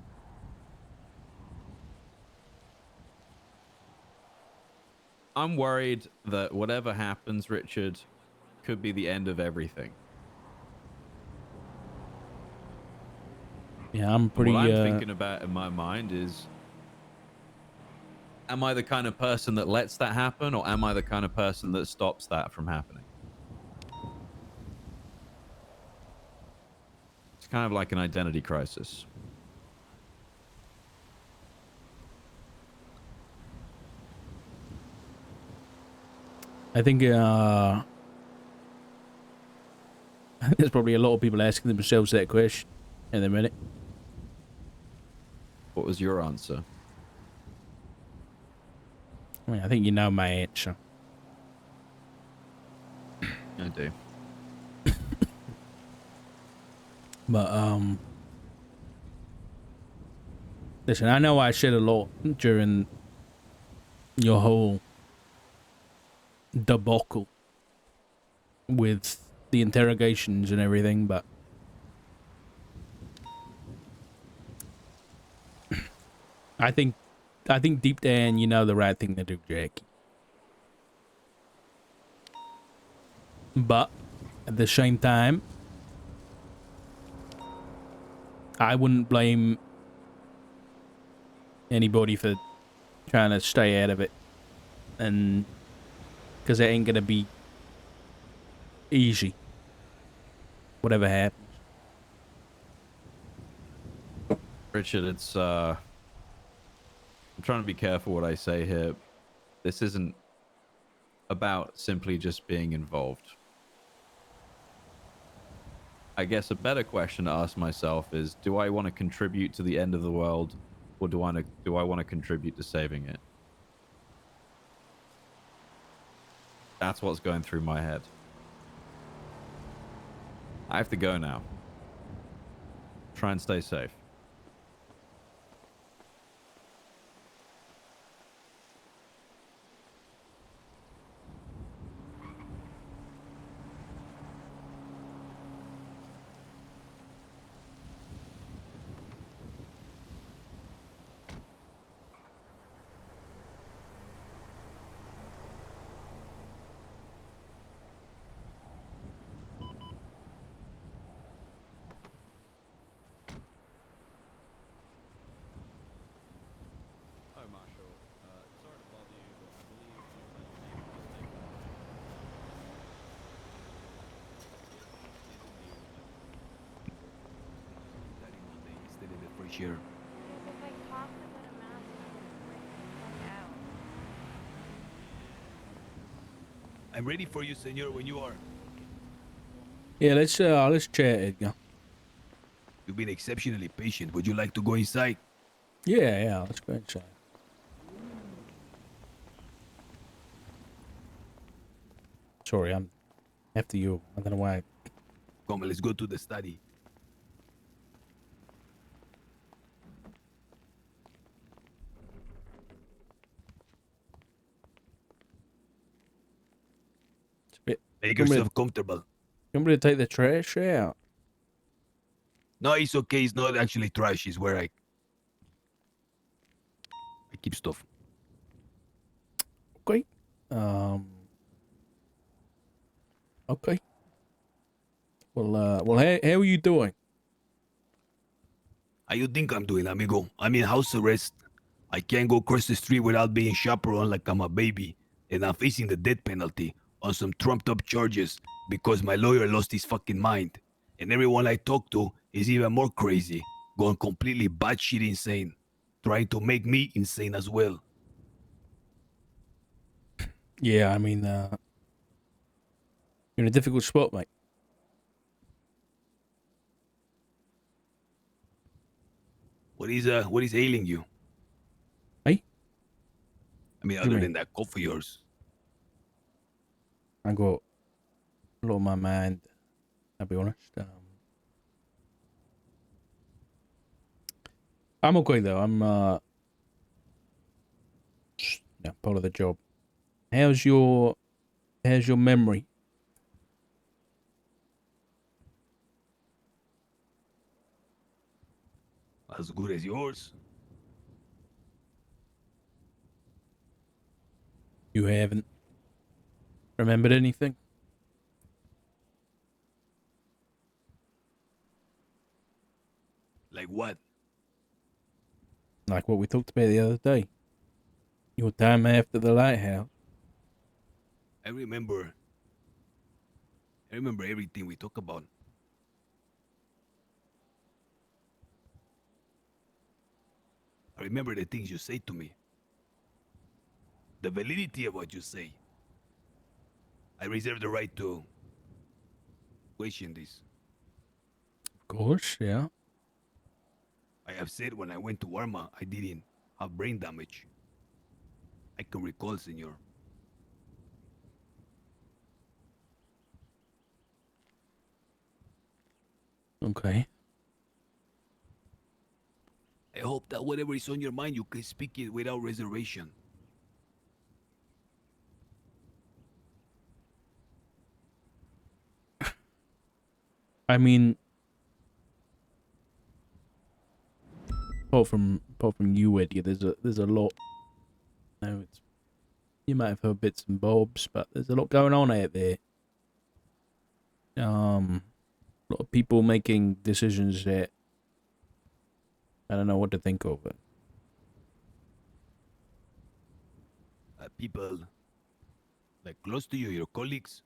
I'm worried that whatever happens, Richard, could be the end of everything. Yeah, I'm pretty. What I'm thinking about in my mind is, am I the kind of person that lets that happen, or am I the kind of person that stops that from happening? It's kind of like an identity crisis. I think there's probably a lot of people asking themselves that question in a minute. What was your answer? I mean, I think you know my answer. I do. But listen, I know I said a lot during your whole debacle with the interrogations and everything, but I think deep down you know the right thing to do, Jackie. But at the same time, I wouldn't blame anybody for trying to stay out of it, and because it ain't gonna be easy, whatever happens. Richard, it's I'm trying to be careful what I say here. This isn't about simply just being involved. I guess a better question to ask myself is, do I want to contribute to the end of the world, or do I want to contribute to saving it? That's what's going through my head. I have to go now. Try and stay safe. chair. If I talk to put a mask on, it's like out. I'm ready for you, senor, when you are. Yeah, let's chat, Edgar. You've been exceptionally patient. Would you like to go inside? Yeah, let's go inside. Sorry, I'm after you. I don't know why. Come, let's go to the study. It's a bit. Make You want me yourself comfortable. You want me to take the trash out? No, it's okay. It's not actually trash. It's where I keep stuff. Okay. Okay. Well, how are you doing? How you think I'm doing, amigo? I'm in house arrest. I can't go across the street without being chaperoned like I'm a baby. And I'm facing the death penalty on some trumped up charges because my lawyer lost his fucking mind. And everyone I talk to is even more crazy, going completely batshit insane, trying to make me insane as well. Yeah, I mean, you're in a difficult spot, mate. What is ailing you? Hey? I mean, What do you other mean? than that cough of yours. I got a lot on my mind. I'll be honest. I'm okay though. I'm yeah, part of the job. How's your memory? As good as yours. You haven't remembered anything? Like what? Like what we talked about the other day. Your time after the lighthouse. I remember everything we talk about. I remember the things you say to me. The validity of what you say. I reserve the right to question this. Of course, yeah. I have said when I went to Warma, I didn't have brain damage. I can recall, senor. Okay. I hope that whatever is on your mind, you can speak it without reservation. I mean, apart from you, Edgar, there's a lot. No, it's you might have heard bits and bobs, but there's a lot going on out there. A lot of people making decisions that I don't know what to think of it. People like close to you, your colleagues.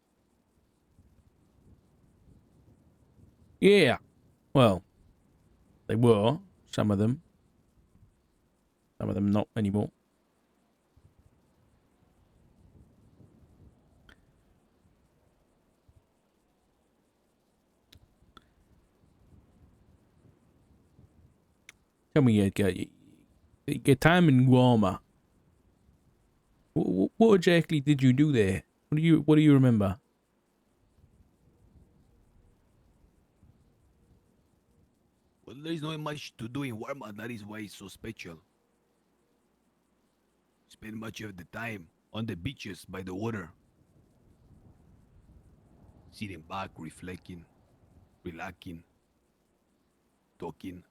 Yeah. Well, they were, some of them. Some of them not anymore. Tell me, Edgar, your time in Guama. What exactly did you do there? What do you remember? Well, there is not much to do in Warma. That is why it's so special. Spend much of the time on the beaches by the water. Sitting back, reflecting, relaxing, talking.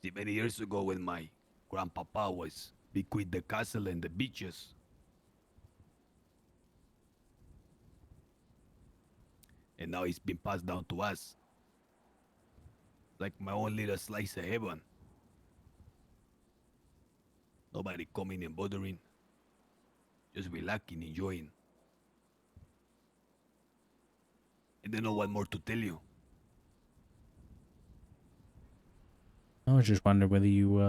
See, many years ago when my grandpapa was bequeathed the castle and the beaches, and now it's been passed down to us. Like my own little slice of heaven. Nobody coming and bothering. Just relaxing, enjoying. And then no one more to tell you. I was just wondering whether you,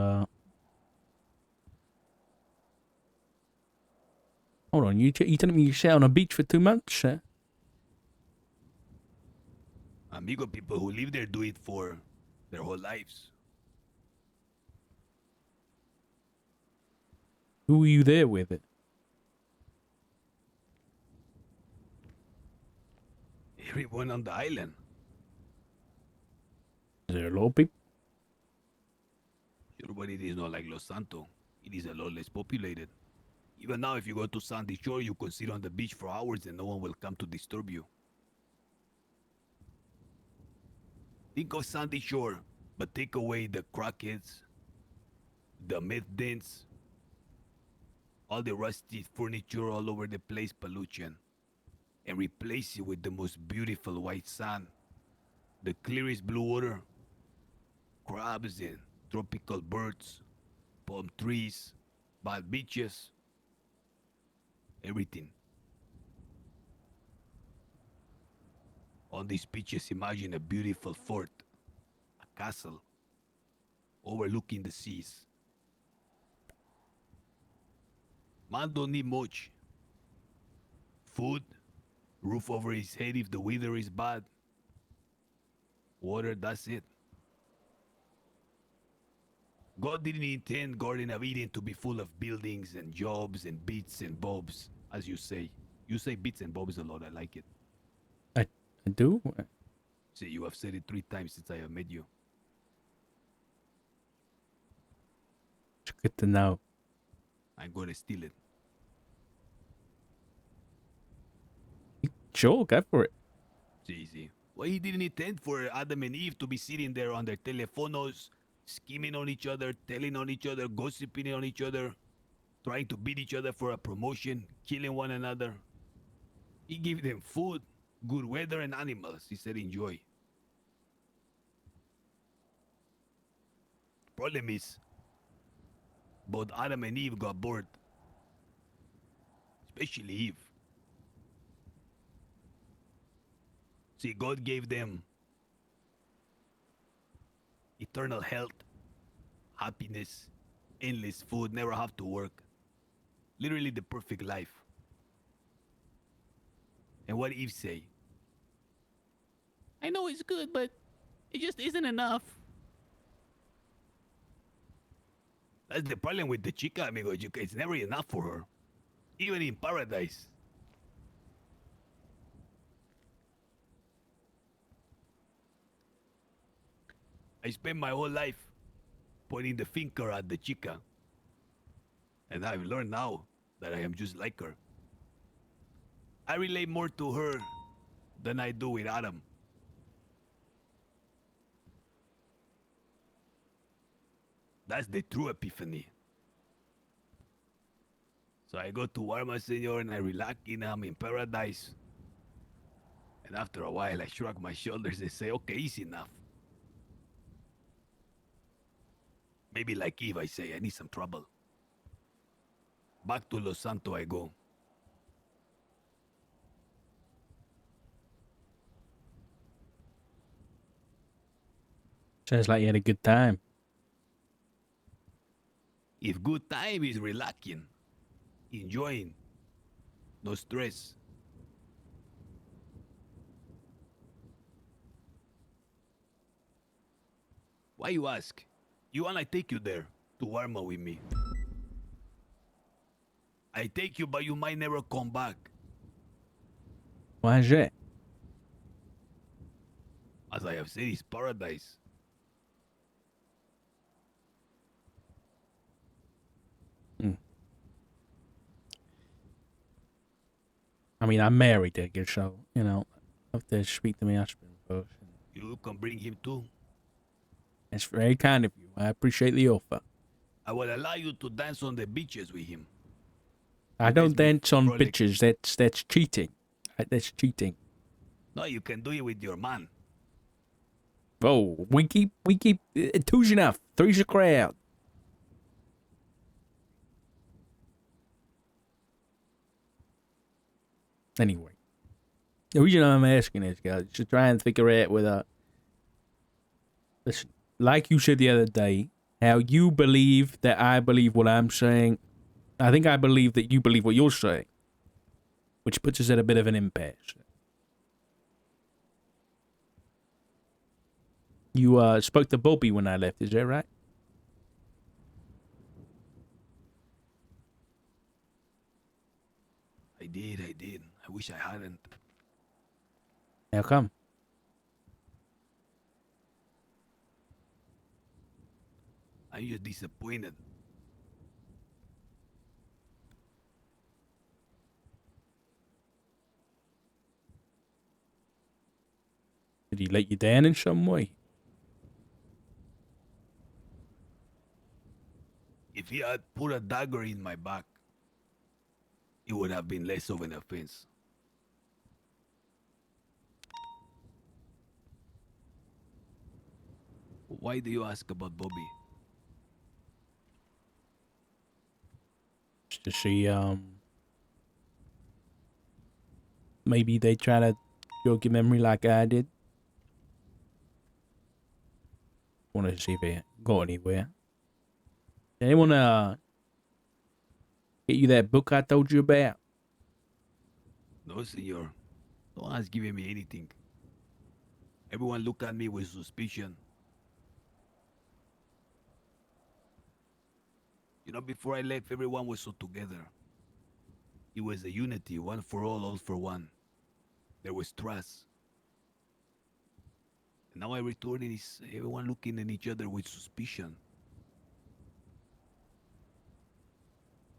hold on, you telling me you sat on a beach for 2 months? Amigo, people who live there do it for their whole lives. Who were you there with it? Everyone on the island. Is there a lot of people? Sure, but it is not like Los Santos. It is a lot less populated. Even now, if you go to Sandy Shore, you can sit on the beach for hours and no one will come to disturb you. Think of Sandy Shore, but take away the crackheads, the meth dens, all the rusty furniture all over the place pollution, and replace it with the most beautiful white sand, the clearest blue water, crabs and tropical birds, palm trees, bad beaches, everything. On these beaches, imagine a beautiful fort, a castle, overlooking the seas. Man don't need much. Food, roof over his head if the weather is bad. Water, that's it. God didn't intend Garden of Eden to be full of buildings and jobs and bits and bobs, as you say. You say bits and bobs a lot, I like it. I do? See, you have said it 3 times since I have met you. It's good to know. I'm gonna steal it. Sure, go for it. See. Well, he didn't intend for Adam and Eve to be sitting there on their telephonos, scheming on each other, telling on each other, gossiping on each other, trying to beat each other for a promotion, killing one another. He gave them food, good weather, and animals. He said enjoy. Problem is, both Adam and Eve got bored. Especially Eve. See, God gave them eternal health, happiness, endless food, never have to work. Literally the perfect life. And what Eve say? I know it's good, but it just isn't enough. That's the problem with the chica, amigo. It's never enough for her. Even in paradise. I spent my whole life pointing the finger at the chica. And I've learned now that I am just like her. I relate more to her than I do with Adam. That's the true epiphany. So I go to Warma Senor and I relax and I'm in paradise. And after a while I shrug my shoulders and say, okay, it's enough. Maybe like Eve, I say, I need some trouble. Back to Los Santos I go. Sounds like you had a good time. If good time is relaxing, enjoying, no stress. Why you ask? You want I take you there to Warma with me? I take you, but you might never come back. Why is that? As I have said, it's paradise. I mean, I'm married, Edgar, so, you know, have to speak to my husband first. You can bring him too. That's very kind of you. I appreciate the offer. I will allow you to dance on the beaches with him. I don't dance on bitches. That's cheating. That's cheating. No, you can do it with your man. Oh, we keep two's enough. Three's a crowd. Anyway, the reason I'm asking is, guys, to try and figure out whether. Listen, like you said the other day, how you believe that I believe what I'm saying. I think I believe that you believe what you're saying, which puts us at a bit of an impasse. You spoke to Bobby when I left, is that right? I did. I wish I hadn't. How come? I'm just disappointed. Did he let you down in some way? If he had put a dagger in my back, it would have been less of an offense. Why do you ask about Bobby? Just to see, maybe they try to jog your memory like I did. Wanted to see if it got anywhere. Did anyone, get you that book I told you about? No, senor. No one has given me anything. Everyone looked at me with suspicion. You know, before I left, everyone was so together. It was a unity, one for all for one. There was trust. And now I return and it's everyone looking at each other with suspicion.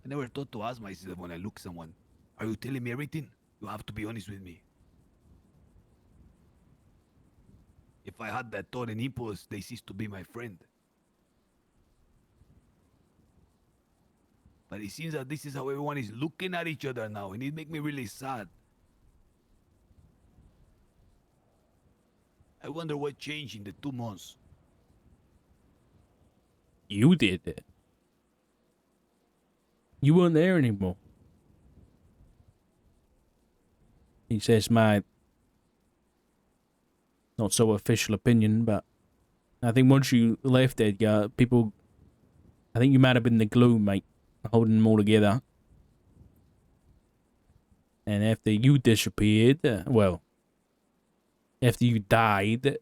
I never thought to ask myself when I look someone, are you telling me everything? You have to be honest with me. If I had that thought and impulse, they cease to be my friend. But it seems that this is how everyone is looking at each other now, and it makes me really sad. I wonder what changed in the 2 months. You did it. You weren't there anymore. He says my not so official opinion, but I think once you left, Edgar, people, I think you might have been the glue, mate, holding them all together. And after you disappeared, well, after you died,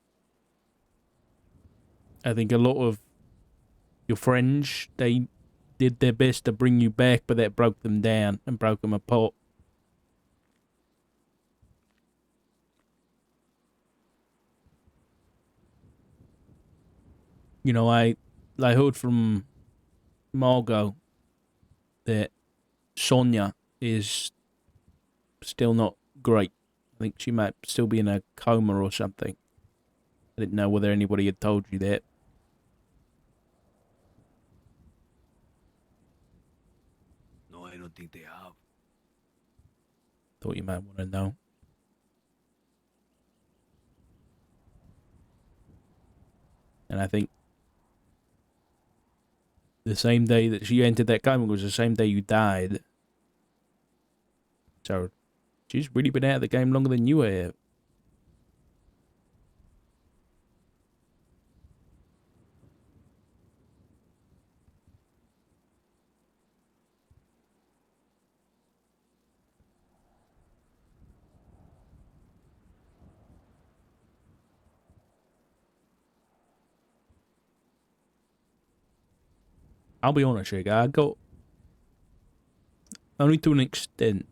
I think a lot of your friends, they did their best to bring you back, but that broke them down and broke them apart. You know, I heard from Margot that Sonia is still not great. I think she might still be in a coma or something. I didn't know whether anybody had told you that. No, I don't think they have. Thought you might want to know. And I think the same day that she entered that coma was the same day you died. So she's really been out of the game longer than you have. I'll be honest, Edgar, I got only to an extent,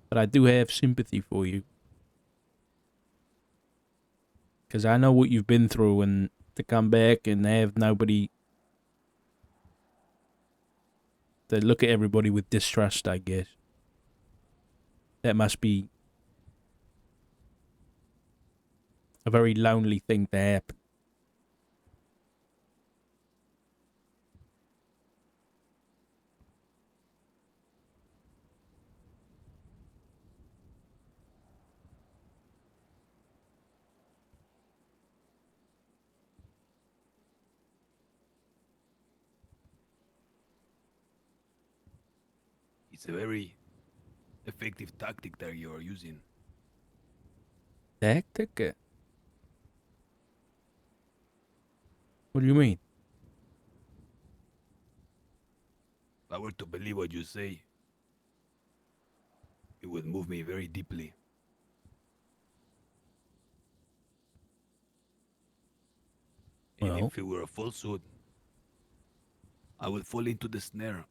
but I do have sympathy for you. Because I know what you've been through, and to come back and have nobody to look at everybody with distrust, I guess. That must be a very lonely thing to happen. It's a very effective tactic that you're using. Tactic? What do you mean? If I were to believe what you say, it would move me very deeply. And Well, if it were a falsehood, I would fall into the snare.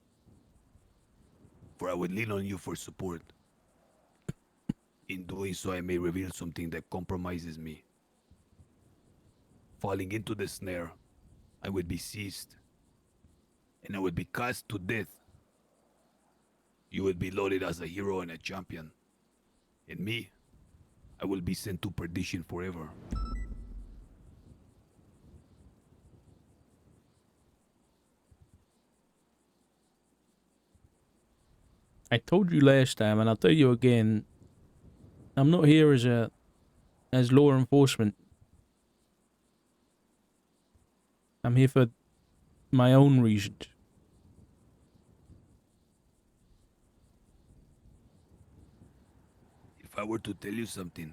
For I would lean on you for support. In doing so, I may reveal something that compromises me. Falling into the snare, I would be seized, and I would be cast to death. You would be lauded as a hero and a champion. And me, I will be sent to perdition forever. I told you last time, and I'll tell you again. I'm not here as law enforcement. I'm here for my own reasons. If I were to tell you something,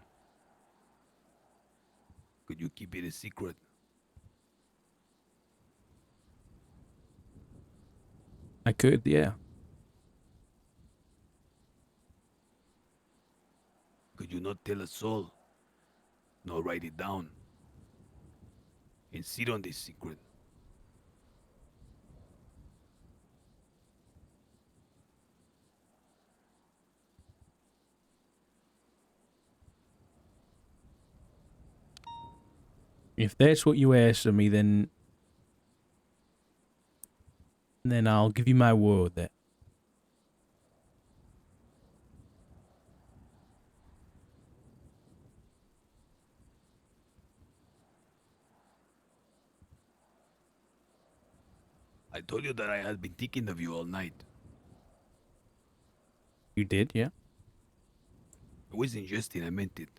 could you keep it a secret? I could, yeah. Could you not tell a soul, nor write it down, and sit on this secret? If that's what you asked of me, then I'll give you my word that I told you that I had been thinking of you all night. you did, yeah. I wasn't jesting, I meant it.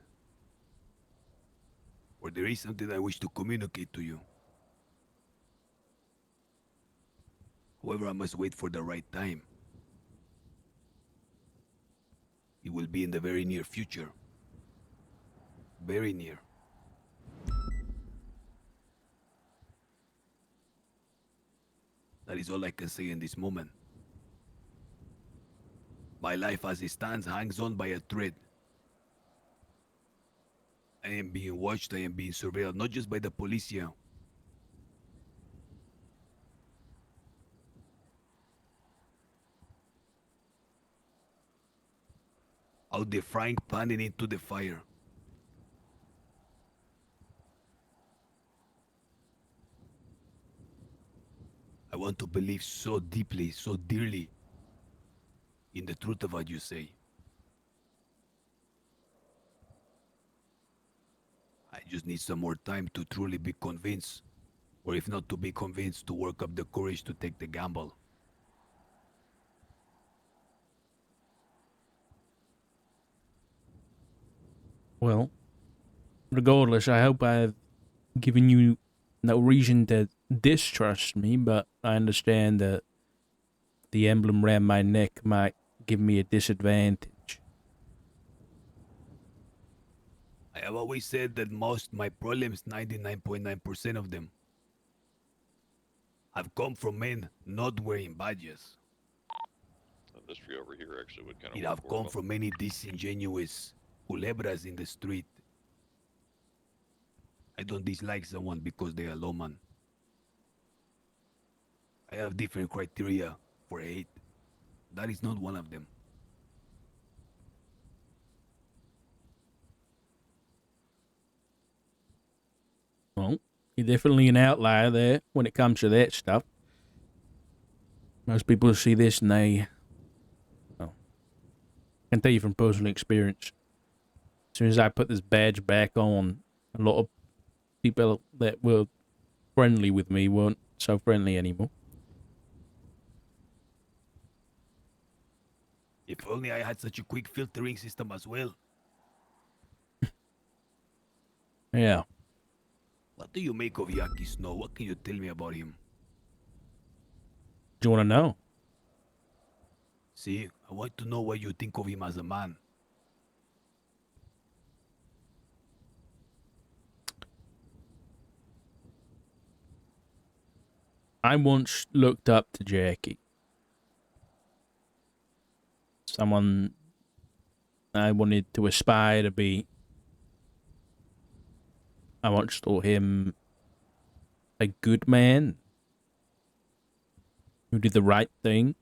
Or there is something I wish to communicate to you. However, I must wait for the right time. It will be in the very near future. Very near. That is all I can say in this moment. My life as it stands hangs on by a thread. I am being watched, I am being surveilled, not just by the policia. Out the frying pan and into the fire. I want to believe so deeply, so dearly in the truth of what you say. I just need some more time to truly be convinced, or if not to be convinced, to work up the courage to take the gamble. Well, regardless, I hope I've given you no reason to distrust me, but I understand that the emblem around my neck might give me a disadvantage. I have always said that most my problems, 99.9% of them, have come from men not wearing badges. Industry over here actually would kind of It have come from many disingenuous culebras in the street. I don't dislike someone because they are lawman. I have different criteria for hate. That is not one of them. Well, you're definitely an outlier there when it comes to that stuff. Most people see this and they... Oh, I can tell you from personal experience. As soon as I put this badge back on, a lot of people that were friendly with me weren't so friendly anymore. If only I had such a quick filtering system as well. Yeah. What do you make of Yaki Snow? What can you tell me about him? Do you want to know? See, I want to know what you think of him as a man. I once looked up to Jackie. Someone I wanted to aspire to be. I once thought him a good man who did the right thing.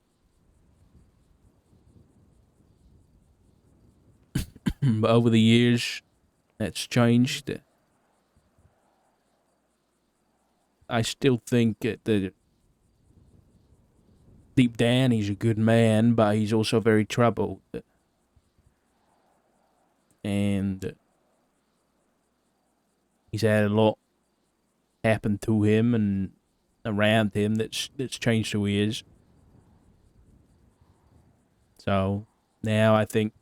But over the years, that's changed. I still think that deep down he's a good man, but he's also very troubled. And he's had a lot happen to him and around him that's changed who he is. So now I think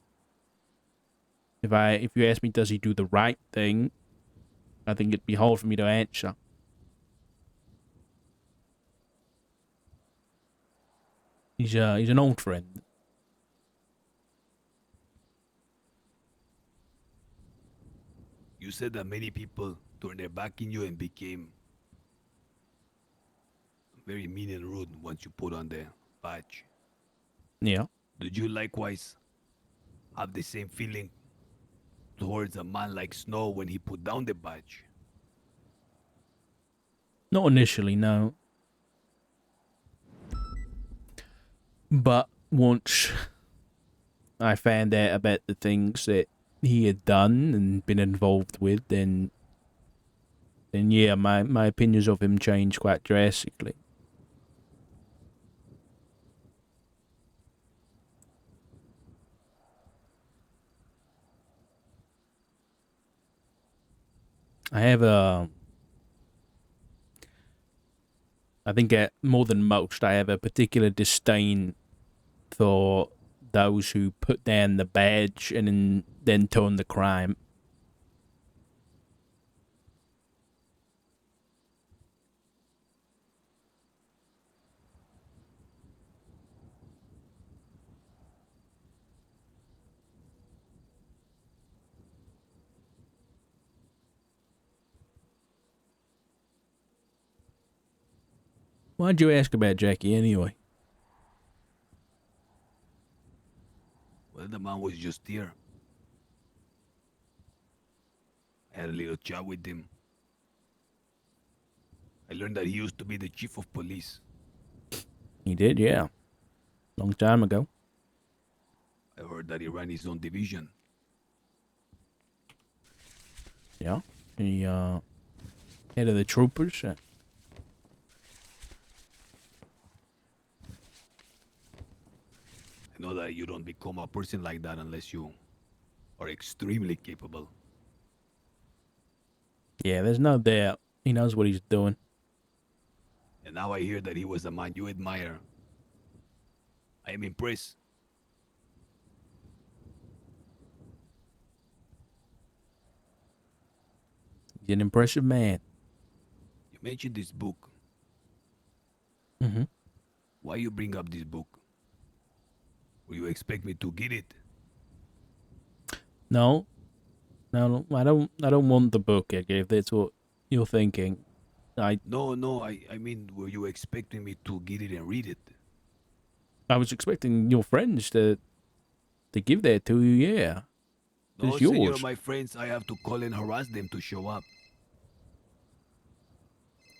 if you ask me, does he do the right thing? I think it'd be hard for me to answer. He's an old friend. You said that many people turned their back on you and became very mean and rude once you put on the badge. Yeah. Did you likewise have the same feeling towards a man like Snow when he put down the badge? Not initially, no. But once I found out about the things that he had done and been involved with, then yeah, my opinions of him changed quite drastically. I have I think more than most, I have a particular disdain for those who put down the badge and then turn the crime. Why'd you ask about Jackie anyway? Well, the man was just here. I had a little chat with him. I learned that he used to be the chief of police. He did, yeah. Long time ago. I heard that he ran his own division. Yeah. He, head of the troopers. I know that you don't become a person like that unless you are extremely capable. Yeah, there's no doubt. He knows what he's doing. And now I hear that he was a man you admire. I am impressed. He's an impressive man. You mentioned this book. Mm-hmm. Why you bring up this book? Will you expect me to get it? No, I don't want the book, Edgar, if that's what you're thinking. No, I mean, were you expecting me to get it and read it? I was expecting your friends to give that to you, yeah. No, It's yours. senor, my friends, I have to call and harass them to show up.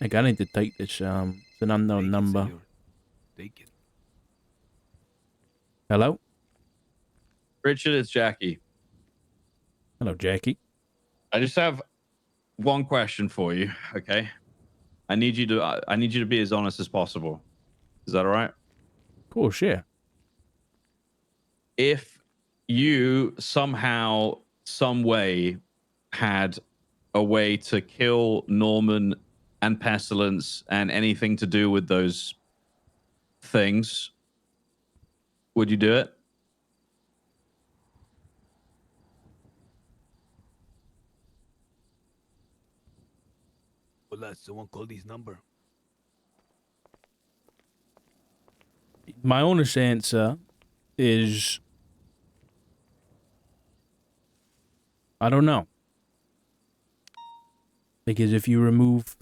Like, I need to take this, it's an unknown number. Senor. Take it. Hello? Richard, it's Jackie. Hello, Jackie. I just have one question for you, okay? I need you to be as honest as possible. Is that all right? Of course, yeah. If you somehow, some way, had a way to kill Norman and Pestilence and anything to do with those things, would you do it? Hola, someone called his number. My honest answer is I don't know. Because if you remove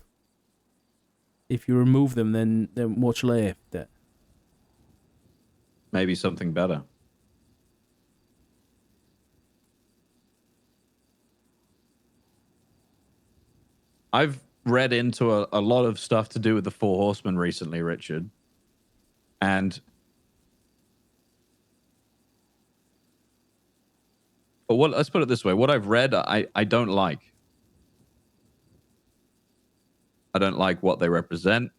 if you remove them, then what's left? Maybe something better. I've read into a lot of stuff to do with the Four Horsemen recently, Richard. And let's put it this way. What I've read, I don't like. I don't like what they represent.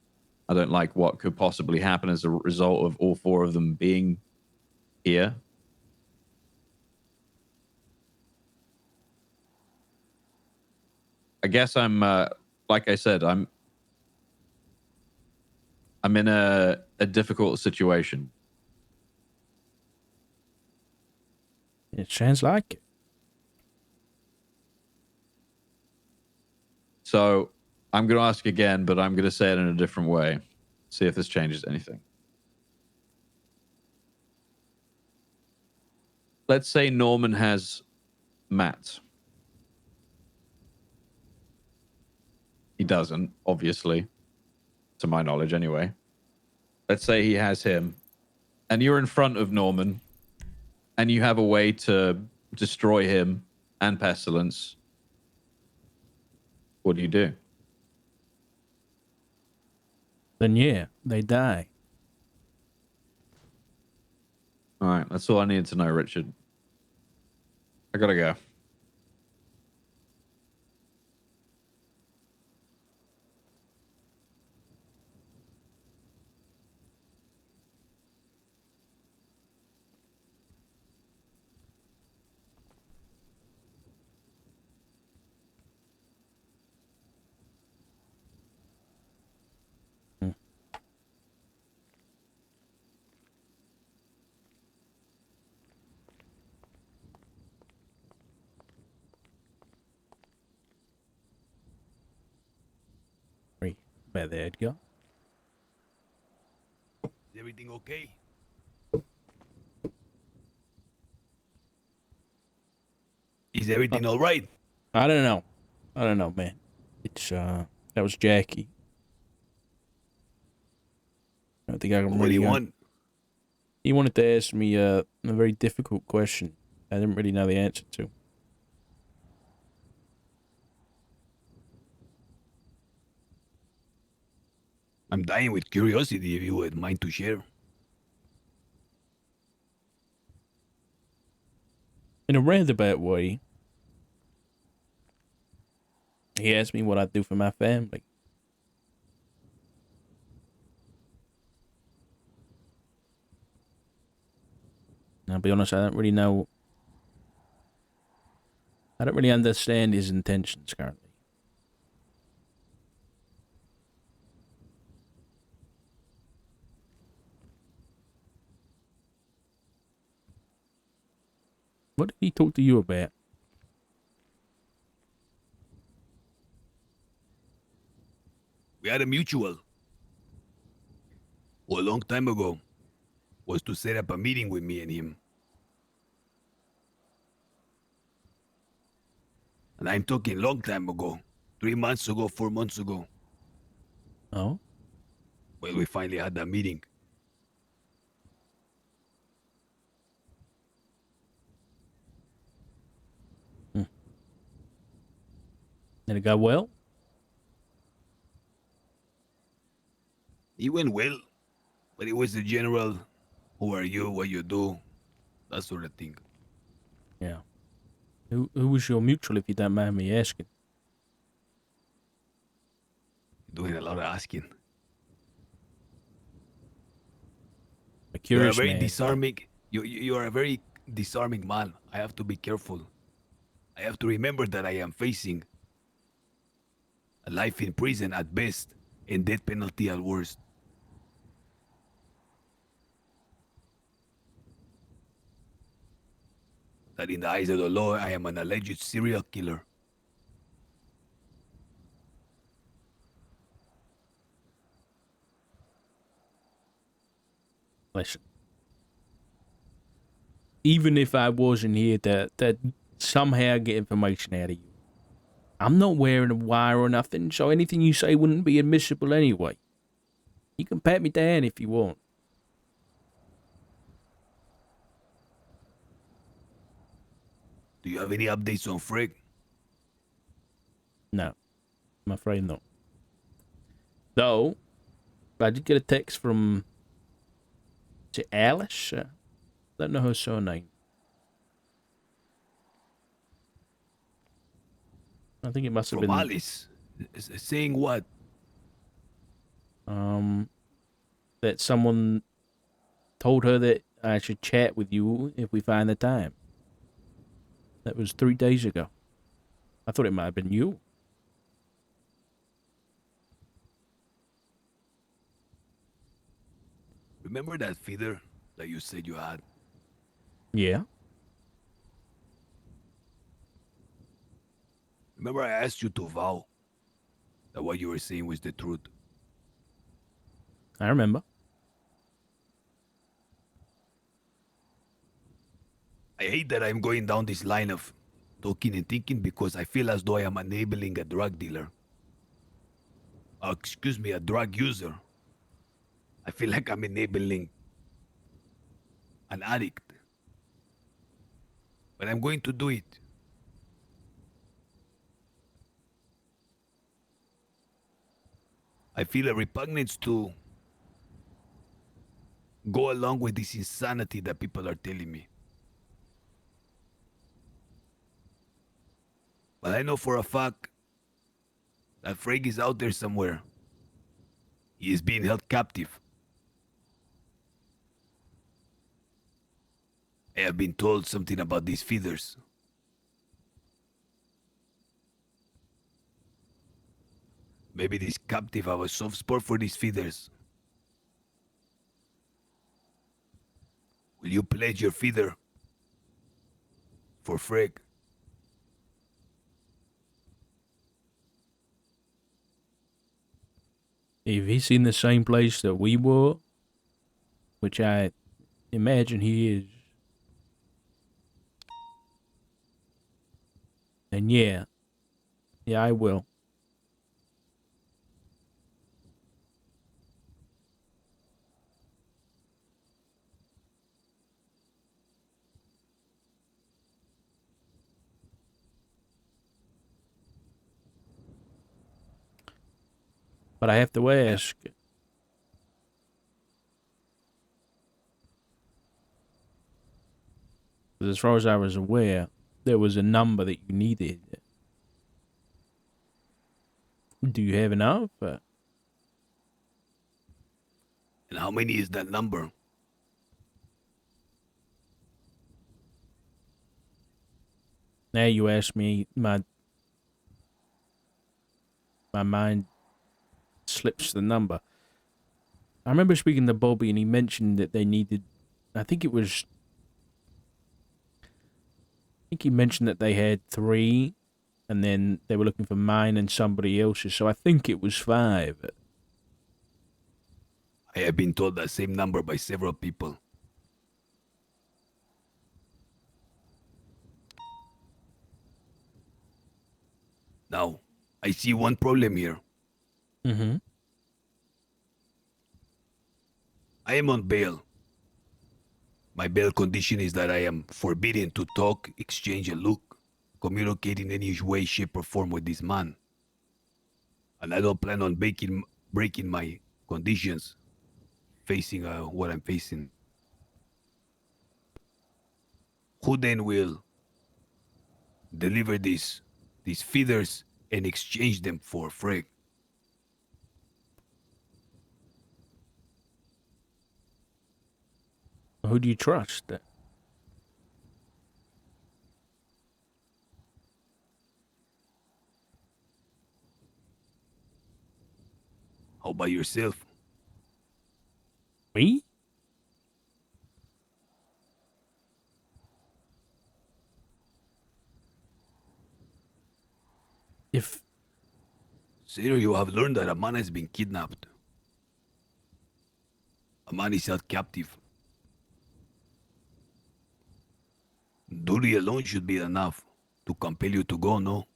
I don't like what could possibly happen as a result of all four of them being here. I guess I'm, like I said, I'm in a difficult situation. It sounds like it. So I'm going to ask again, but I'm going to say it in a different way. See if this changes anything. Let's say Norman has Matt. He doesn't, obviously, to my knowledge anyway. Let's say he has him, and you're in front of Norman, and you have a way to destroy him and Pestilence. What do you do? Then yeah, they die. All right, that's all I needed to know, Richard. I gotta go. About the Edgar. Is everything okay? Is everything all right? I don't know, man. It's that was Jackie. I don't think I can What do you really. want? He wanted to ask me a very difficult question I didn't really know the answer to. I'm dying with curiosity if you would mind to share. In a roundabout way, he asked me what I'd do for my family. And I'll be honest, I don't really know. I don't really understand his intentions currently. What did he talk to you about? We had a mutual. A long time ago. Was to set up a meeting with me and him. And I'm talking long time ago. 3 months ago, 4 months ago. Oh? Well, we finally had that meeting. Did it go well? It went well. But it was the general, who are you, what you do, that sort of thing. Yeah. Who was your mutual, if you don't mind me asking? Doing a lot of asking. A curious You're a very man. disarming. You are a very disarming man. I have to be careful. I have to remember that I am facing a life in prison at best, and death penalty at worst. That in the eyes of the law, I am an alleged serial killer. Listen. Even if I wasn't here to somehow get information out of you, I'm not wearing a wire or nothing, so anything you say wouldn't be admissible anyway. You can pat me down if you want. Do you have any updates on Frick? No, I'm afraid not. Though, I did get a text from Alice. Don't know her surname. I think it must have From been Alice? Saying what? That someone told her that I should chat with you if we find the time. That was 3 days ago. I thought it might have been you. Remember that feeder that you said you had? Yeah. Remember I asked you to vow that what you were saying was the truth? I remember. I hate that I'm going down this line of talking and thinking because I feel as though I am enabling a drug dealer. Excuse me, a drug user. I feel like I'm enabling an addict. But I'm going to do it. I feel a repugnance to go along with this insanity that people are telling me. But I know for a fact that Frank is out there somewhere. He is being held captive. I have been told something about these feeders. Maybe this captive have a soft spot for these feeders. Will you pledge your feeder for Frank? If he's in the same place that we were, which I imagine he is, then yeah, I will. But I have to ask, as far as I was aware, there was a number that you needed. Do you have enough? And how many is that number? Now you ask me, my mind slips the number. I remember speaking to Bobby and he mentioned that they needed, I think he mentioned that they had 3 and then they were looking for mine and somebody else's, so I think it was 5. I have been told that same number by several people. Now, I see one problem here. Mm-hmm. I am on bail. My bail condition is that I am forbidden to talk, exchange a look, communicate in any way, shape, or form with this man. And I don't plan on breaking my conditions facing what I'm facing. Who then will deliver these feeders and exchange them for Frank? Who do you trust? How about yourself? Me? If Sir, you have learned that a man has been kidnapped. A man is held captive. Duty alone should be enough to compel you to go, no?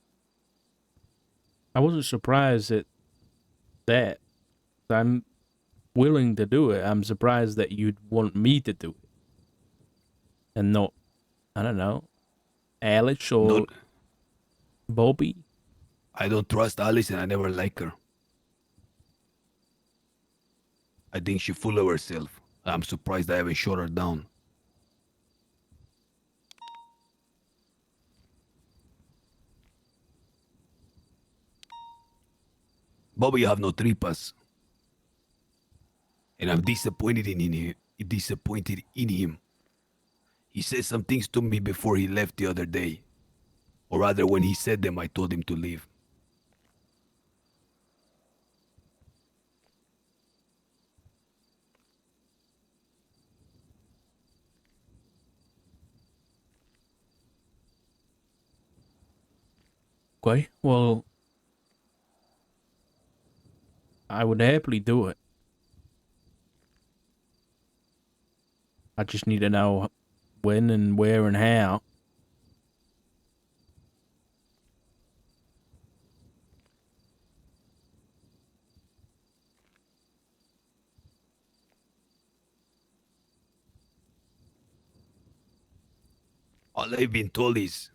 I wasn't surprised at that. I'm willing to do it. I'm surprised that you'd want me to do it. And not, I don't know, Alice or No, Bobby. I don't trust Alice and I never like her. I think she's full of herself. I'm surprised I haven't shot her down. Bobby, you have no tripas. And I'm disappointed in him. Disappointed in him. He said some things to me before he left the other day. Or rather, when he said them, I told him to leave. Okay, well, I would happily do it. I just need to know when and where and how. All I've been told is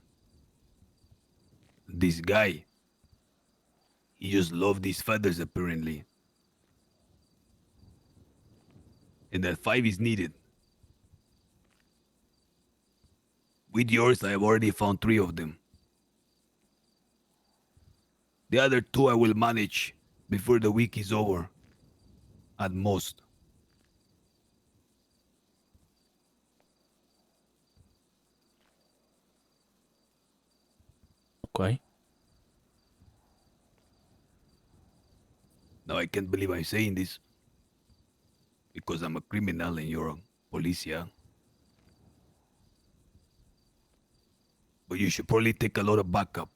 this guy, he just loved these feathers apparently. And that 5 is needed. With yours, I have already found 3 of them. The other 2 I will manage before the week is over. At most. Okay. Now I can't believe I'm saying this. Because I'm a criminal and you're a policia. But you should probably take a lot of backup.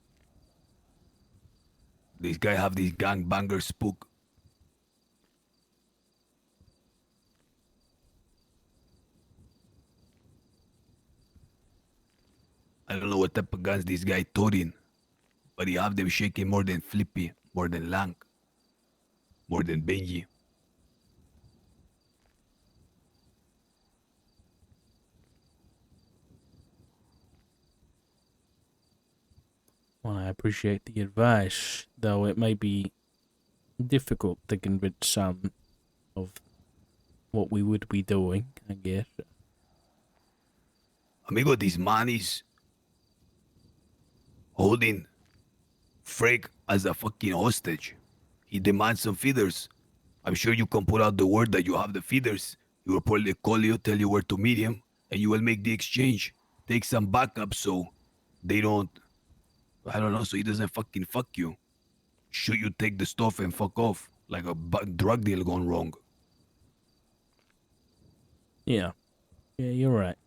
This guy have this gangbanger spook. I don't know what type of guns this guy toting, but he have them shaking more than Flippy, more than Lang, more than Benji. Well, I appreciate the advice, though it may be difficult to convince some of what we would be doing, I guess. Amigo, this man is holding Frank as a fucking hostage. He demands some feeders. I'm sure you can put out the word that you have the feeders. He will probably call you, tell you where to meet him, and you will make the exchange. Take some backup so they don't, I don't know, so he doesn't fucking fuck you. Should you take the stuff and fuck off like a drug deal gone wrong? Yeah. Yeah, you're right.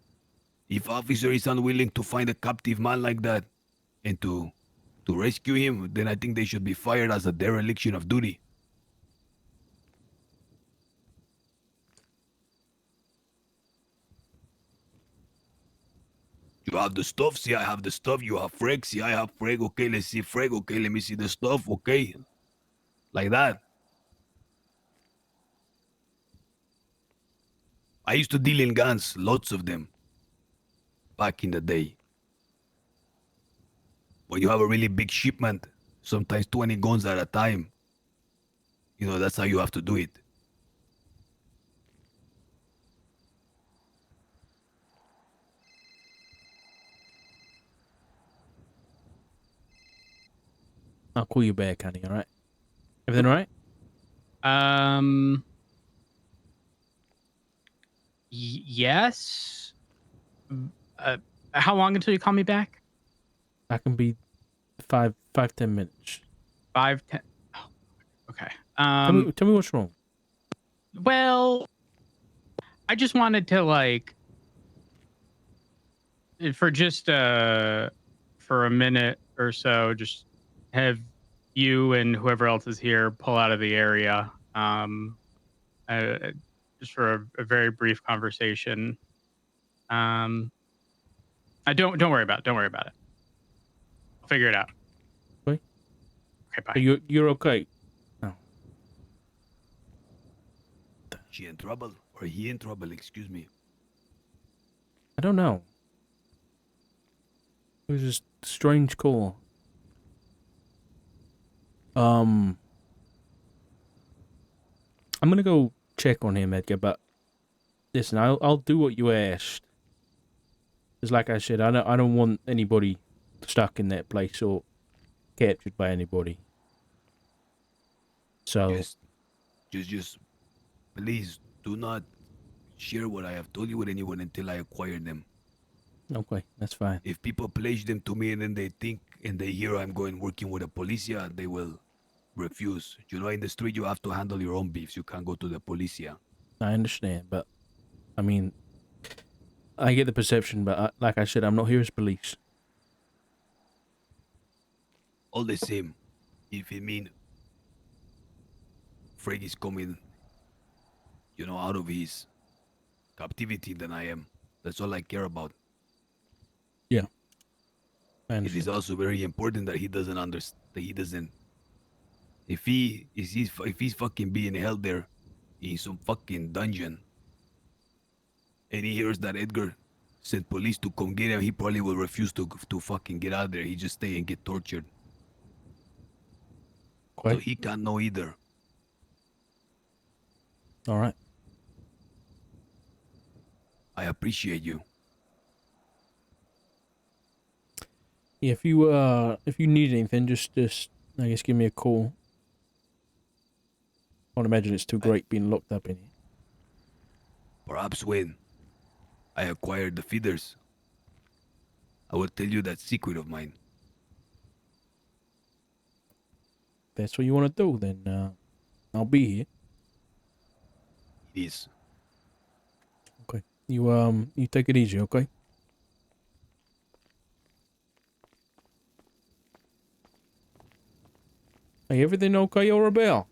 If officer is unwilling to find a captive man like that and to rescue him, then I think they should be fired as a dereliction of duty. You have the stuff, see I have the stuff, you have Freg, see I have Freg, okay, let's see Freg, okay, let me see the stuff, okay. Like that. I used to deal in guns, lots of them, back in the day. When you have a really big shipment, sometimes 20 guns at a time, you know, that's how you have to do it. I'll call you back, honey, alright? Everything alright? Yes. How long until you call me back? I can be 5, 10 minutes. 5, 10. Oh, okay. Tell me what's wrong. Well, I just wanted to like for just for a minute or so, just have you and whoever else is here pull out of the area. Just for a very brief conversation. Don't worry about it. Don't worry about it. I'll figure it out. Okay. Okay, bye. So you're okay. Oh. She in trouble? Or he in trouble, excuse me. I don't know. It was just a strange call. I'm gonna go check on him, Edgar, but listen, I'll do what you asked. Because like I said, I don't want anybody stuck in that place or captured by anybody. So Just, please do not share what I have told you with anyone until I acquire them. okay, that's fine. If people pledge them to me and then they think and they hear I'm going working with the policia, they will refuse. You know, in the street you have to handle your own beefs. You can't go to the policia. I understand, but I mean, I get the perception, but like I said, I'm not here as police. All the same, if it mean Frank is coming, you know, out of his captivity than I am. That's all I care about. Yeah. It is also very important that he doesn't understand. That he doesn't. If he's fucking being held there in some fucking dungeon, and he hears that Edgar sent police to come get him, he probably will refuse to fucking get out there. He just stay and get tortured. Okay. So he can't know either. All right. I appreciate you. Yeah, if you need anything, just I guess give me a call. I can't imagine it's too great being locked up in here. Perhaps when I acquired the feeders, I will tell you that secret of mine. If that's what you want to do, then I'll be here. It is. Okay. You take it easy, okay? Hey, everything okay, Arabelle?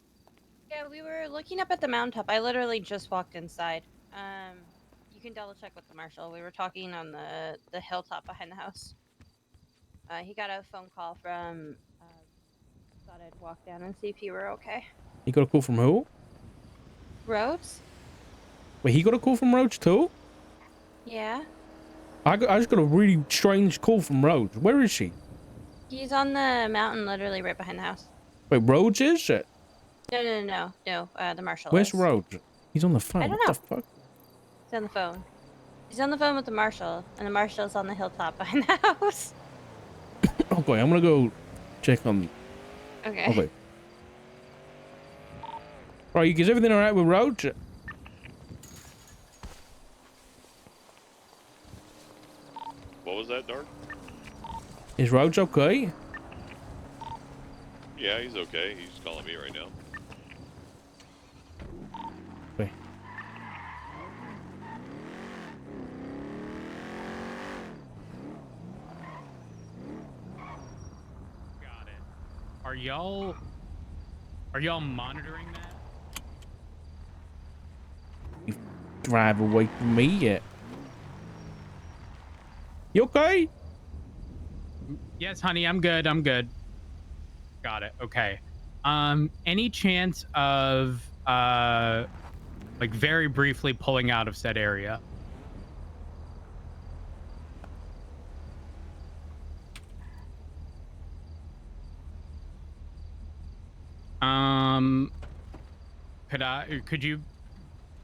Yeah, we were looking up at the mountaintop. I literally just walked inside. You can double check with the marshal. We were talking on the hilltop behind the house. He got a phone call from. Thought I'd walk down and see if you were okay. You got a call from who? Rhodes? Wait, he got a call from Roach too? Yeah. I just got a really strange call from Rhodes. Where is she? He's on the mountain, literally right behind the house. Wait, Rhodes is it? No. The marshal. Where's is. Rhodes? He's on the phone. I don't what know. the fuck? He's on the phone. He's on the phone with the marshal, and the marshal's on the hilltop behind the house. Okay, I'm gonna go check on. Okay. Okay. Right, is everything alright with Rhodes? What was that, Dark? Is Rhodes okay? Yeah, he's okay. He's calling me right now. Okay. Got it. Are y'all monitoring that? You drive away from me yet? You okay? Yes, honey, I'm good. Got it. Okay. Any chance of like very briefly pulling out of said area?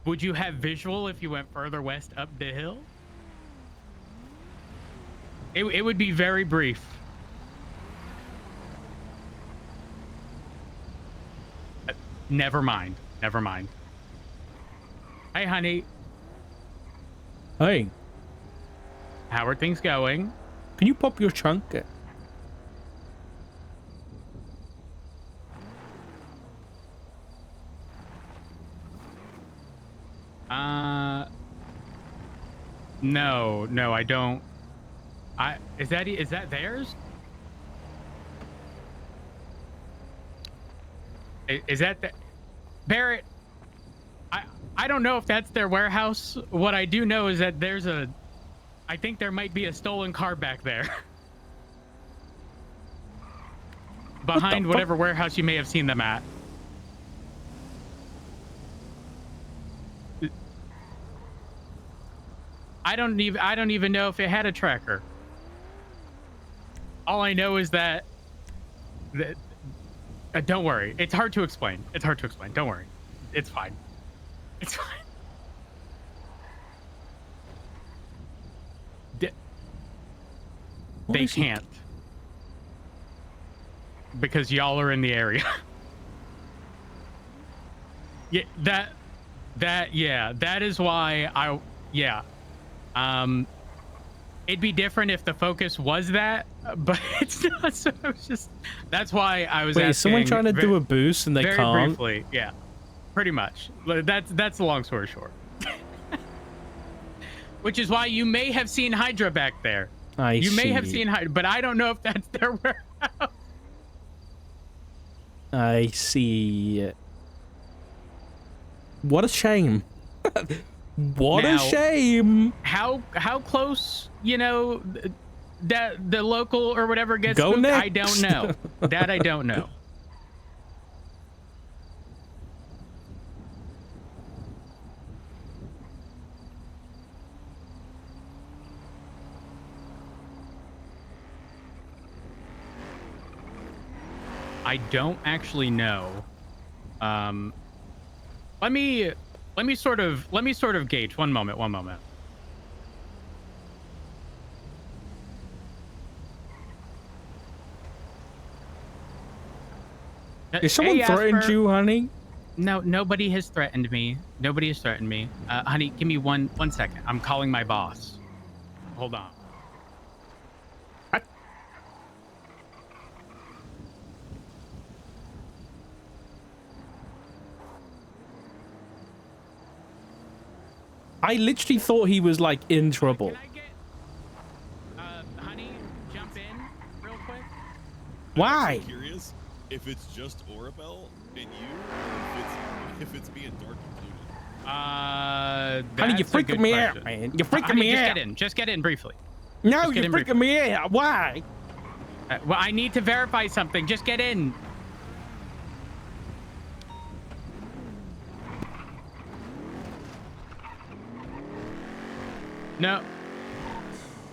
Would you have visual if you went further west up the hill? It would be very brief. Never mind. Hey, honey. Hey. How are things going? Can you pop your trunk? No, I don't. Is that theirs? Is that the Barrett? I don't know if that's their warehouse. What I do know is that I think there might be a stolen car back there. behind whatever warehouse you may have seen them at. I don't even know if it had a tracker. All I know is that don't worry. It's hard to explain. It's hard to explain. Don't worry. It's fine. It's fine. They can't. Because y'all are in the area. Yeah, that is why it'd be different if the focus was that, but it's not. So I was just, that's why I was asking. Is someone trying to do a boost and they very can't? Briefly, yeah, pretty much. That's the long story short. Which is why you may have seen Hydra back there. You may have seen Hydra, but I don't know if that's their warehouse. I see. What a shame. What a shame. How close, that the local or whatever gets Go spooked, next. I don't know. That I don't know. I don't actually know. Let me sort of gauge. One moment. Is someone threatened you, honey? No, nobody has threatened me. Honey, give me one second. I'm calling my boss. Hold on. I literally thought he was like in trouble. Can I get, honey, jump in real quick? Why? I'm curious if it's just Orabel and you, or if it's me and Dark included. Honey, you're freaking me out, man. You're freaking me out. Just get in briefly. No, you're freaking me out. Why? Well, I need to verify something. Just get in. No.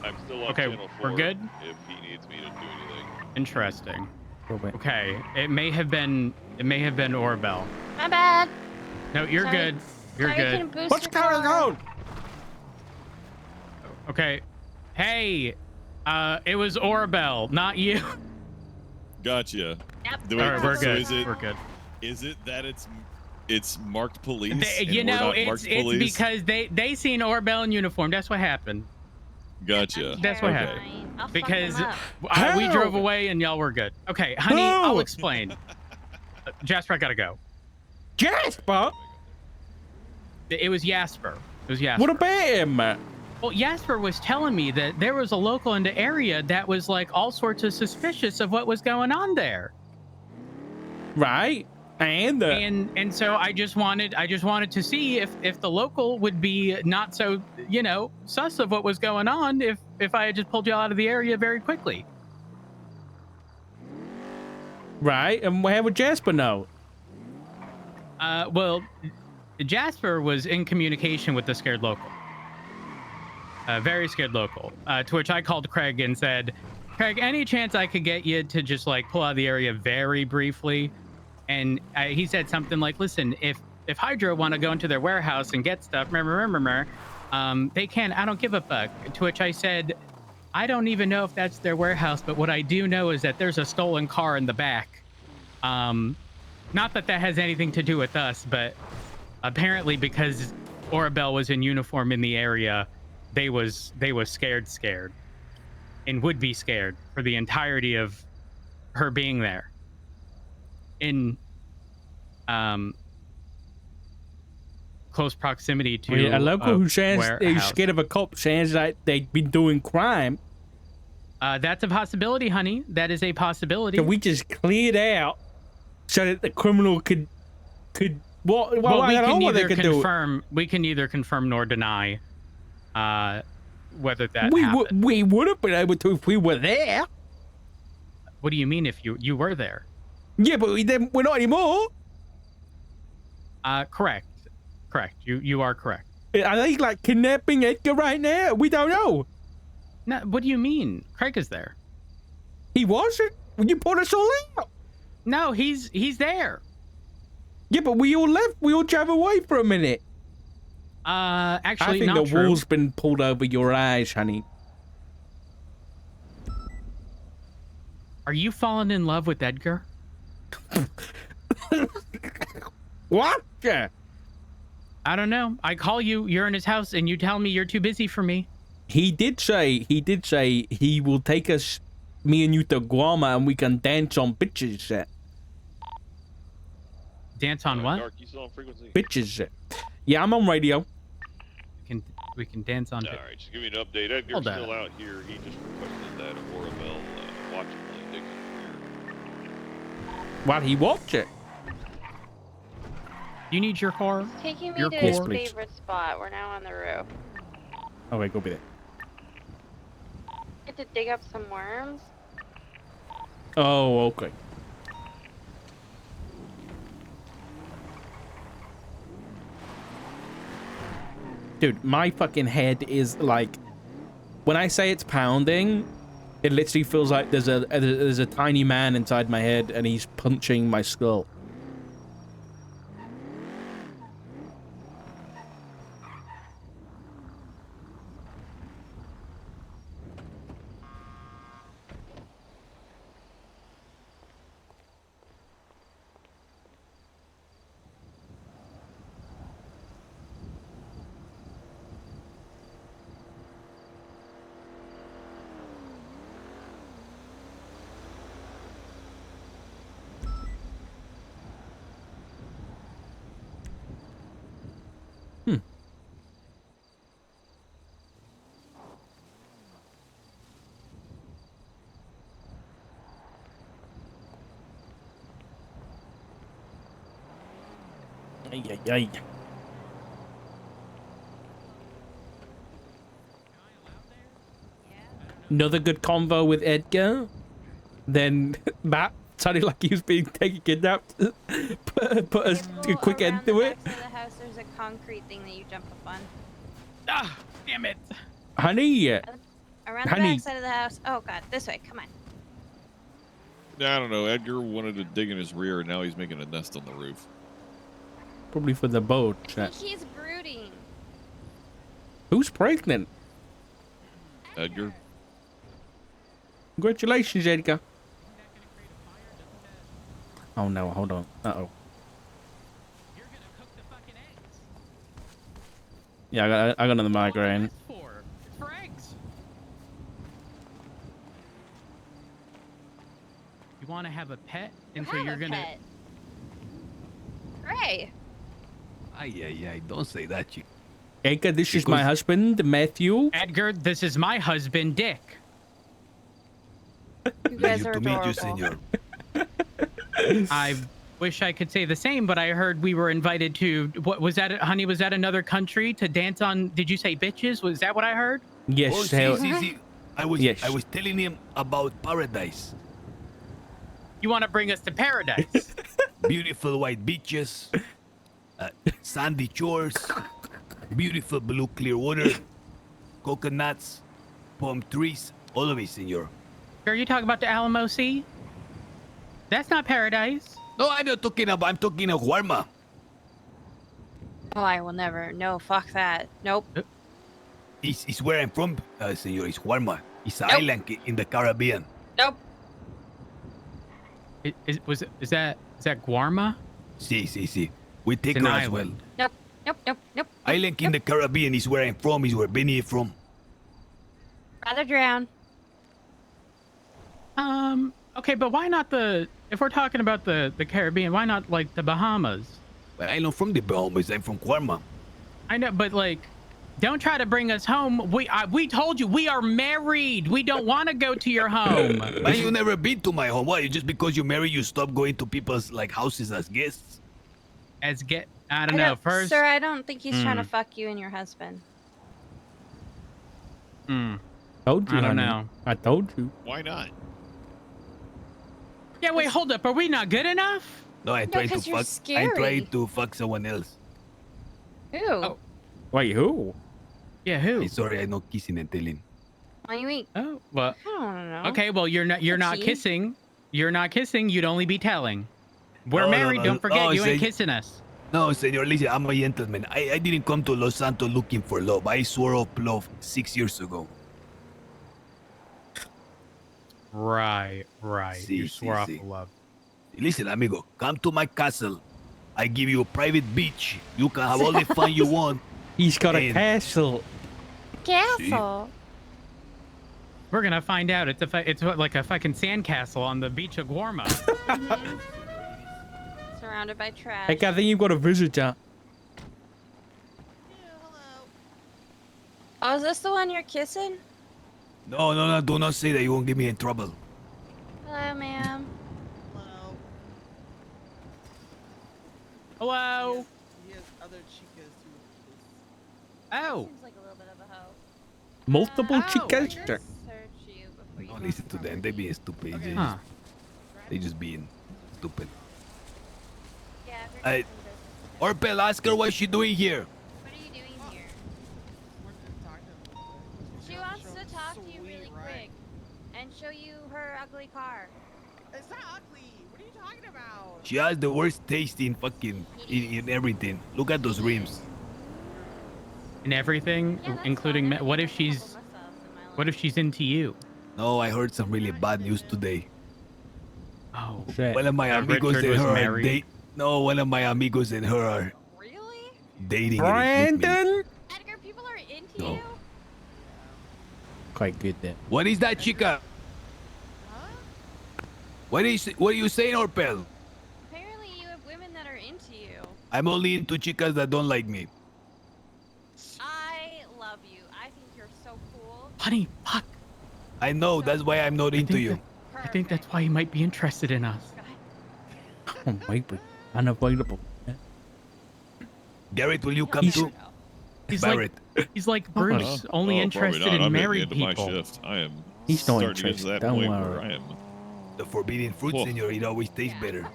I'm still on Okay, channel 4 we're good? if he needs me to do anything. Interesting. Okay, it may have been Orabel. My bad. No, you're Sorry. good. You're Sorry, I good. couldn't boost What's your going car. on? Okay. Hey, it was Orabel, not you. Gotcha. Yep. Wait, All right, we're so good. We're good. Is it that it's marked police? and You we're know, not it's marked police? because they seen Orabel in uniform. That's what happened. Gotcha. That's what Okay. happened. I'll fuck Because him up. we drove How? away and y'all were good. Okay, honey, I'll explain. Jasper, I gotta go. Jasper? It was Jasper. What about him? Well, Jasper was telling me that there was a local in the area that was like all sorts of suspicious of what was going on there. Right. And so I just wanted to see if the local would be not so, sus of what was going on if I had just pulled y'all out of the area very quickly. Right. And how would Jasper know? Well, Jasper was in communication with the scared local. Very scared local. To which I called Craig and said, Craig, any chance I could get you to just like pull out of the area very briefly? And he said something like, listen, if Hydra want to go into their warehouse and get stuff, they can. I don't give a fuck. To which I said, I don't even know if that's their warehouse, but what I do know is that there's a stolen car in the back. Not that has anything to do with us, but apparently because Orabel was in uniform in the area, they was scared, and would be scared for the entirety of her being there. In close proximity to A local who says warehouse. they're scared of a cop says that they've been doing crime. That's a possibility, honey. That is a possibility. So we just cleared out so that the criminal could well I don't know what they could do. We can neither confirm nor deny whether that We happened. we would have been able to if we were there. What do you mean if you were there? Yeah, but we're not anymore. Correct. You are correct. Are they like kidnapping Edgar right now? We don't know. No, what do you mean? Craig is there. He wasn't. You pulled us all out. No, he's there. Yeah, but we all left. We all drove away for a minute. Actually, I think not the true. wool's been pulled over your eyes, honey. Are you falling in love with Edgar? What? Yeah. I don't know. I call you, you're in his house, and you tell me you're too busy for me. He did say he will take us, me and you, to Guama, and we can dance on bitches. Dance on what? Dark, you still on frequency? Bitches. Yeah, I'm on radio. We can dance on. All right, just give me an update. Edgar's Hold on. still out here. He just requested that Orabel watch him while he digs in While he watch it. You need your car? Taking me Your to his core? favorite spot. We're now on the roof. Okay, go be there. Get to dig up some worms. Oh, okay. Dude, my fucking head is like, when I say it's pounding, it literally feels like there's a tiny man inside my head and he's punching my skull. Ay, ay, ay. Another good convo with Edgar. Then Matt sounded like he was being taken kidnapped. put a quick end to it. Backside of the house, there's a concrete thing that you jump up on. Ah, damn it. Honey. Around the Honey. backside of the house. Oh god, this way. Come on. I don't know. Edgar wanted to dig in his rear, and now he's making a nest on the roof. Probably for the boat. He's brooding. Who's pregnant? Edgar. Congratulations, Edgar. Oh no, hold on. Uh-oh. Yeah, I got another migraine. For eggs. You want to have a pet, and so you're gonna. Pet. Ray. Ay, ay, ay, don't say that, you. Edgar, this is my husband, Matthew. Edgar, this is my husband, Dick. You guys are adorable. senor. I wish I could say the same, but I heard we were invited to. What was that, honey? Was that another country to dance on? Did you say bitches? Was that what I heard? Yes. Oh, see. I was telling him about paradise. You want to bring us to paradise? Beautiful white beaches, sandy shores, beautiful blue clear water, coconuts, palm trees, all of it, senor. Are you talking about the Alamo Sea? That's not paradise. No, I'm not talking about. I'm talking of Warma. Oh, I will never. No, fuck that. Nope. It's where I'm from, senor. It's Warma. It's an Nope. island in the Caribbean. Nope. Is that Guarma? See. We take It's her an as well. island. Nope. Island in the Caribbean is where I'm from. Is where Benny is from. Rather drown. Okay, but why not if we're talking about the Caribbean, why not like the Bahamas? But I'm not from the Bahamas. I'm from Warma. I know, but like, don't try to bring us home. We told you we are married. We don't want to go to your home. But you never been to my home. Why? Just because you married, you stop going to people's like houses as guests? I don't know. First, Sir, I don't think he's trying to fuck you and your husband. Told you, I don't honey. know. I told you. Why not? Yeah, wait, hold up. Are we not good enough? No, I'm trying to 'cause you're fuck. I'm scary. trying to fuck someone else. Ew. Oh. Wait, who? Yeah, who? I'm sorry, I'm not kissing and telling. Why you eat? Oh, well. I don't know. Okay, well, you're not Cookie. kissing. You're not kissing. You'd only be telling. We're No, no, married. no. Don't forget, No, you ain't say- kissing us. No, senor, listen, I'm a gentleman. I didn't come to Los Santos looking for love. I swore off love 6 years ago. Right. Si, You si, swore off si. the love. Listen, amigo, come to my castle. I give you a private beach. You can have all the fun you want. He's got a And- castle. Castle. We're gonna find out. It's like a fucking sandcastle on the beach of Guarma. Surrounded by trash. Hey, I think you've got a visitor. Oh, is this the one you're kissing? No, do not say that. You won't get me in trouble. Hello, ma'am. Hello. He has other chicas too. Oh. Seems like a little bit of a hoe. Multiple Oh, chicas. search you before you Don't go listen to them. They being stupid. Okay. Huh. They just being stupid. Yeah, if you're Hey, kissing business. Orpel, ask her what she doing here. What are you doing here? Wanted to talk to him. She wants to talk to you really quick and show you her ugly car. It's not ugly. What are you talking about? She has the worst taste in fucking in everything. Look at those rims. And everything, Yeah, that's including. fine. I What can if couple she's? myself in my What if life. she's into you? No, I heard some really bad news today. Oh. Shit. One of my amigos Richard and was her are married. No, one of my amigos and her are Really? dating. and it's with me. Brandon. Edgar, people are into No. you? Quite good then. What is that, chica? What are you saying, Orpel? Apparently you have women that are into you. I'm only into chicas that don't like me. I love you. I think you're so cool. Honey, fuck. I know, that's why I'm not into you. I think that's why he might be interested in us. Oh my god. Unavoidable. Garrett, will you come He's- too? He's Barrett. like Bruce, only probably interested not. in I'm married into my people. shift. I am He's not starting to get to interested, that don't point where worry. I am. The forbidden fruit, Whoa. senor, it always tastes better.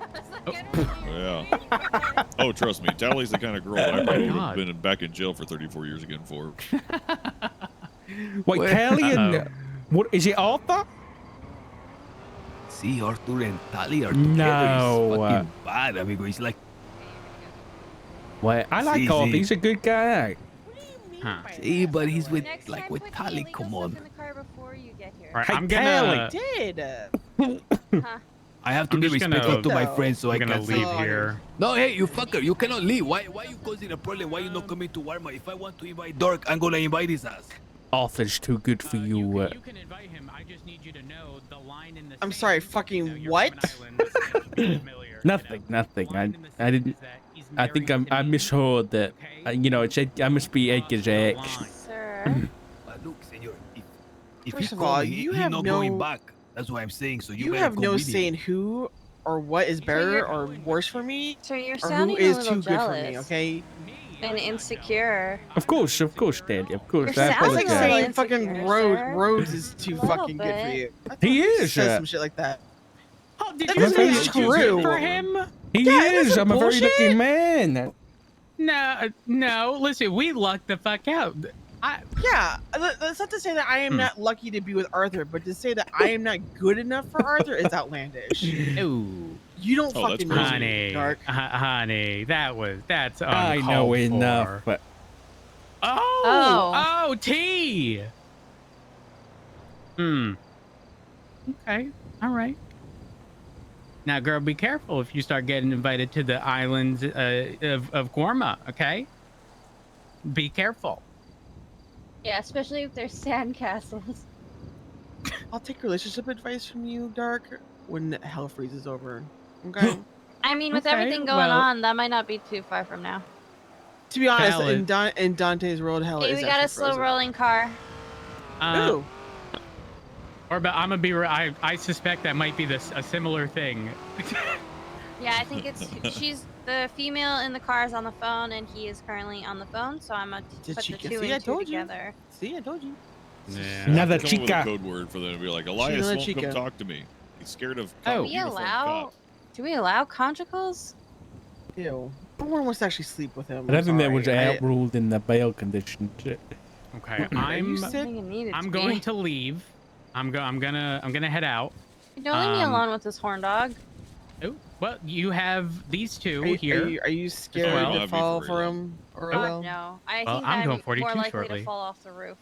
Yeah. Oh, trust me, Tally's the kind of girl that I Oh my probably would God. have been back in jail for 34 years again for. Wait, Tally and Uh-oh. what is it, Arthur? See, Arthur and Tally are together. No. It's fucking bad, amigo. It's like, Wait, I like See, Arthur. see. He's a good guy. Huh. see, but he's with, Next like, time, with put Tally. the illegal Come stuff on. in the car before you get here. All right, Hey, I'm gonna. Did. Huh? I have to I'm be just gonna- respectful to my No. friends, so I'm I gonna can't leave say. here. No, hey, you fucker, you cannot leave. Why you causing a problem? Why you not coming to Walmart? If I want to invite Dark, I'm gonna invite his ass. Arthur's too good for you. You can invite him. I just need you to know the line in the. I'm sand, sorry, fucking you know, you're what? from an island, it's familiar, you Nothing, know. nothing. Line in the I sand didn't. is that he's I think married to I me, misheard that. okay? You know, I must be Edgar's Cross the ex. line. Sir. But look, senor, if First he's of all, coming, you he's have not no- going back. That's what I'm saying. So You better have come no with him. say in who or what is better or worse for me, So you're or who sounding a is little too jealous good for me. Okay. and insecure. Of course, Daddy. Of course. You're I sounding That's like a little apologize. saying fucking insecure, sir. Rhodes is too A little fucking good for bit. you. I thought He said is. some shit like that. Oh, did That you doesn't say mean that it's you true. good for him? He Yeah, is. that's I'm a very bullshit. lucky man. No. Listen, we lucked the fuck out. Yeah, that's not to say that I am not lucky to be with Arthur, but to say that I am not good enough for Arthur is outlandish. Ooh, You don't Oh, that's fucking know crazy. me, honey, Dark. honey, that's I uncalled know for. enough, but Oh, T. Okay, all right. Now, girl, be careful if you start getting invited to the islands of Guarma. Okay, be careful. Yeah, especially if there's sandcastles. I'll take relationship advice from you, Dark, when hell freezes over. Okay. I mean, with Okay, everything going well- on, that might not be too far from now. To be honest, Valid. in Dante's world, hell Hey, is we got a actually slow frozen. rolling car. Ooh. Or, but I'm gonna be. I suspect that might be a similar thing. Yeah, I think it's she's the female in the car is on the phone, and he is currently on the phone. So I'm gonna Did put she the get- two see, I and two told you. together. See, I told you. Yeah, Another come up with a chica. code word for them to be like, Elias another won't chica. come talk to me. He's scared of Do we uniformed allow? cop. Do we allow conjugals? Ew. Born wants to actually sleep with him. I don't think that I'm was sorry. outruled in the bail condition. Okay, Are you I'm sick? I think it needed I'm to going be. to leave. I'm gonna head out. Don't leave me alone with this horn dog. Oh, well, you have these two Are you, here. are you scared well. to fall for him? Or God, no. I Well, think I'm I'm going 42 more likely shortly. to fall off the roof.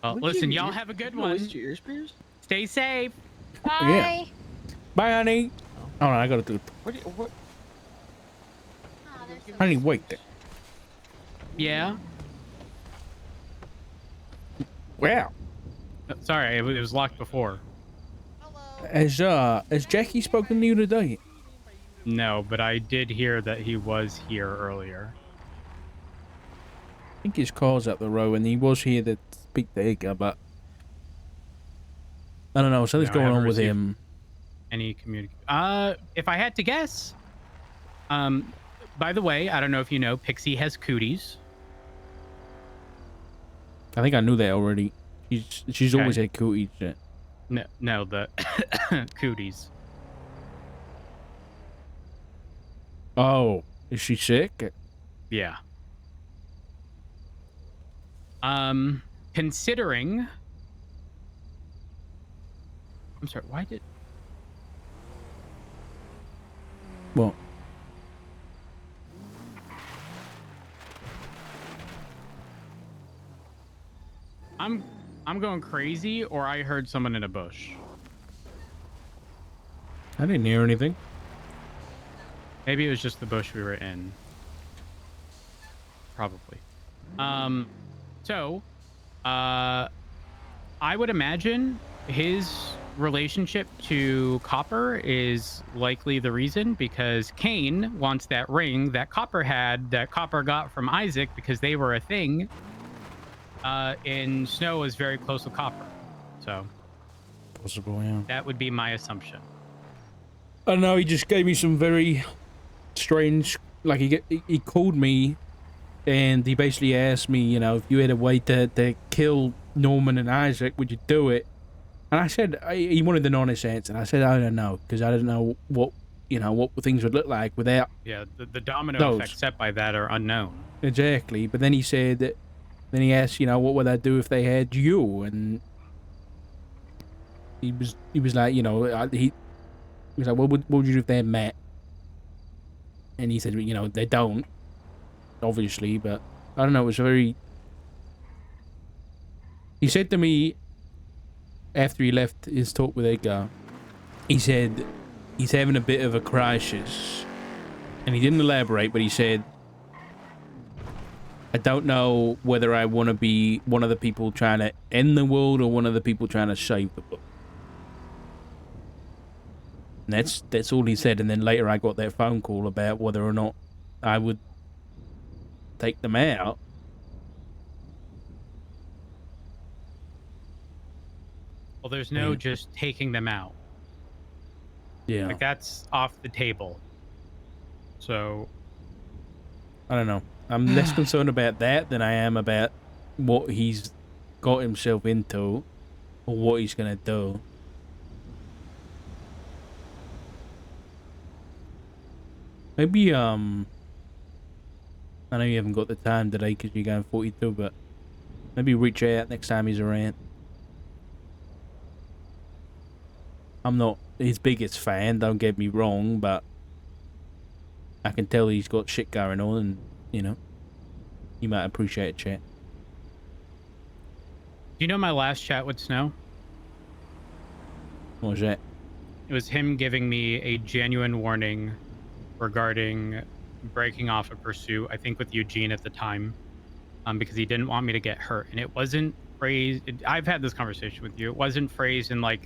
Well, Would listen, you- y'all you- have a good you one. waste your ear spears? Stay safe. Bye. Bye, honey. Oh, no, I gotta do it. What? Honey, wait there. Yeah. Wow. Sorry, it was locked before. Has Jackie spoken to you today? No, but I did hear that he was here earlier. I think his car's up the road, and he was here to speak to Edgar, but I don't know. Something's No, I going haven't on with received him. Any if I had to guess, by the way, I don't know if you know, Pixie has cooties. I think I knew that already. She's always had cooties. No, the cooties. Oh, is she sick? Yeah. Considering, I'm sorry, why did? Well, I'm going crazy, or I heard someone in a bush. I didn't hear anything. Maybe it was just the bush we were in. Probably. I would imagine his relationship to Copper is likely the reason, because Cain wants that ring that Copper had, that Copper got from Isaac because they were a thing. And Snow was very close with Copper. So Possible, yeah. that would be my assumption. I don't know. He just gave me some very strange. Like he called me, and he basically asked me, you know, if you had a way to kill Norman and Isaac, would you do it? And I said he wanted an honest answer. And I said I don't know, because I didn't know what things would look like without. Yeah, the domino those. effects set by that are unknown. Exactly. But then he said that. Then he asked, you know, what would I do if they had you? And he was like, you know, he was like, what would you do if they had Matt? And he said, you know, they don't, obviously, but I don't know. It was very. He said to me after he left his talk with Edgar, he said he's having a bit of a crisis, and he didn't elaborate, but he said, I don't know whether I want to be one of the people trying to end the world or one of the people trying to save the world. And that's all he said. And then later I got that phone call about whether or not I would take them out. Well, there's no just taking them out. Yeah. Like, that's off the table. So I don't know. I'm less concerned about that than I am about what he's got himself into or what he's going to do. Maybe, I know you haven't got the time today because you're going 42, but maybe reach out next time he's around. I'm not his biggest fan, don't get me wrong, but I can tell he's got shit going on, and, you know, you might appreciate a chat. Do you know my last chat with Snow? What was that? It was him giving me a genuine warning regarding breaking off a pursuit, I think with Eugene at the time, because he didn't want me to get hurt. And it wasn't phrased, I've had this conversation with you, it wasn't phrased in like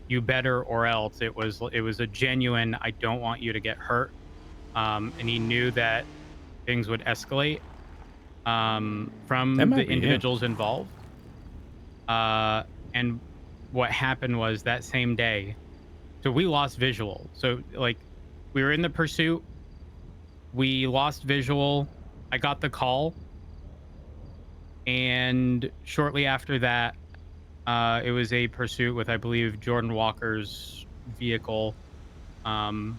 you better or else. It was a genuine, I don't want you to get hurt. And he knew that things would escalate from the individuals involved. And what happened was that same day, so we lost visual. So like we were in the pursuit, we lost visual. I got the call, and shortly after that, It was a pursuit with, I believe, Jordan Walker's vehicle. And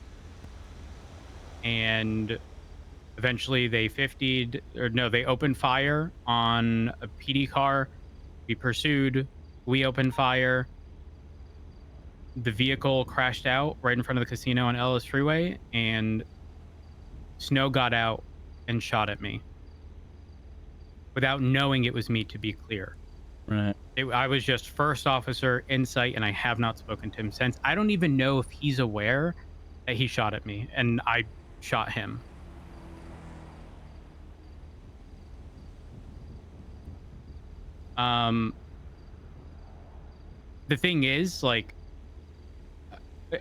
eventually they they opened fire on a PD car. We pursued. We opened fire. The vehicle crashed out right in front of the casino on Ellis Freeway, and Snow got out and shot at me without knowing it was me, to be clear. Right. I was just first officer in sight, and I have not spoken to him since. I don't even know if he's aware that he shot at me, and I shot him. The thing is, like,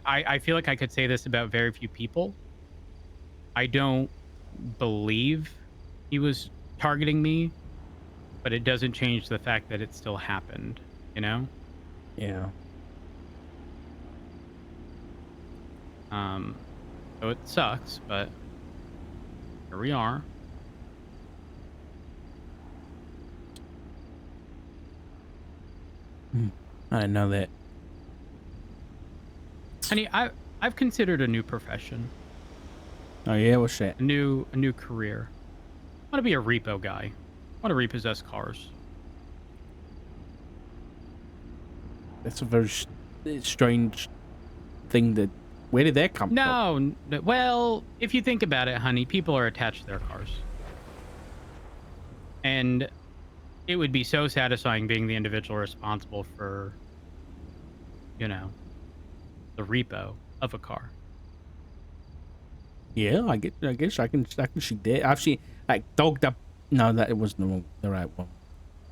I feel like I could say this about very few people. I don't believe he was targeting me, but it doesn't change the fact that it still happened, you know? Yeah. So it sucks, but here we are. I didn't know that. Honey, I've considered a new profession. Oh yeah, what's that? A new career. I want to be a repo guy. I want to repossess cars. That's a very strange thing. Where did that come from? No, well, if you think about it, honey, people are attached to their cars. And it would be so satisfying being the individual responsible for, you know, the repo of a car. Yeah, I guess I can see that. I've seen like Dog No, that it wasn't the right one.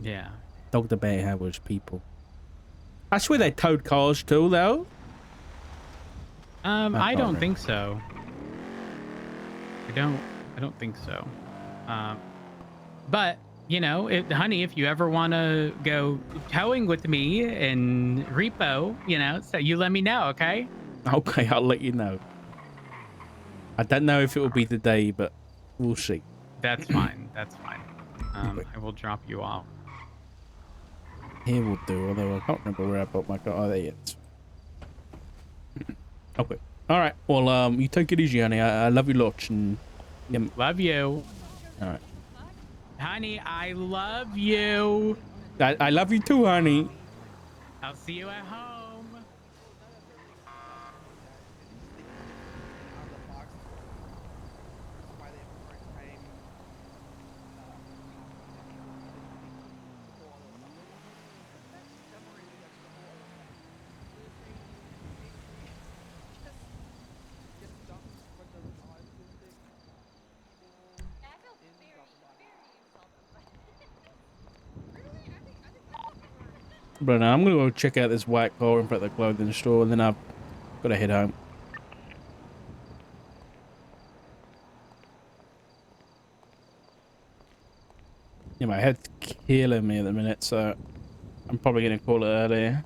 Yeah. Dog the Bear was people. I swear they towed cars too, though. I don't think so. I don't think so. But you know, honey, if you ever want to go towing with me in repo, you know, so you let me know, okay? Okay, I'll let you know. I don't know if it will be the day, but we'll see. That's fine. That's fine. I will drop you off. Here will do, although I can't remember where I bought my car. Oh, there it is. Okay. All right. Well, you take it easy, honey. I love you lots. And love you. All right. Honey, I love you. I love you too, honey. I'll see you at home. But now I'm gonna go check out this white car in front of the clothing store, and then I've got to head home. Yeah, my head's killing me at the minute, so I'm probably gonna call it early.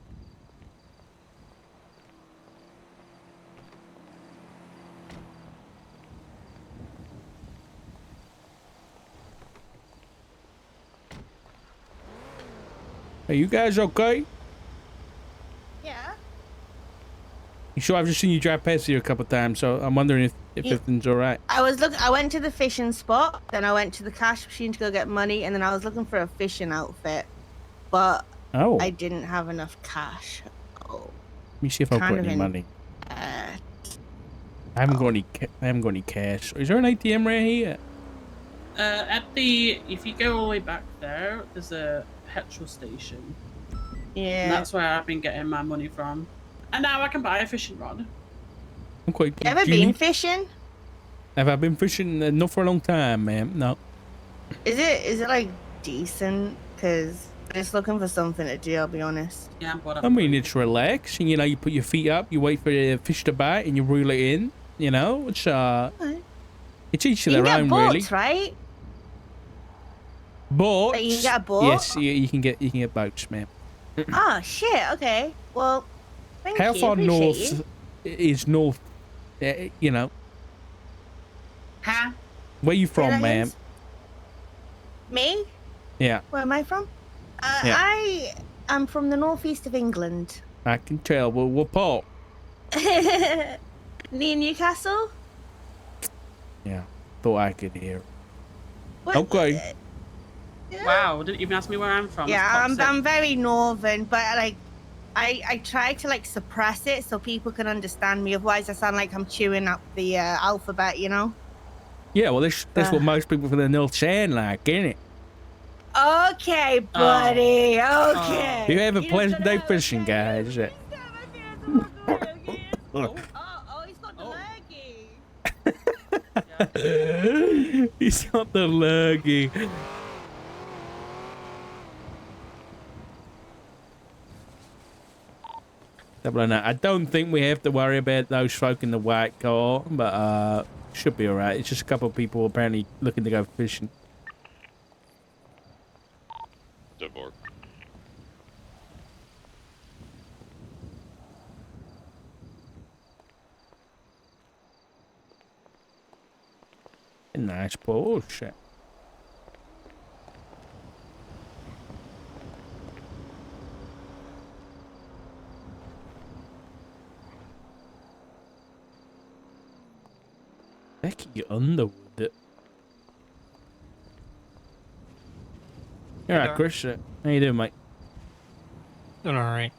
Are you guys okay? Yeah. You sure? I've just seen you drive past here a couple times, so I'm wondering if everything's all right. I went to the fishing spot, then I went to the cash machine to go get money, and then I was looking for a fishing outfit, but I didn't have enough cash. Oh. Let me see if I've got any money. I haven't got any cash. Is there an ATM right here? If you go all the way back there, there's a petrol station. Yeah. And that's where I've been getting my money from. And now I can buy a fishing rod. Okay. Ever been fishing? Have I been fishing? Not for a long time, ma'am. No. Is it like decent? Cause I'm just looking for something to do. I'll be honest. Yeah, I mean, it's relaxing. You know, you put your feet up, you wait for the fish to bite, and you reel it in. You know, it's it's each to their own, really. Right? Boats. Like you can get a boat? Yes, you can get boats, ma'am. Oh shit. Okay. Well, thank How you. far Appreciate north you. is north? You know. Huh? Where you from, that ma'am? is- Me? Yeah. Where am I from? Yeah. I'm from the northeast of England. I can tell. Well, what part? Near Newcastle? Yeah, thought I could hear. What? Okay. Wow, didn't even ask me where I'm from. Yeah, That's I'm very northern, but like, I try to like suppress it so people can understand me. Otherwise, I sound like I'm chewing up the alphabet, you know. Yeah, well, that's what most people from the north sound like, isn't it? Okay, buddy. Okay. You have a pleasant day fishing, guys. Oh, he's got the lurgy. He's got the lurgy. I don't think we have to worry about those folk in the white car, but should be alright. It's just a couple of people apparently looking to go fishing. Devor. Nice Porsche. Becky Underwood. Alright, Chris. How you doing, mate? Doing all right.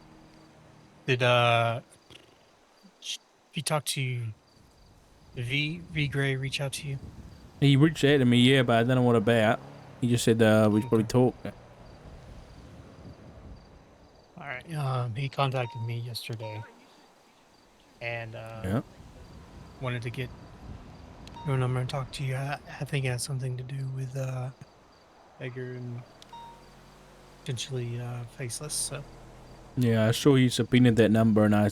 Did you talk to V Gray reach out to you? He reached out to me, yeah, but I don't know what about. He just said we'd probably talk. All right. He contacted me yesterday, and Yeah. wanted to get your number and talk to you. I think it has something to do with Edgar and potentially Faceless. So. Yeah, I saw you subpoenaed that number, and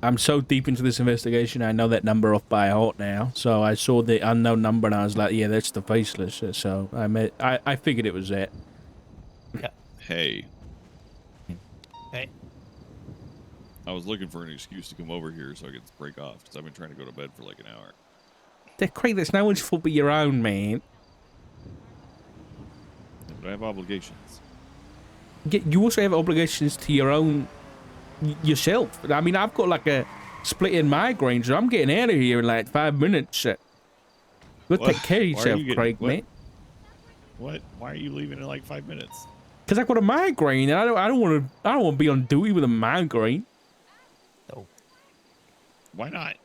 I'm so deep into this investigation, I know that number off by heart now. So I saw the unknown number, and I was like, yeah, that's the Faceless. So I figured it was that. Yeah. Hey. Hey. I was looking for an excuse to come over here so I could break off, because I've been trying to go to bed for like an hour. Craig, that's no one's fault but your own, man. But I have obligations. You also have obligations to your own yourself. I mean, I've got like a splitting migraine, so I'm getting out of here in like 5 minutes. Go take care of yourself, Craig, mate. What? Why are you leaving in like 5 minutes? Because I've got a migraine, and I don't want to be on duty with a migraine. No. Why not?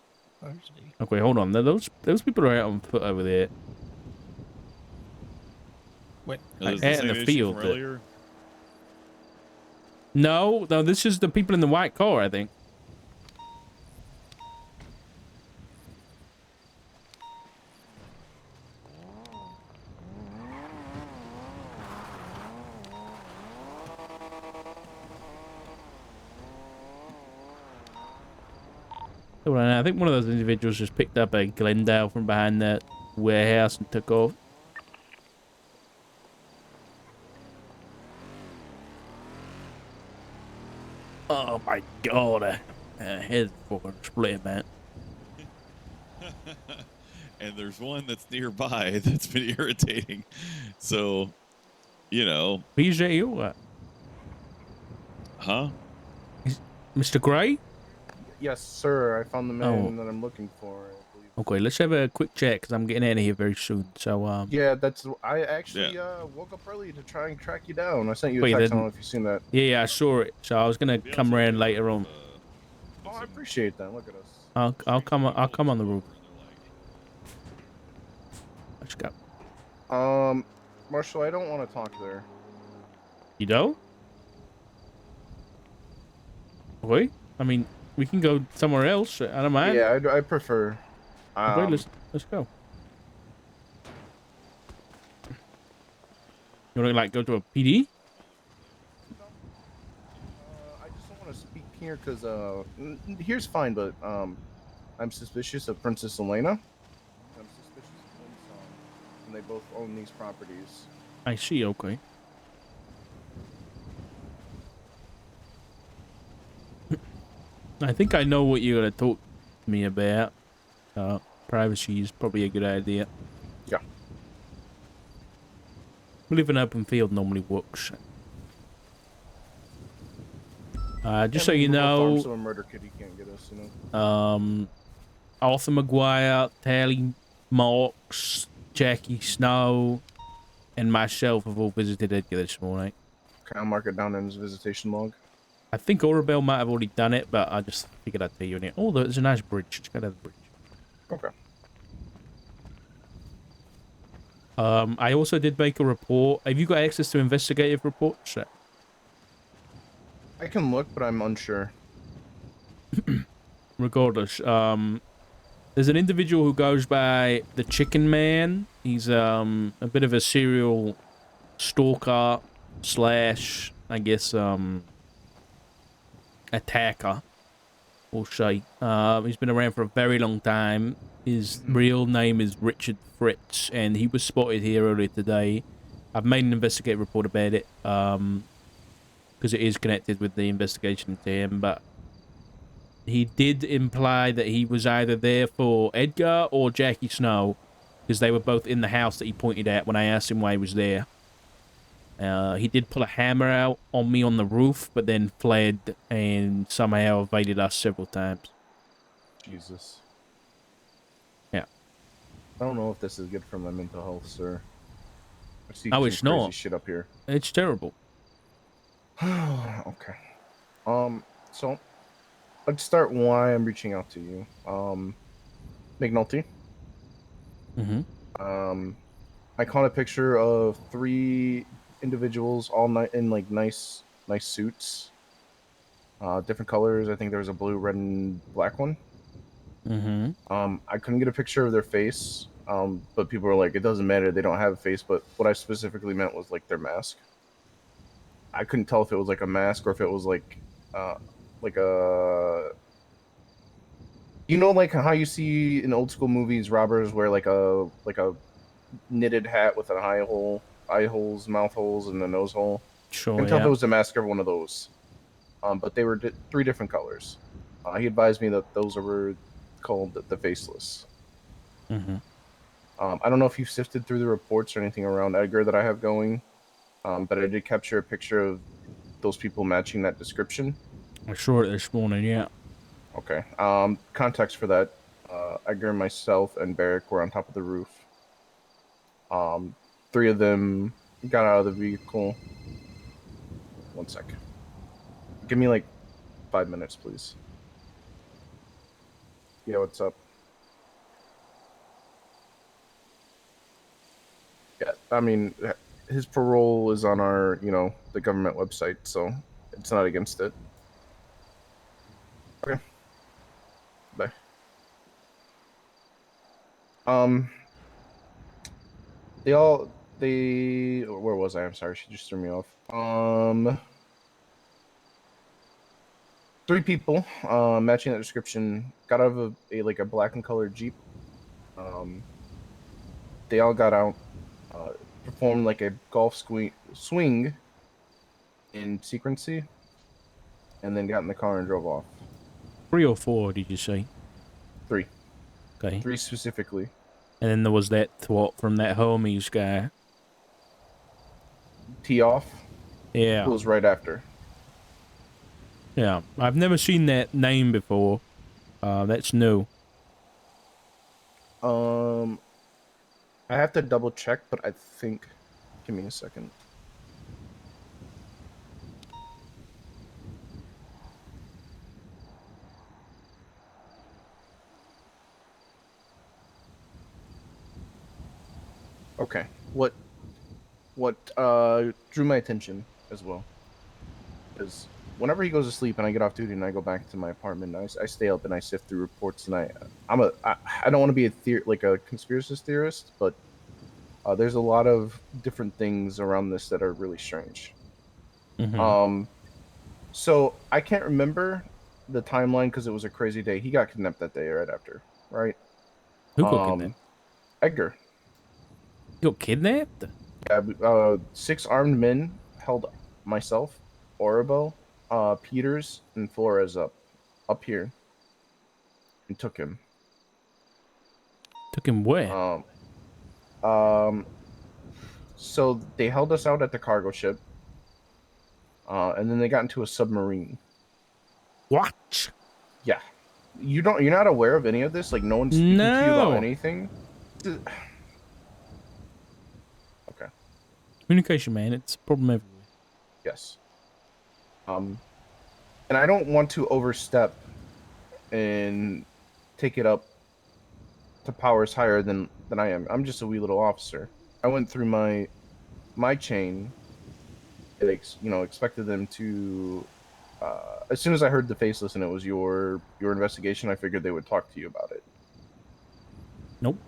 Okay, hold on. Those people are out on foot over there. Wait, out in the field. No, this is the people in the white car, I think. I think one of those individuals just picked up a Glendale from behind that warehouse and took off. Oh my god, head's fucking split, man. And there's one that's nearby that's been irritating. So, you know. PJ or what? Huh? Mr. Gray? Yes, sir. I found the man that I'm looking for. I believe. Okay, let's have a quick chat because I'm getting out of here very soon. So, Yeah, I actually woke up early to try and track you down. I sent you a text. I don't know if you've seen that. Yeah, I saw it. So I was gonna come around later on. Oh, I appreciate that. Look at us. I'll come on the roof. Let's go. Marshall, I don't want to talk there. You don't? Wait, I mean, we can go somewhere else. I don't mind. Yeah, I prefer. Okay, let's go. You want to like go to a PD? I just don't want to speak here because here's fine, but I'm suspicious of Princess Elena. I'm suspicious of Winsong, and they both own these properties. I see. Okay. I think I know what you're gonna talk to me about. Privacy is probably a good idea. Yeah. Live in open field normally works. Just so you know, so a murder kitty can't get us, you know. Arthur McGuire, Tally Marks, Jackie Snow, and myself have all visited Edgar this morning. Can I mark it down in his visitation log? I think Orabelle might have already done it, but I just figured I'd tell you in it. Oh, there's a nice bridge. Let's go to the bridge. Okay. I also did make a report. Have you got access to investigative reports? I can look, but I'm unsure. Regardless, there's an individual who goes by the Chicken Man. He's a bit of a serial stalker slash, I guess, attacker, we'll say. He's been around for a very long time. His real name is Richard Fritz, and he was spotted here earlier today. I've made an investigative report about it, because it is connected with the investigation to him, but he did imply that he was either there for Edgar or Jackie Snow, because they were both in the house that he pointed at when I asked him why he was there. He did pull a hammer out on me on the roof, but then fled and somehow evaded us several times. Jesus. Yeah. I don't know if this is good for my mental health, sir. I see Oh, some it's crazy not. shit up here. It's terrible. Okay. So let's start why I'm reaching out to you. McNulty. I caught a picture of 3 individuals, all in like nice suits, different colors. I think there was a blue, red, and black one. I couldn't get a picture of their face, but people were like, it doesn't matter, they don't have a face. But what I specifically meant was like their mask. I couldn't tell if it was like a mask or if it was like a, you know, like how you see in old school movies robbers wear like a knitted hat with an eye holes, mouth holes, and a nose hole. Sure, I couldn't tell if yeah. it was a mask or one of those. But they were 3 different colors. He advised me that those were called the faceless. I don't know if you've sifted through the reports or anything around Edgar that I have going, but I did capture a picture of those people matching that description. I saw it this morning, yeah. Okay. Context for that, Edgar, myself, and Barrick were on top of the roof. 3 of them got out of the vehicle. 1 sec. Give me like 5 minutes, please. Yeah, what's up? Yeah, I mean, his parole is on our, you know, the government website, so it's not against it. Okay. Bye. Where was I? I'm sorry, she just threw me off. 3 people, matching that description, got out of a black and colored Jeep. They all got out, performed like a golf swing in sequency, and then got in the car and drove off. 3 or 4, did you say? 3. Okay. 3 specifically. And then there was that twat from that homies guy. Tee off? Yeah. It was right after. Yeah, I've never seen that name before. That's new. I have to double check, but I think... Give me a second. Okay. What drew my attention as well is whenever he goes to sleep and I get off duty and I go back to my apartment, I stay up and I sift through reports, and I don't want to be a conspiracy theorist, but there's a lot of different things around this that are really strange. So I can't remember the timeline because it was a crazy day. He got kidnapped that day right after, right? Who got kidnapped? Edgar. You got kidnapped? Yeah, 6 armed men held myself, Orabo, Peters, and Flores up here, and took him. Took him where? So they held us out at the cargo ship, and then they got into a submarine. What? Yeah. You're not aware of any of this? Like, no one's speaking to you about No. anything? Okay. Communication, man. It's a problem everywhere. Yes. And I don't want to overstep and take it up to powers higher than I am. I'm just a wee little officer. I went through my chain. Expected them to. As soon as I heard the faceless and it was your investigation, I figured they would talk to you about it. Nope.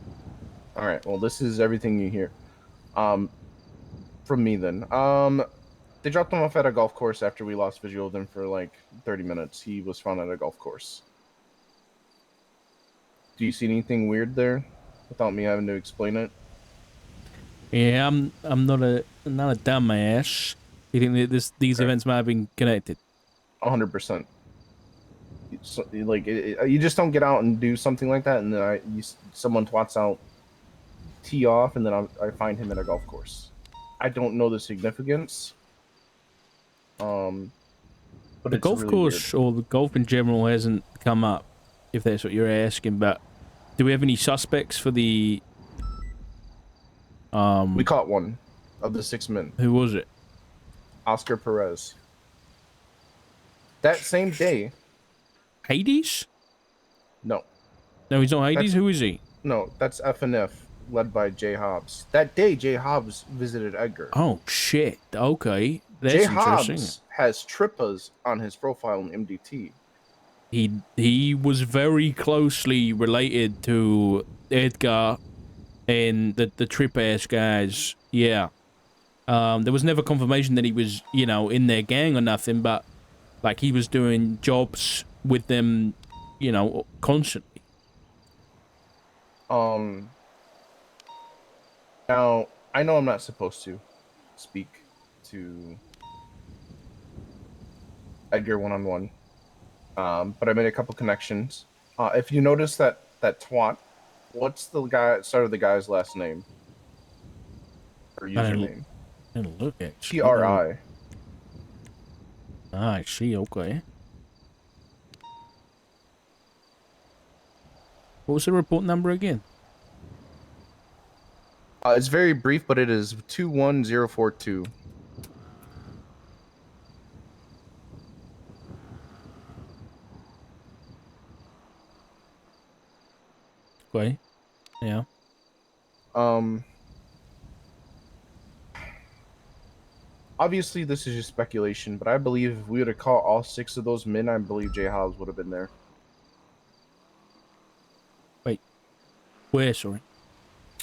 All right. Well, this is everything you hear. From me then. They dropped him off at a golf course after we lost visual of him for like 30 minutes. He was found at a golf course. Do you see anything weird there without me having to explain it? Yeah, I'm not a dumbass. You think that these events might have been connected? 100%. You just don't get out and do something like that, and then someone twats out, tee off, and then I find him at a golf course. I don't know the significance. But The golf really course weird. or the golf in general hasn't come up, if that's what you're asking. But do we have any suspects for the? We caught one of the 6 men. Who was it? Oscar Perez. That same day. Hades? No. No, he's not Hades. Who is he? No, that's FNF, led by Jay Hobbs. That day, Jay Hobbs visited Edgar. Oh shit! Okay, that's Jay interesting. Hobbs has trippas on his profile in MDT. He was very closely related to Edgar and the trip ass guys. Yeah. There was never confirmation that he was, in their gang or nothing, but like he was doing jobs with them, constantly. Now I know I'm not supposed to speak to Edgar one-on-one, but I made a couple connections. If you notice that twat, what's the guy? Started the guy's last name or username? I didn't look at TRI. I see. Okay. What was the report number again? It's very brief, but it is 21042. Okay. Yeah. Obviously, this is just speculation, but I believe if we would have caught all 6 of those men, I believe Jay Hobbs would have been there. Wait. Where, sorry?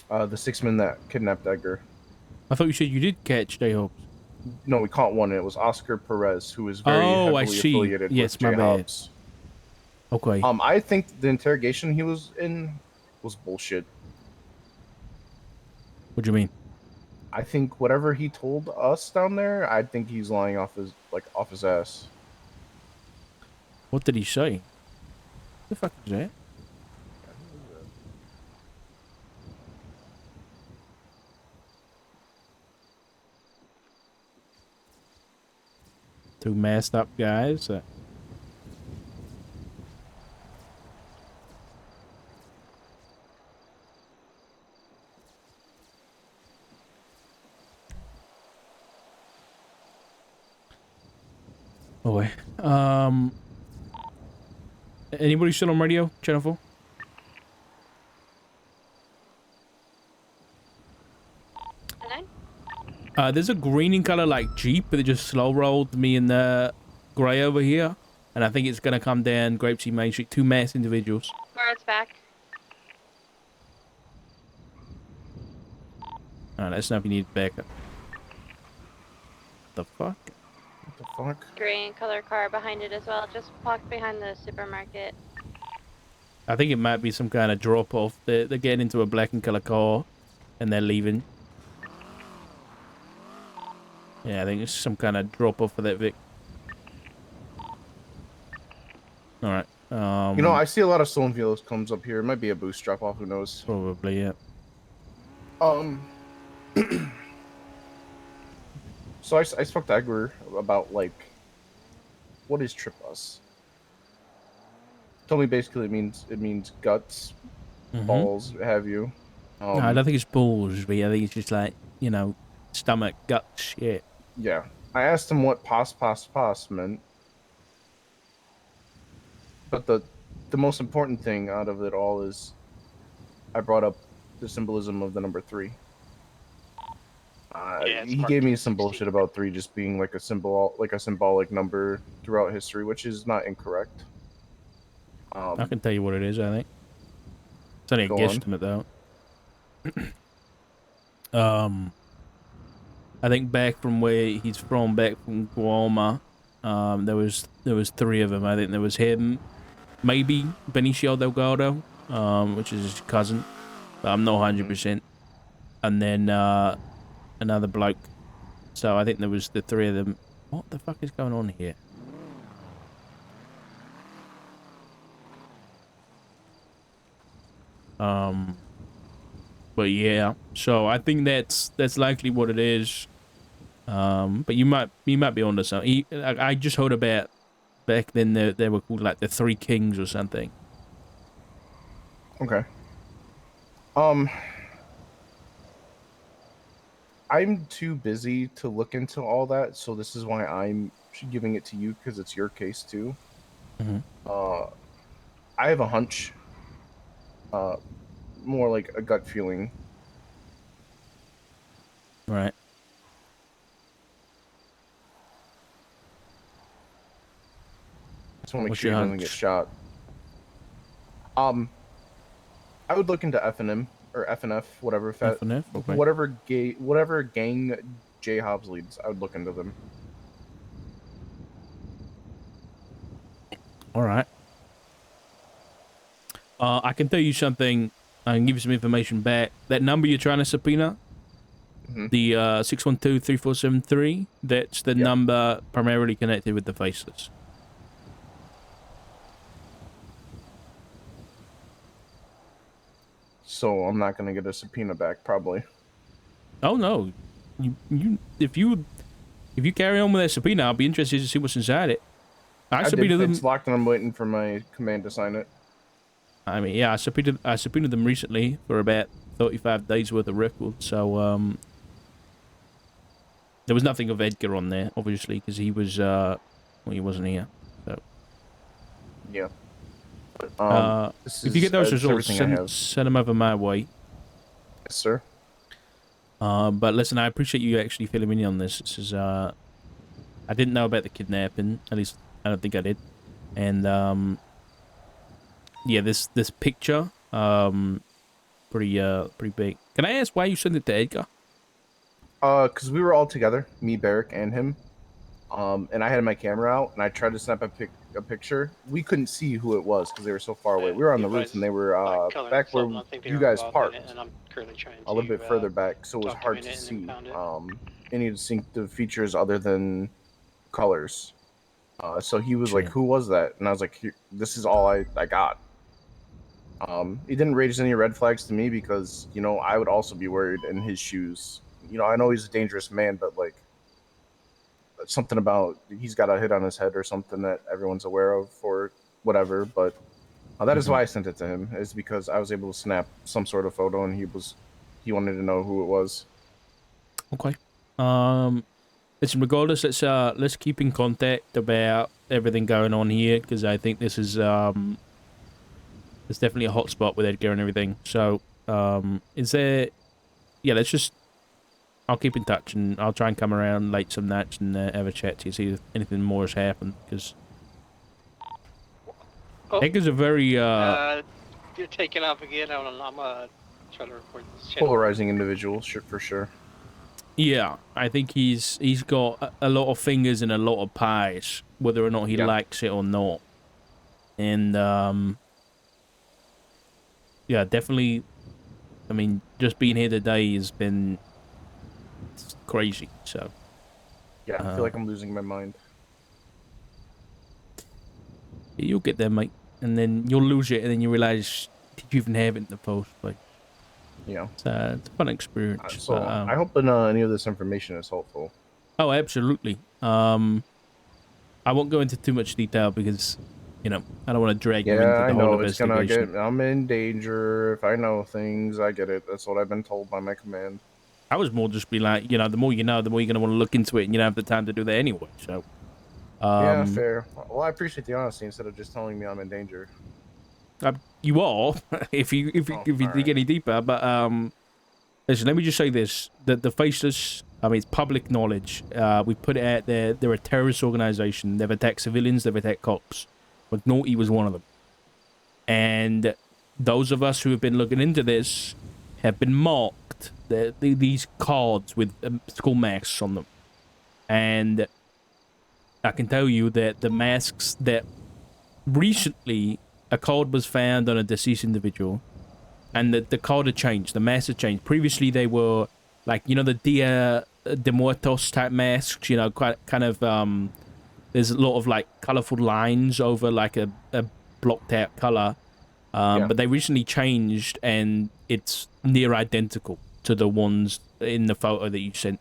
The 6 men that kidnapped Edgar. I thought you said you did catch Jay Hobbs. No, we caught one. It was Oscar Perez, who is very heavily affiliated with Jay Hobbs. Okay. I think the interrogation he was in was bullshit. What do you mean? I think whatever he told us down there, I think he's lying off his ass. What did he say? What the fuck is that? Two masked up guys. Boy. Anybody still on radio? Channel 4? Hello? There's a green in color like Jeep, but it just slow rolled me and the gray over here. And I think it's gonna come down Grapeseed Main Street. 2 masked individuals. Guards back. Alright, let's know if you need backup. The fuck? What the fuck? Green color car behind it as well. Just parked behind the supermarket. I think it might be some kind of drop off. They're getting into a black and color car and they're leaving. Yeah, I think it's some kind of drop off for that Vic. Alright. I see a lot of stolen vehicles comes up here. It might be a boost drop off, who knows? Probably, yeah. So I spoke to Edgar about what is Trip Us? told me basically it means guts, balls, what have you. No, I don't think it's balls, but I think it's just like, you know, stomach, gut shit. Yeah. I asked him what pos meant. But the most important thing out of it all is I brought up the symbolism of the number 3. He gave me some bullshit about 3 just being like a symbolic number throughout history, which is not incorrect. I can tell you what it is, I think. It's only a guesstimate, though. I think back from where he's from, back from Guama, there was 3 of them. I think there was him, maybe Benicio Delgado, which is his cousin, but I'm not 100%. And then another bloke. So I think there was the 3 of them. What the fuck is going on here? But yeah, so I think that's likely what it is. But you might be onto something. I just heard about back then they were called like the 3 Kings or something. Okay. I'm too busy to look into all that, so this is why I'm giving it to you, because it's your case too. I have a hunch. More like a gut feeling. Right. Just want to make sure he doesn't get shot. I would look into FNM or FNF, whatever. FNF? Okay. Whatever gang J Hobbs leads, I would look into them. All right. I can tell you something. I can give you some information back. That number you're trying to subpoena, the 612-3473, that's the number primarily connected with the Faceless. So I'm not going to get a subpoena back, probably. Oh no, if you carry on with that subpoena, I'll be interested to see what's inside it. I subpoenaed them. It's locked, and I'm waiting for my command to sign it. I mean, yeah, I subpoenaed them recently for about 35 days worth of records. So there was nothing of Edgar on there, obviously, because he was he wasn't here. So yeah. If you get those results, send them over my way. Yes, sir. But listen, I appreciate you actually filling me in on this. This is I didn't know about the kidnapping. At least I don't think I did. And yeah, this picture, pretty big. Can I ask why you sent it to Edgar? Because we were all together, me, Barrick, and him. And I had my camera out, and I tried to snap a picture. We couldn't see who it was because they were so far away. We were on the roof, and they were back where you guys parked, a little bit further back, so it was hard to see any distinctive features other than colors. So he was like, "Who was that?" And I was like, "This is all I got." He didn't raise any red flags to me because, you know, I would also be worried in his shoes. You know, I know he's a dangerous man, but like something about he's got a hit on his head or something that everyone's aware of or whatever. But that is why I sent it to him, is because I was able to snap some sort of photo and he wanted to know who it was. Okay. Listen, regardless, let's keep in contact about everything going on here, because I think this is it's definitely a hot spot with Edgar and everything. So, is there? Yeah, I'll keep in touch, and I'll try and come around late some nights and have a chat to see if anything more has happened, because Edgar's a very You're taking off again. I'm try to record this channel. Polarizing individual, for sure. Yeah, I think he's got a lot of fingers in a lot of pies, whether or not he likes it or not. And yeah, definitely. I mean, just being here today has been crazy. So yeah, I feel like I'm losing my mind. You'll get there, mate, and then you'll lose it, and then you realize, did you even have it in the first place? Yeah, it's a fun experience. So I hope any of this information is helpful. Oh, absolutely. I won't go into too much detail because you know, I don't want to drag you Yeah, into I the whole know it's gonna investigation. get. I'm in danger. If I know things, I get it. That's what I've been told by my command. I was more just be like, you know, the more you know, the more you're gonna want to look into it, and you don't have the time to do that anyway. So, Yeah, fair. Well, I appreciate the honesty instead of just telling me I'm in danger. you are if you dig any deeper, but listen, let me just say this: that the Faceless, I mean, it's public knowledge. We put it out there. They're a terrorist organization. They've attacked civilians. They've attacked cops. McNaughty was one of them. And those of us who have been looking into this have been marked. These cards with skull masks on them. And I can tell you that the masks that recently a card was found on a deceased individual, and the card had changed. The mask had changed. Previously, they were like, you know, the Dia de Muertos type masks, you know, kind of, there's a lot of like colorful lines over like a blocked out color. But they recently changed, and it's near identical to the ones in the photo that you sent.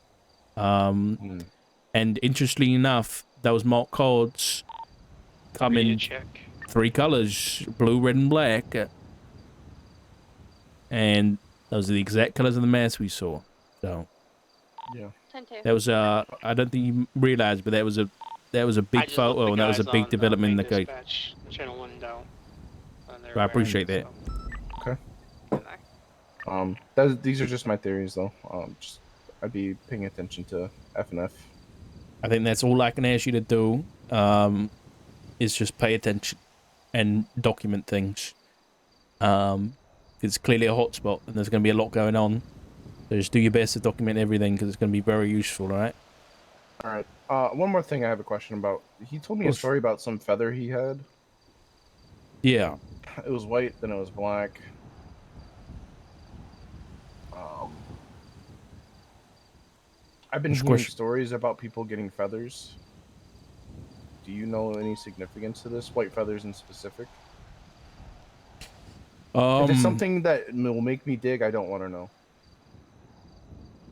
And interestingly enough, those marked cards come in 3 colors: blue, red, and black. And those are the exact colors of the mask we saw. So, yeah, that was I don't think you realized, but that was a big photo, and that was a big development in the case. Channel 1 down. I appreciate that. Okay. These are just my theories, though. I'd be paying attention to F&F. I think that's all I can ask you to do. Is just pay attention and document things. It's clearly a hotspot, and there's going to be a lot going on. So just do your best to document everything, because it's going to be very useful. All right. All right. One more thing I have a question about. He told me a story about some feather he had. Yeah. It was white, then it was black. I've been hearing stories about people getting feathers. Do you know any significance to this? White feathers in specific? If it's something that will make me dig, I don't want to know.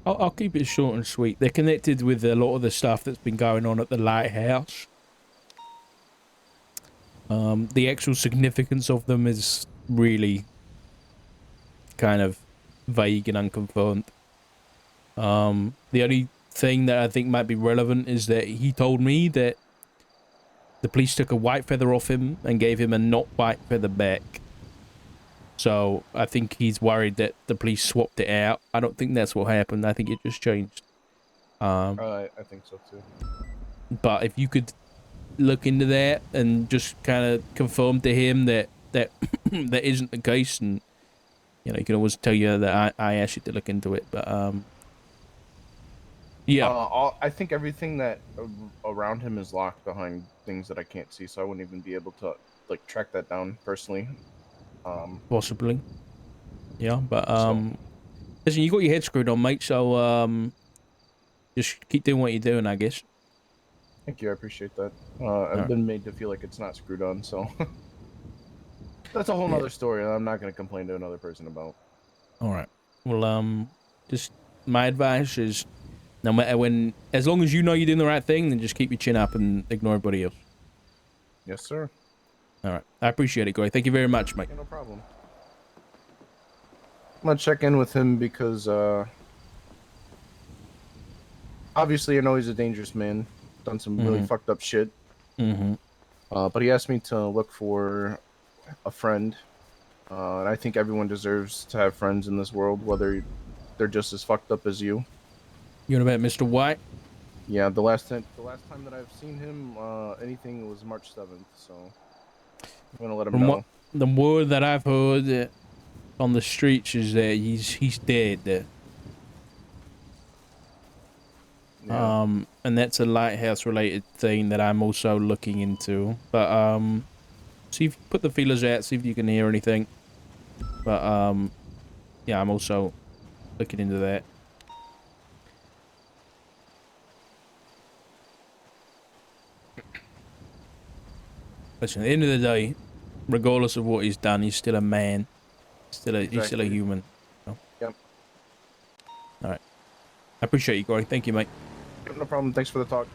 I'll keep it short and sweet. They're connected with a lot of the stuff that's been going on at the lighthouse. The actual significance of them is really kind of vague and unconfirmed. The only thing that I think might be relevant is that he told me that the police took a white feather off him and gave him a not white feather back. So I think he's worried that the police swapped it out. I don't think that's what happened. I think it just changed. I think so too. But if you could look into that and just kind of confirm to him that that isn't the case, and you know, you can always tell you that I asked you to look into it. But yeah, I think everything that around him is locked behind things that I can't see, so I wouldn't even be able to like track that down personally. Possibly. Yeah, but listen, you got your head screwed on, mate. So just keep doing what you're doing, I guess. Thank you, I appreciate that. I've been made to feel like it's not screwed on, so that's a whole nother story. I'm not going to complain to another person about. All right. Well, just my advice is, no matter when, as long as you know you're doing the right thing, then just keep your chin up and ignore everybody else. Yes, sir. All right. I appreciate it, Corey. Thank you very much, mate. Yeah, no problem. I'm going to check in with him because, obviously I know he's a dangerous man. Done some really fucked up shit. But he asked me to look for a friend. And I think everyone deserves to have friends in this world, whether they're just as fucked up as you. You know about Mr. White? Yeah, the last time that I've seen him, anything was March 7th, so I'm gonna let him know. The word that I've heard on the streets is that he's dead. Yeah. And that's a lighthouse related thing that I'm also looking into. But see if you put the feelers out, see if you can hear anything. But yeah, I'm also looking into that. Listen, at the end of the day, regardless of what he's done, he's still a man. He's still a human. So. Yep. All right. I appreciate you, Corey. Thank you, mate. No problem. Thanks for the talk.